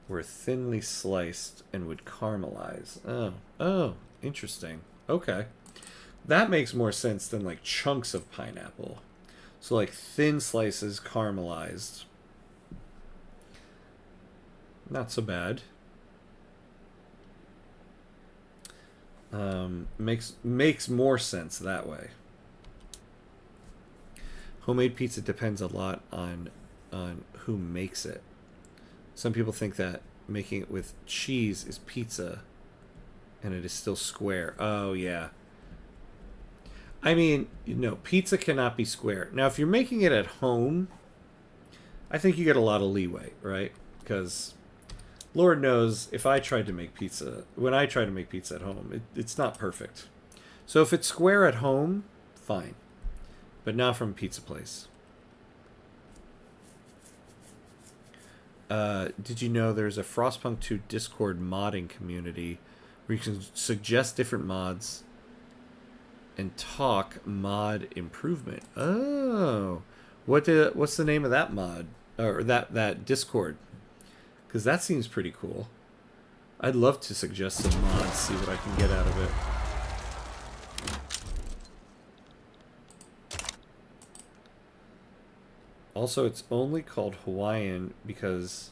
S1: were thinly sliced and would caramelize. Oh, interesting. Okay. That makes more sense than, like, chunks of pineapple. So, like, thin slices caramelized. Not so bad. Makes more sense that way. Homemade pizza depends a lot on who makes it. Some people think that making it with cheese is pizza, and it is still square. Oh, yeah. I mean, pizza cannot be square. Now, if you're making it at home, I think you get a lot of leeway, right? Because Lord knows, if I tried to make pizza, when I try to make pizza at home, it's not perfect. So if it's square at home, fine. But not from a pizza place. Did you know there's a Frostpunk 2 Discord modding community where you can suggest different mods and talk mod improvement? Oh, what's the name of that mod or that Discord? Because that seems pretty cool. I'd love to suggest some mods, see what I can get out of it. Also, it's only called Hawaiian because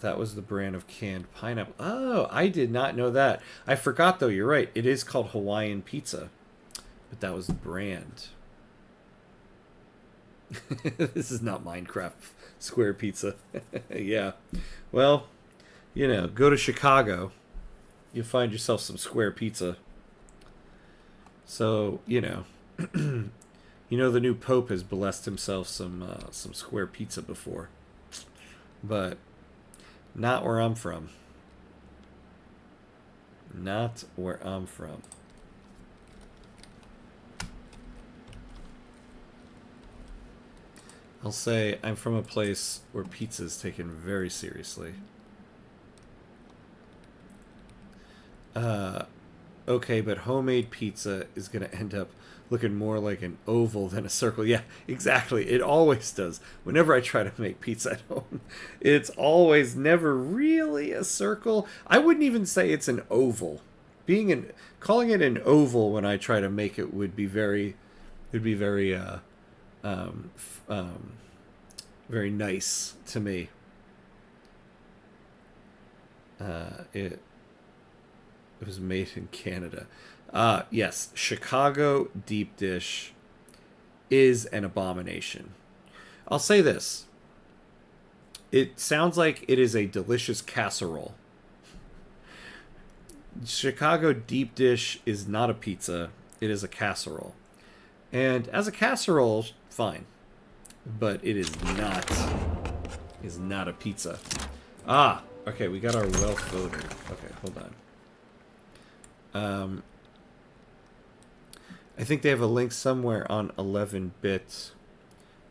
S1: that was the brand of canned pineapple. Oh, I did not know that. I forgot, though. You're right. It is called Hawaiian Pizza. But that was the brand. This is not Minecraft Square Pizza. Yeah. Well, you know, go to Chicago. You'll find yourself some Square Pizza. So, you know. You know, the new Pope has blessed himself some Square Pizza before. But not where I'm from. Not where I'm from. I'll say I'm from a place where pizza is taken very seriously. Okay, but homemade pizza is going to end up looking more like an oval than a circle. Yeah, exactly. It always does. Whenever I try to make pizza at home, it's always never really a circle. I wouldn't even say it's an oval. Calling it an oval when I try to make it would be very very nice to me. It was made in Canada. Yes, Chicago deep dish is an abomination. I'll say this. It sounds like it is a delicious casserole. Chicago deep dish is not a pizza. It is a casserole. And as a casserole, fine. But it is not a pizza. Ah, okay, we got our wealth voter. Okay, hold on. I think they have a link somewhere on 11-bit,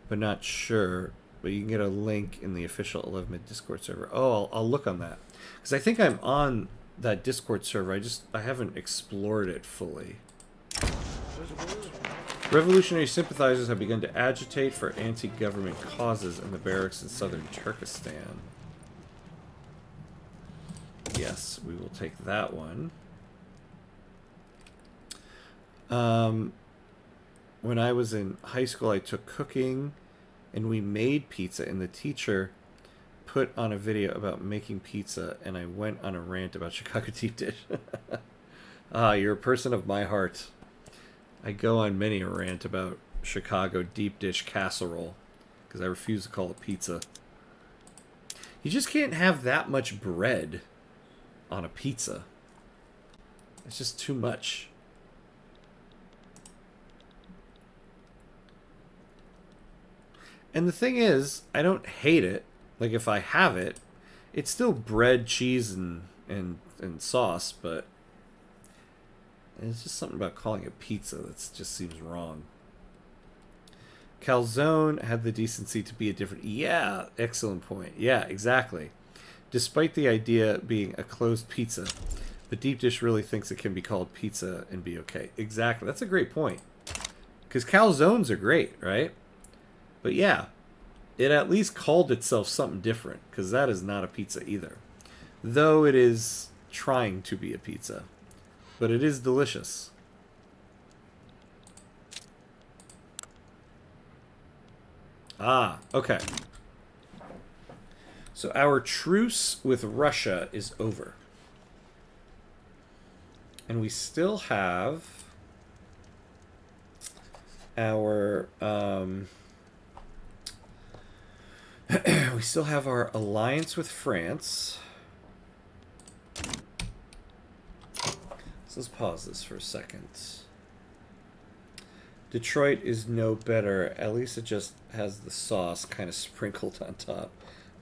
S1: but not sure. But you can get a link in the official 11-bit Discord server. Oh, I'll look on that. Because I think I'm on that Discord server. I haven't explored it fully. Revolutionary sympathizers have begun to agitate for anti-government causes in the barracks in southern Turkestan. Yes, we will take that one. When I was in high school, I took cooking, and we made pizza, and the teacher put on a video about making pizza, and I went on a rant about Chicago deep dish. Ah, you're a person of my heart. I go on many a rant about Chicago deep dish casserole, because I refuse to call it pizza. You just can't have that much bread on a pizza. It's just too much. And the thing is, I don't hate it. Like, if I have it, it's still bread, cheese, and sauce, but it's just something about calling it pizza that just seems wrong. Calzone had the decency to be a different... Yeah, excellent point. Yeah, exactly. Despite the idea being a closed pizza, the deep dish really thinks it can be called pizza and be okay. Exactly. That's a great point. Because calzones are great, right? But yeah, it at least called itself something different, because that is not a pizza either. Though it is trying to be a pizza. But it is delicious. Ah, okay. So our truce with Russia is over. And we still have our... we still have our alliance with France. So let's pause this for a second. Detroit is no better. At least it just has the sauce kind of sprinkled on top.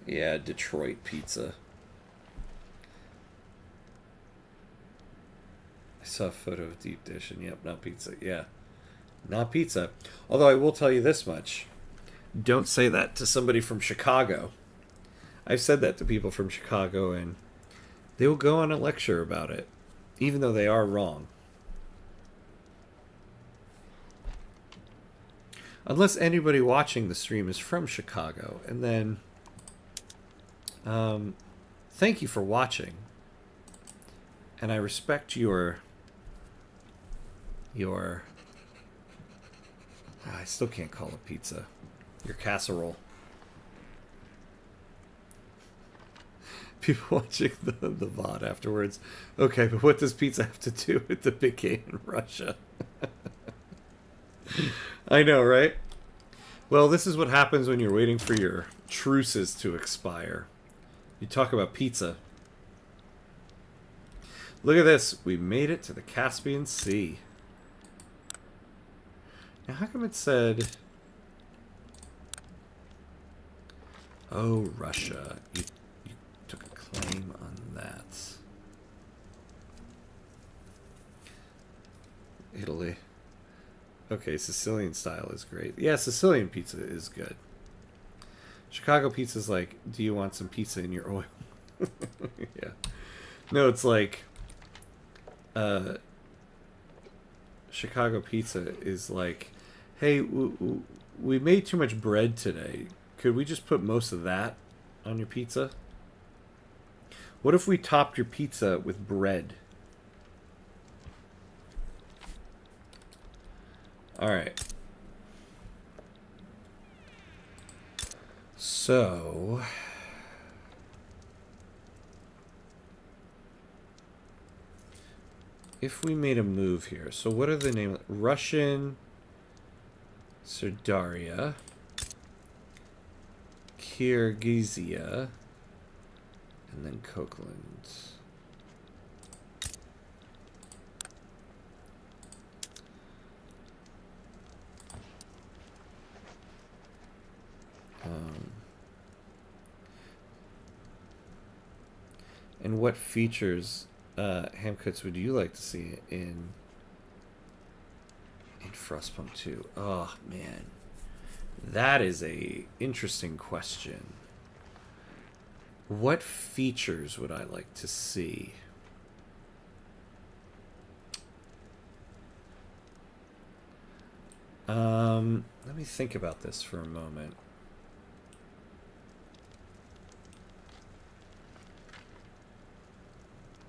S1: Yeah, Detroit pizza. I saw a photo of deep dish, and yep, not pizza. Yeah, not pizza. Although I will tell you this much. Don't say that to somebody from Chicago. I've said that to people from Chicago, and they will go on a lecture about it, even though they are wrong. Unless anybody watching the stream is from Chicago, and then thank you for watching, and I respect your I still can't call it pizza, your casserole. People watching the VOD afterwards. Okay, but what does pizza have to do with the big game in Russia? I know, right? Well, this is what happens when you're waiting for your truces to expire. You talk about pizza. Look at this. We made it to the Caspian Sea. Now, how come it said... Oh, Russia. You took a claim on that. Italy. Okay, Sicilian style is great. Yeah, Sicilian pizza is good. Chicago pizza's like, do you want some pizza in your oil? Yeah. No, it's like, Chicago pizza is like, hey, we made too much bread today. Could we just put most of that on your pizza? What if we topped your pizza with bread? All right. So, if we made a move here, so what are the names? Russian Sardaria, Kyrgyzia, and then Coquelin. And what features, Hamcuts, would you like to see in Frostpunk 2? Oh man, that is a interesting question. What features would I like to see? Let me think about this for a moment.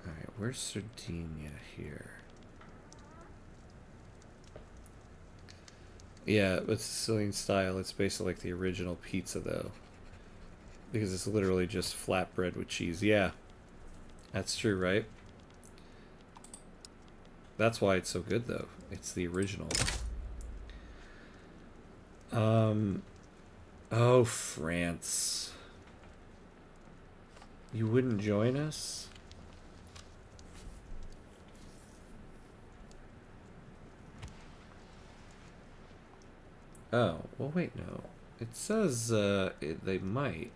S1: Alright, where's Sardinia here? Yeah, but Sicilian style, it's basically like the original pizza though. Because it's literally just flatbread with cheese. Yeah, that's true, right? That's why it's so good though. It's the original. Oh, France. You wouldn't join us? Oh, well, wait, no. It says they might.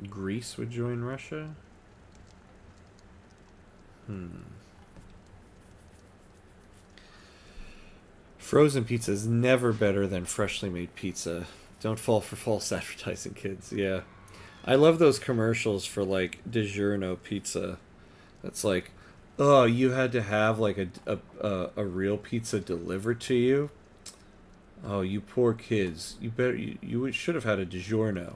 S1: Greece would join Russia? Frozen pizza is never better than freshly made pizza. Don't fall for false advertising, kids. Yeah. I love those commercials for, like, DiGiorno pizza. That's like, oh, you had to have, like, a real pizza delivered to you? Oh, you poor kids. You should have had a DiGiorno.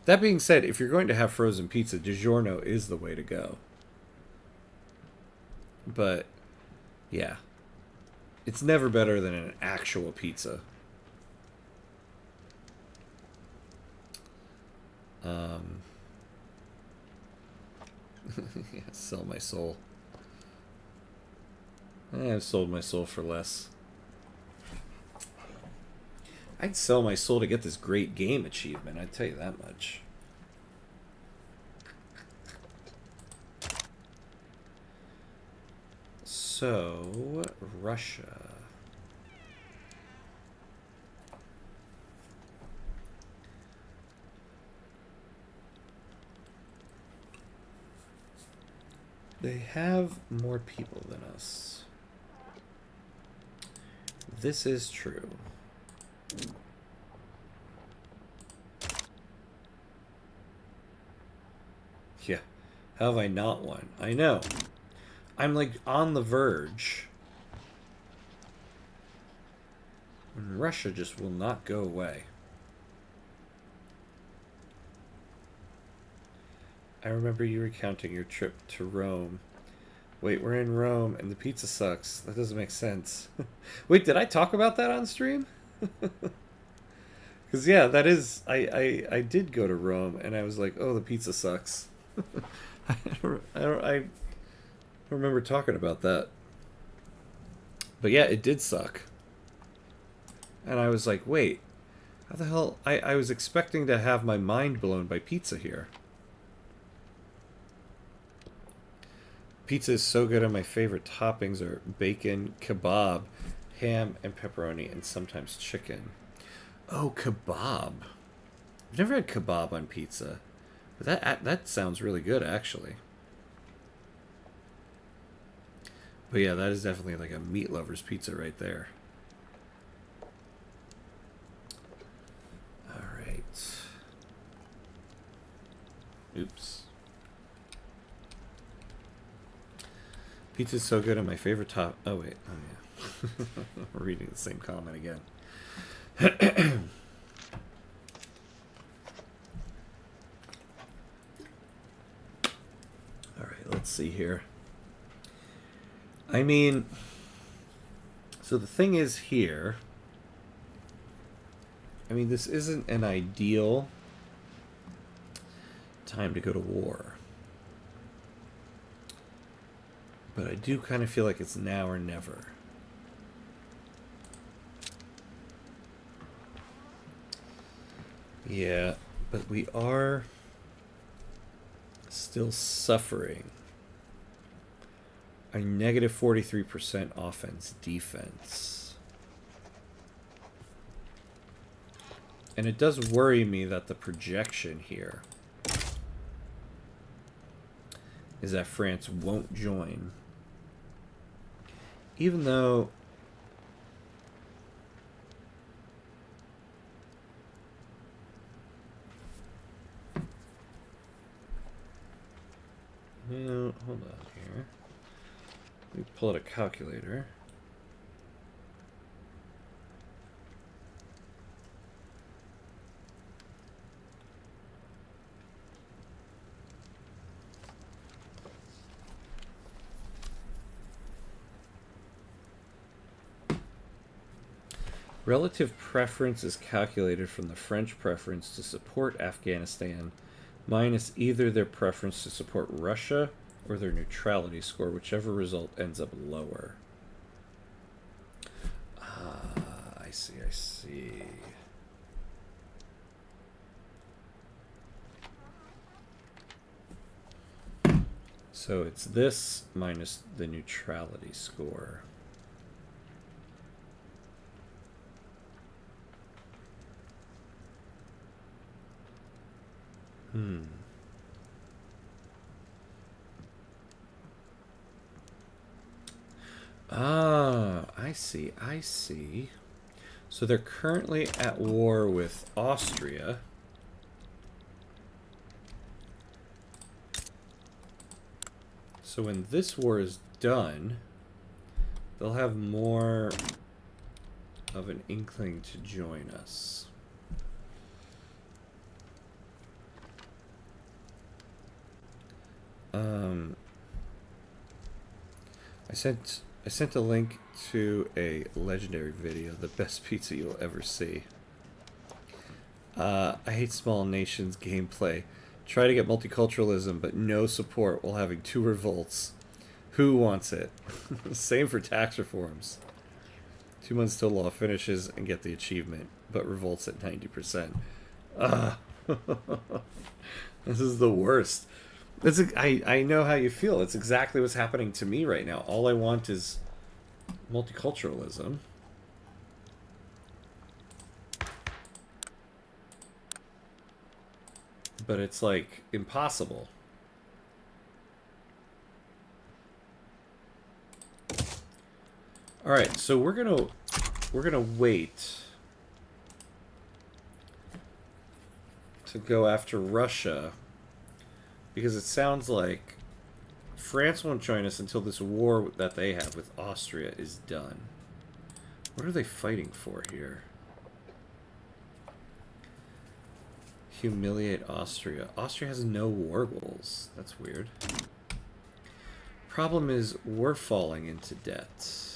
S1: That being said, if you're going to have frozen pizza, DiGiorno is the way to go. But, yeah. It's never better than an actual pizza. Yeah, sell my soul. I've sold my soul for less. I'd sell my soul to get this great game achievement, I'd tell you that much. So, Russia. They have more people than us. This is true. Yeah. How have I not won? I know. I'm like on the verge. And Russia just will not go away. I remember you recounting your trip to Rome. Wait, we're in Rome and the pizza sucks. That doesn't make sense. Wait, did I talk about that on stream? Because yeah, that is. I did go to Rome and I was like, oh, the pizza sucks. I don't remember talking about that. But yeah, it did suck. And I was like, wait, how the hell? I was expecting to have my mind blown by pizza here. Pizza is so good, and my favorite toppings are bacon, kebab, ham, and pepperoni, and sometimes chicken. Oh, kebab. I've never had kebab on pizza. But that sounds really good, actually. But yeah, that is definitely like a meat lover's pizza right there. Alright. Oops. Pizza's so good and my favorite top... Oh, wait. Oh, yeah. We're reading the same comment again. Alright, let's see here. I mean... So the thing is here... I mean, this isn't an ideal time to go to war. But I do kind of feel like it's now or never. Yeah, but we are still suffering a negative 43% offense defense. And it does worry me that the projection here is that France won't join. Even though no, hold on here. Let me pull out a calculator. Relative preference is calculated from the French preference to support Afghanistan minus either their preference to support Russia or their neutrality score, whichever result ends up lower. Ah, I see, I see. So it's this minus the neutrality score. Ah, I see, I see. So they're currently at war with Austria. So when this war is done, they'll have more of an inkling to join us. I sent a link to a legendary video, the best pizza you'll ever see. I hate small nations gameplay. Try to get multiculturalism, but no support while having 2 revolts. Who wants it? Same for tax reforms. 2 months till law finishes and get the achievement, but revolts at 90%. This is the worst. I know how you feel. It's exactly what's happening to me right now. All I want is multiculturalism. But it's like impossible. All right, so we're gonna wait to go after Russia because it sounds like France won't join us until this war that they have with Austria is done. What are they fighting for here? Humiliate Austria. Austria has no war goals. That's weird. Problem is, we're falling into debt.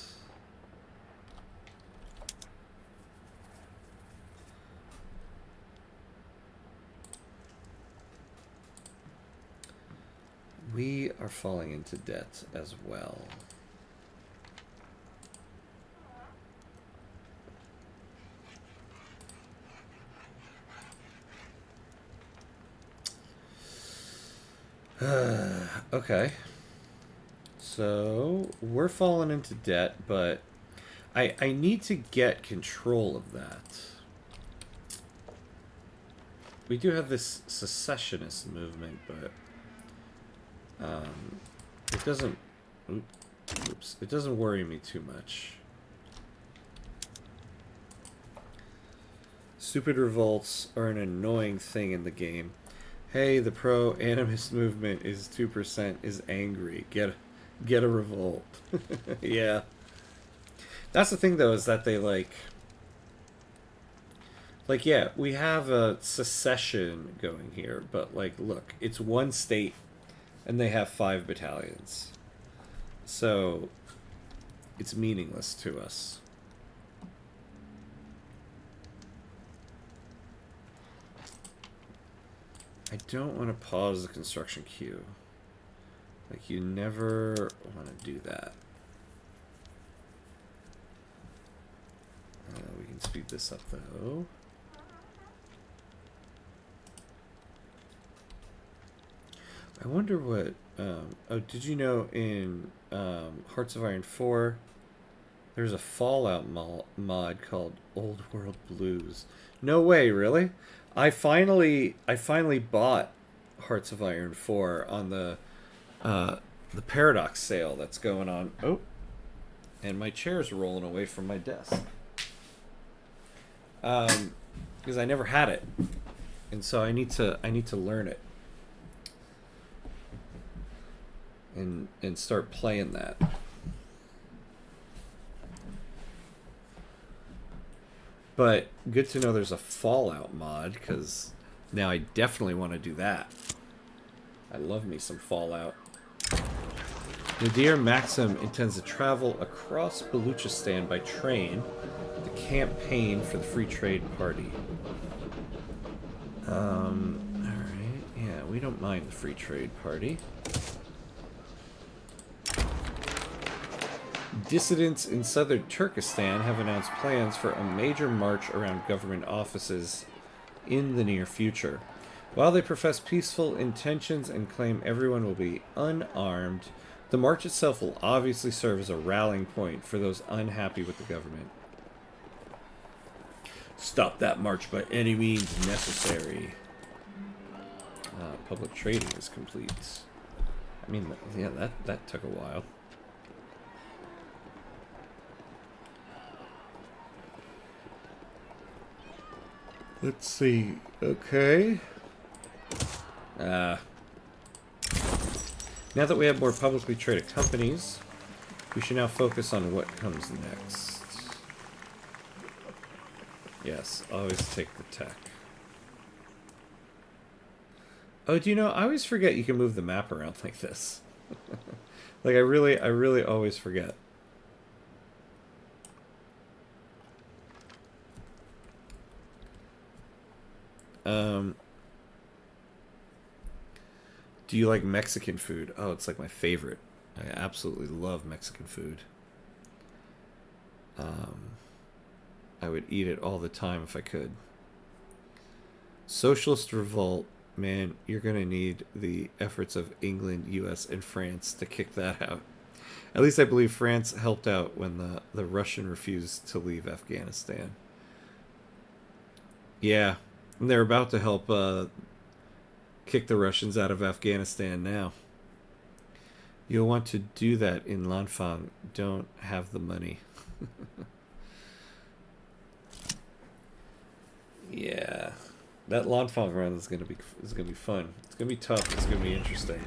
S1: We are falling into debt as well. Okay. So, we're falling into debt, but I need to get control of that. We do have this secessionist movement, but it doesn't... Oops. It doesn't worry me too much. Stupid revolts are an annoying thing in the game. Hey, the pro-animist movement is 2% is angry. Get a revolt. Yeah. That's the thing, though, is that they, like, yeah, we have a secession going here, but, like, look, it's one state, and they have 5 battalions. So, it's meaningless to us. I don't want to pause the construction queue. Like, you never want to do that. We can speed this up, though. I wonder what... oh, did you know in Hearts of Iron 4, there's a Fallout mod called Old World Blues? No way, really? I finally bought Hearts of Iron 4 on the Paradox sale that's going on. Oh, and my chair's rolling away from my desk. Because I never had it, and so I need to learn it and start playing that. But good to know there's a Fallout mod, because now I definitely want to do that. I love me some Fallout. Nadir Maxim intends to travel across Baluchistan by train to campaign for the Free Trade Party. Alright, yeah, we don't mind the Free Trade Party. Dissidents in southern Turkestan have announced plans for a major march around government offices in the near future. While they profess peaceful intentions and claim everyone will be unarmed, the march itself will obviously serve as a rallying point for those unhappy with the government. Stop that march by any means necessary. Public trading is complete. I mean, yeah, that took a while. Let's see. Okay. Now that we have more publicly traded companies, we should now focus on what comes next. Yes, always take the tech. Oh, do you know, I always forget you can move the map around like this. Like, I really always forget. Do you like Mexican food? Oh, it's like my favorite. I absolutely love Mexican food. I would eat it all the time if I could. Socialist revolt. Man, you're going to need the efforts of England, US, and France to kick that out. At least I believe France helped out when the Russian refused to leave Afghanistan. Yeah, and they're about to help kick the Russians out of Afghanistan now. You'll want to do that in Lanfang. Don't have the money. Yeah, that Lanfang run is gonna be fun. It's gonna be tough. It's gonna be interesting.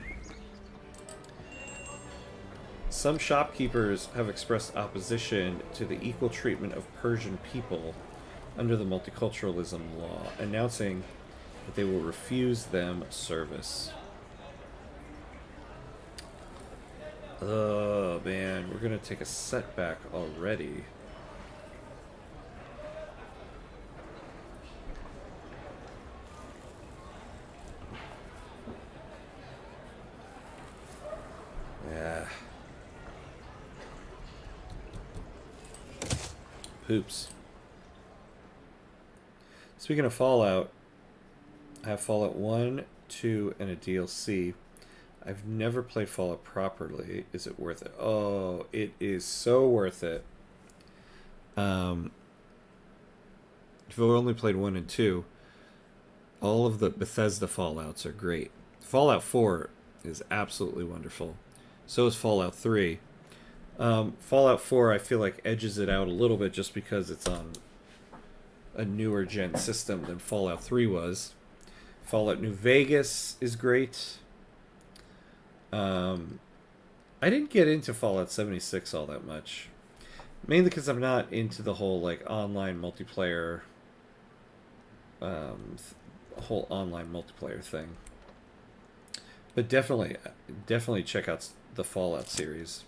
S1: Some shopkeepers have expressed opposition to the equal treatment of Persian people under the multiculturalism law, announcing that they will refuse them service. Oh man, we're gonna take a setback already. Yeah. Poops. Speaking of Fallout, I have Fallout 1, 2, and a DLC. I've never played Fallout properly. Is it worth it? Oh, it is so worth it. If you've only played 1 and 2, all of the Bethesda Fallouts are great. Fallout 4 is absolutely wonderful. So is Fallout 3. Fallout 4, I feel like edges it out a little bit just because it's on a newer gen system than Fallout 3 was. Fallout New Vegas is great. I didn't get into Fallout 76 all that much. Mainly because I'm not into the whole like online multiplayer whole online multiplayer thing. But definitely check out the Fallout series.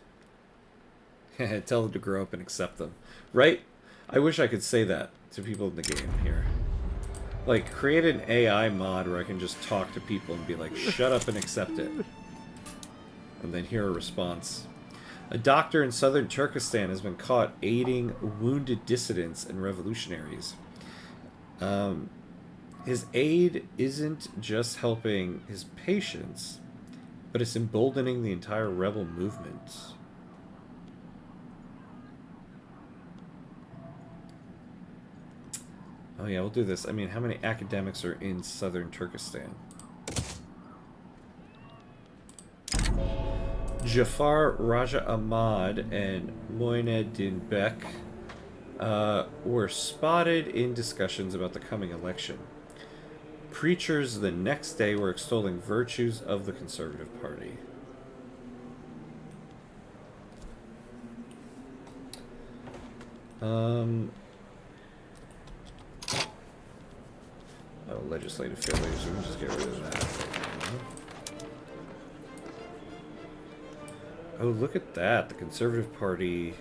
S1: Tell them to grow up and accept them. Right? I wish I could say that to people in the game here. Like, create an AI mod where I can just talk to people and be like, shut up and accept it. And then hear a response. A doctor in southern Turkestan has been caught aiding wounded dissidents and revolutionaries. His aid isn't just helping his patients, but it's emboldening the entire rebel movement. Oh yeah, we'll do this. I mean, how many academics are in southern Turkestan? Jafar Raja Ahmad and Moineddin Beck were spotted in discussions about the coming election. Preachers the next day were extolling virtues of the Conservative Party. Oh, legislative failures. We can just get rid of that. Oh, look at that. The Conservative Party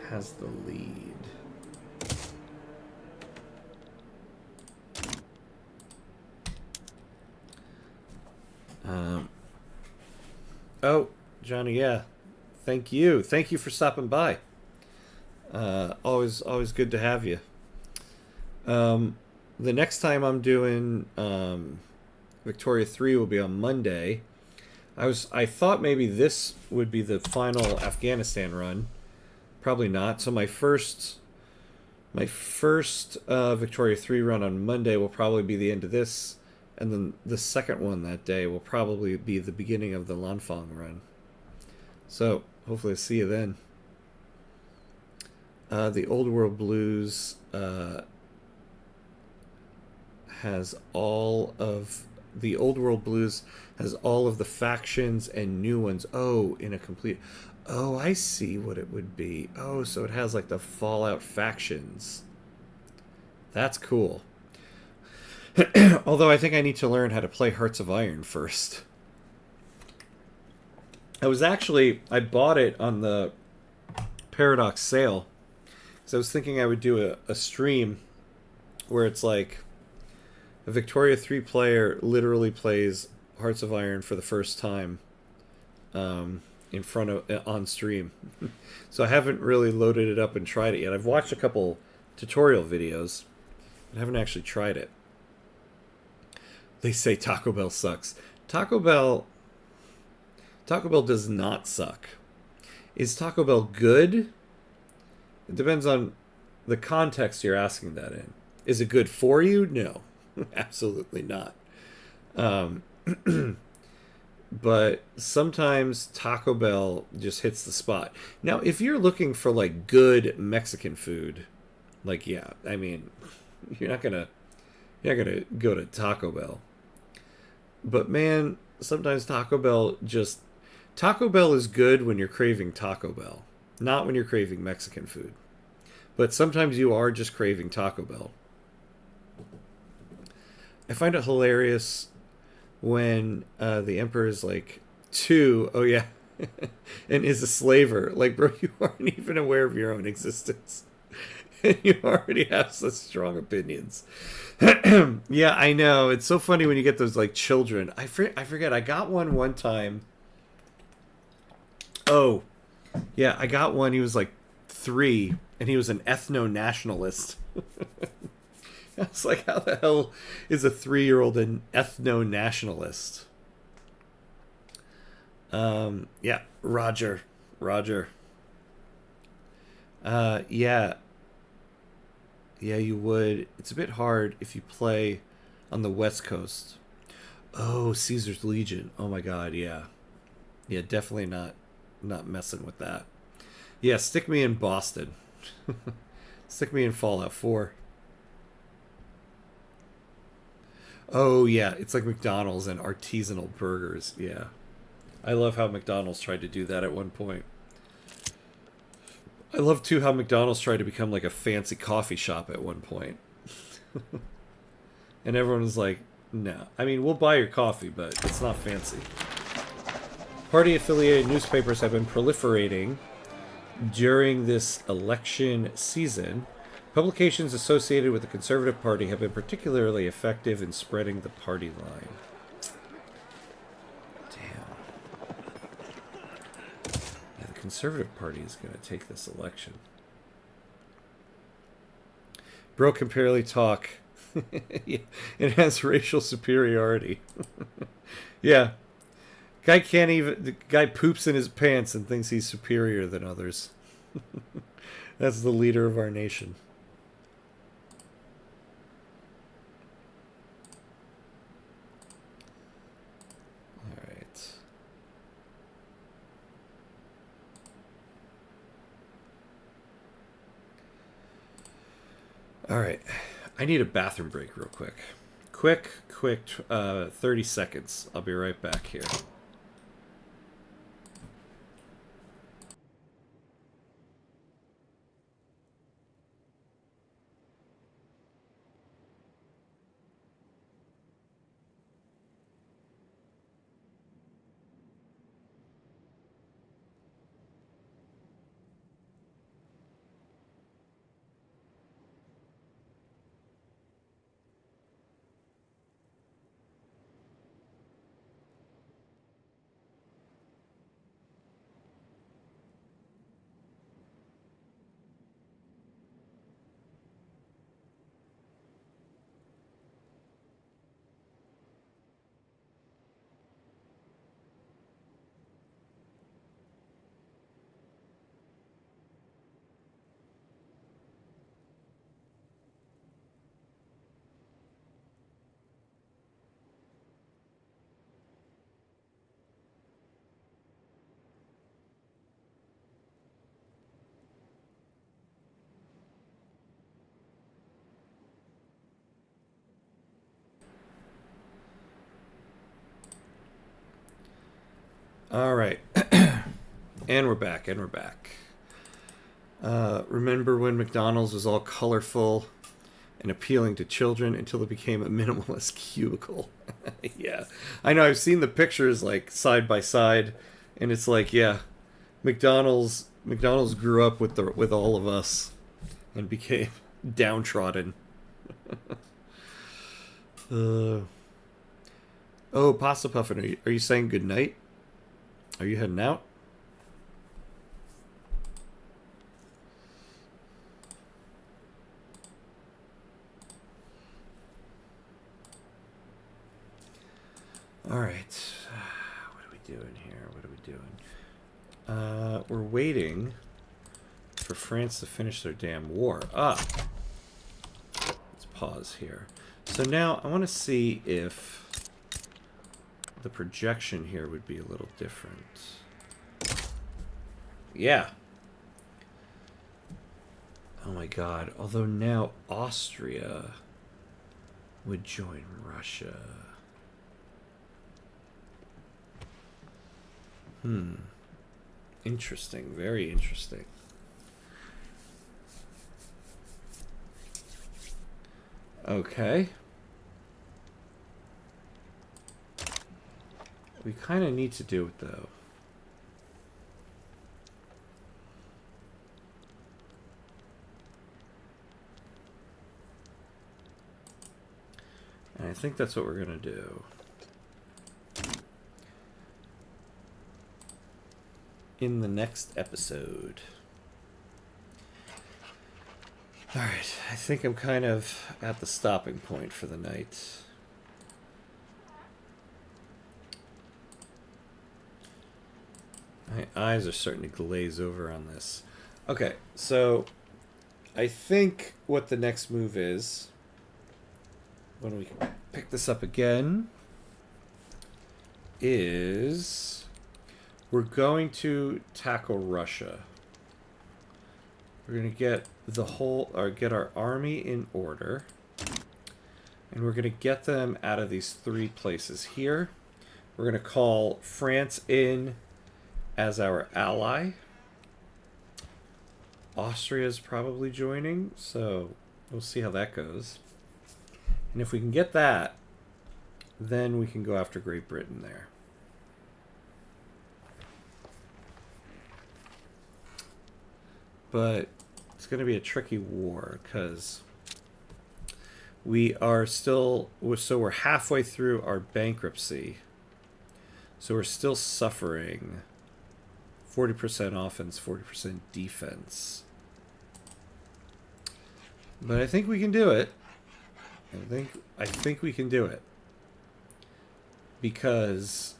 S1: has the lead. Oh, Johnny, yeah. Thank you. Thank you for stopping by. Always good to have you. The next time I'm doing Victoria 3 will be on Monday. I thought maybe this would be the final Afghanistan run. Probably not. So my first Victoria 3 run on Monday will probably be the end of this, and then the second one that day will probably be the beginning of the Lanfang run. So hopefully I'll see you then. The Old World Blues has all of the Old World Blues has all of the factions and new ones. Oh, in a complete. Oh, I see what it would be. Oh, so it has like the Fallout factions. That's cool. Although I think I need to learn how to play Hearts of Iron first. I bought it on the Paradox sale. So I was thinking I would do a stream where it's like a Victoria 3 player literally plays Hearts of Iron for the first time in front of on stream. So I haven't really loaded it up and tried it yet. I've watched a couple tutorial videos, but haven't actually tried it. They say Taco Bell sucks. Taco Bell does not suck. Is Taco Bell good? It depends on the context you're asking that in. Is it good for you? No. Absolutely not. but sometimes Taco Bell just hits the spot. Now, if you're looking for like good Mexican food, like yeah, I mean, you're not gonna go to Taco Bell. But man, sometimes Taco Bell is good when you're craving Taco Bell, not when you're craving Mexican food. But sometimes you are just craving Taco Bell. I find it hilarious when the emperor is like, two, oh yeah, and is a slaver. Like, bro, you aren't even aware of your own existence. And you already have such strong opinions. Yeah, I know. It's so funny when you get those, like, children. I forget. I got one time. Oh, yeah, I got one. He was, like, 3, and he was an ethno-nationalist. I was like, how the hell is a 3-year-old an ethno-nationalist? Yeah, Roger. Yeah. Yeah, you would. It's a bit hard if you play on the West Coast. Oh, Caesar's Legion. Oh my God, yeah. Yeah, definitely not messing with that. Yeah, stick me in Boston. Stick me in Fallout 4. Oh yeah, it's like McDonald's and artisanal burgers. Yeah. I love how McDonald's tried to do that at one point. I love too how McDonald's tried to become like a fancy coffee shop at one point. And everyone was like, no. I mean, we'll buy your coffee, but it's not fancy. Party-affiliated newspapers have been proliferating during this election season. Publications associated with the Conservative Party have been particularly effective in spreading the party line. Conservative Party is going to take this election. Bro can barely talk. Yeah, it has racial superiority. Yeah. Guy can't even... The guy poops in his pants and thinks he's superior than others. That's the leader of our nation. All right. I need a bathroom break real quick. Quick, 30 seconds. I'll be right back here. All right. And we're back. Remember when McDonald's was all colorful and appealing to children until it became a minimalist cubicle? Yeah. I know, I've seen the pictures like side by side, and it's like, yeah, McDonald's grew up with all of us and became downtrodden. Oh, Pasta Puffin, are you saying good night? Are you heading out? All right. What are we doing here? We're waiting for France to finish their damn war. Let's pause here. So now I want to see if the projection here would be a little different. Yeah. Oh my god. Although now Austria would join Russia. Interesting. Very interesting. Okay. We kind of need to do it, though. And I think that's what we're going to do. In the next episode. Alright, I think I'm kind of at the stopping point for the night. My eyes are starting to glaze over on this. Okay, so I think what the next move is, when we pick this up again, is we're going to tackle Russia. We're going to get get our army in order. And we're going to get them out of these 3 places here. We're going to call France in as our ally. Austria's probably joining, so we'll see how that goes. And if we can get that, then we can go after Great Britain there. But it's going to be a tricky war because we are still, so we're halfway through our bankruptcy. So we're still suffering 40% offense, 40% defense. But I think we can do it. I think we can do it. Because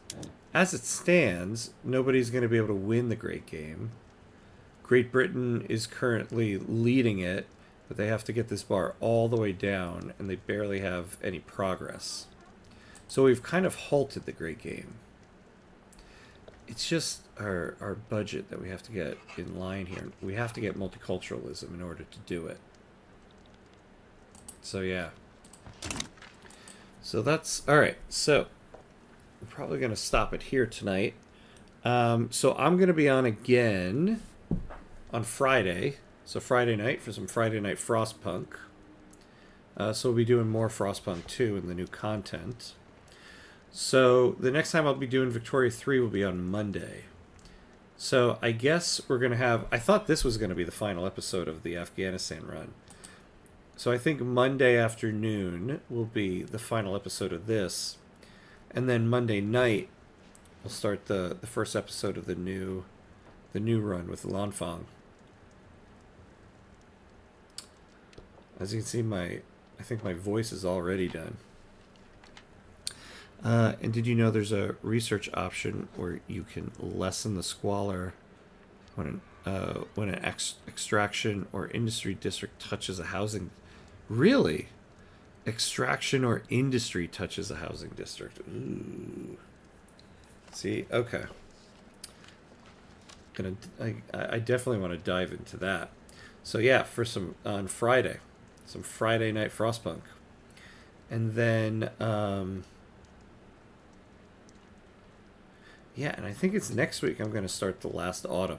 S1: as it stands, nobody's going to be able to win the Great Game. Great Britain is currently leading it, but they have to get this bar all the way down, and they barely have any progress. So we've kind of halted the Great Game. It's just our budget that we have to get in line here. We have to get multiculturalism in order to do it. So yeah. So that's alright. So we're probably going to stop it here tonight. So I'm going to be on again on Friday. So Friday night for some Friday Night Frostpunk. So we'll be doing more Frostpunk 2 in the new content. So the next time I'll be doing Victoria 3 will be on Monday. So I guess we're going to have... I thought this was going to be the final episode of the Afghanistan run. So I think Monday afternoon will be the final episode of this. And then Monday night we'll start the first episode of the new run with Lanfang. As you can see, I think my voice is already done. And did you know there's a research option where you can lessen the squalor when an extraction or industry district touches a housing... Really? Extraction or industry touches a housing district. Ooh. See? Okay. I definitely want to dive into that. So yeah, for on Friday. Some Friday Night Frostpunk. And then... yeah, and I think it's next week I'm going to start The Last Autumn.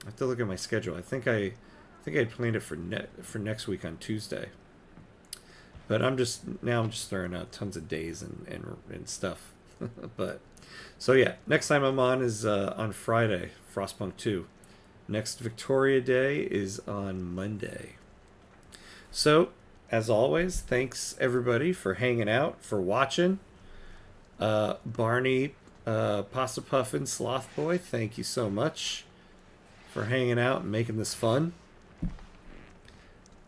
S1: I have to look at my schedule. I think I had planned it for next week on Tuesday. But I'm just throwing out tons of days and stuff. But so yeah, next time I'm on is on Friday, Frostpunk 2. Next Victoria Day is on Monday. So, as always, thanks everybody for hanging out, for watching. Barney, Pasta Puffin, Sloth Boy, thank you so much for hanging out and making this fun.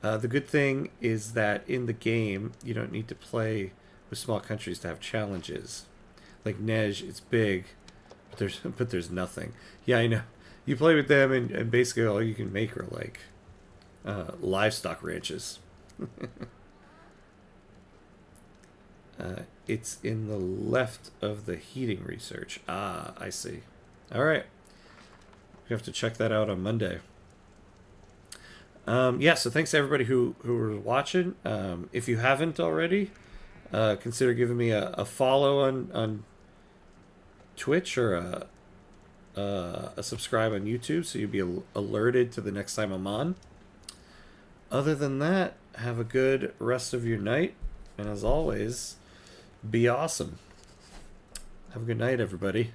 S1: The good thing is that in the game, you don't need to play with small countries to have challenges. Like Nej, it's big, but there's nothing. Yeah, I know. You play with them, and basically all you can make are like livestock ranches. It's in the left of the heating research. Ah, I see. All right. We have to check that out on Monday. Yeah, so thanks to everybody who was watching. If you haven't already, consider giving me a follow on Twitch or a subscribe on YouTube so you'll be alerted to the next time I'm on. Other than that, have a good rest of your night. And as always, be awesome. Have a good night, everybody.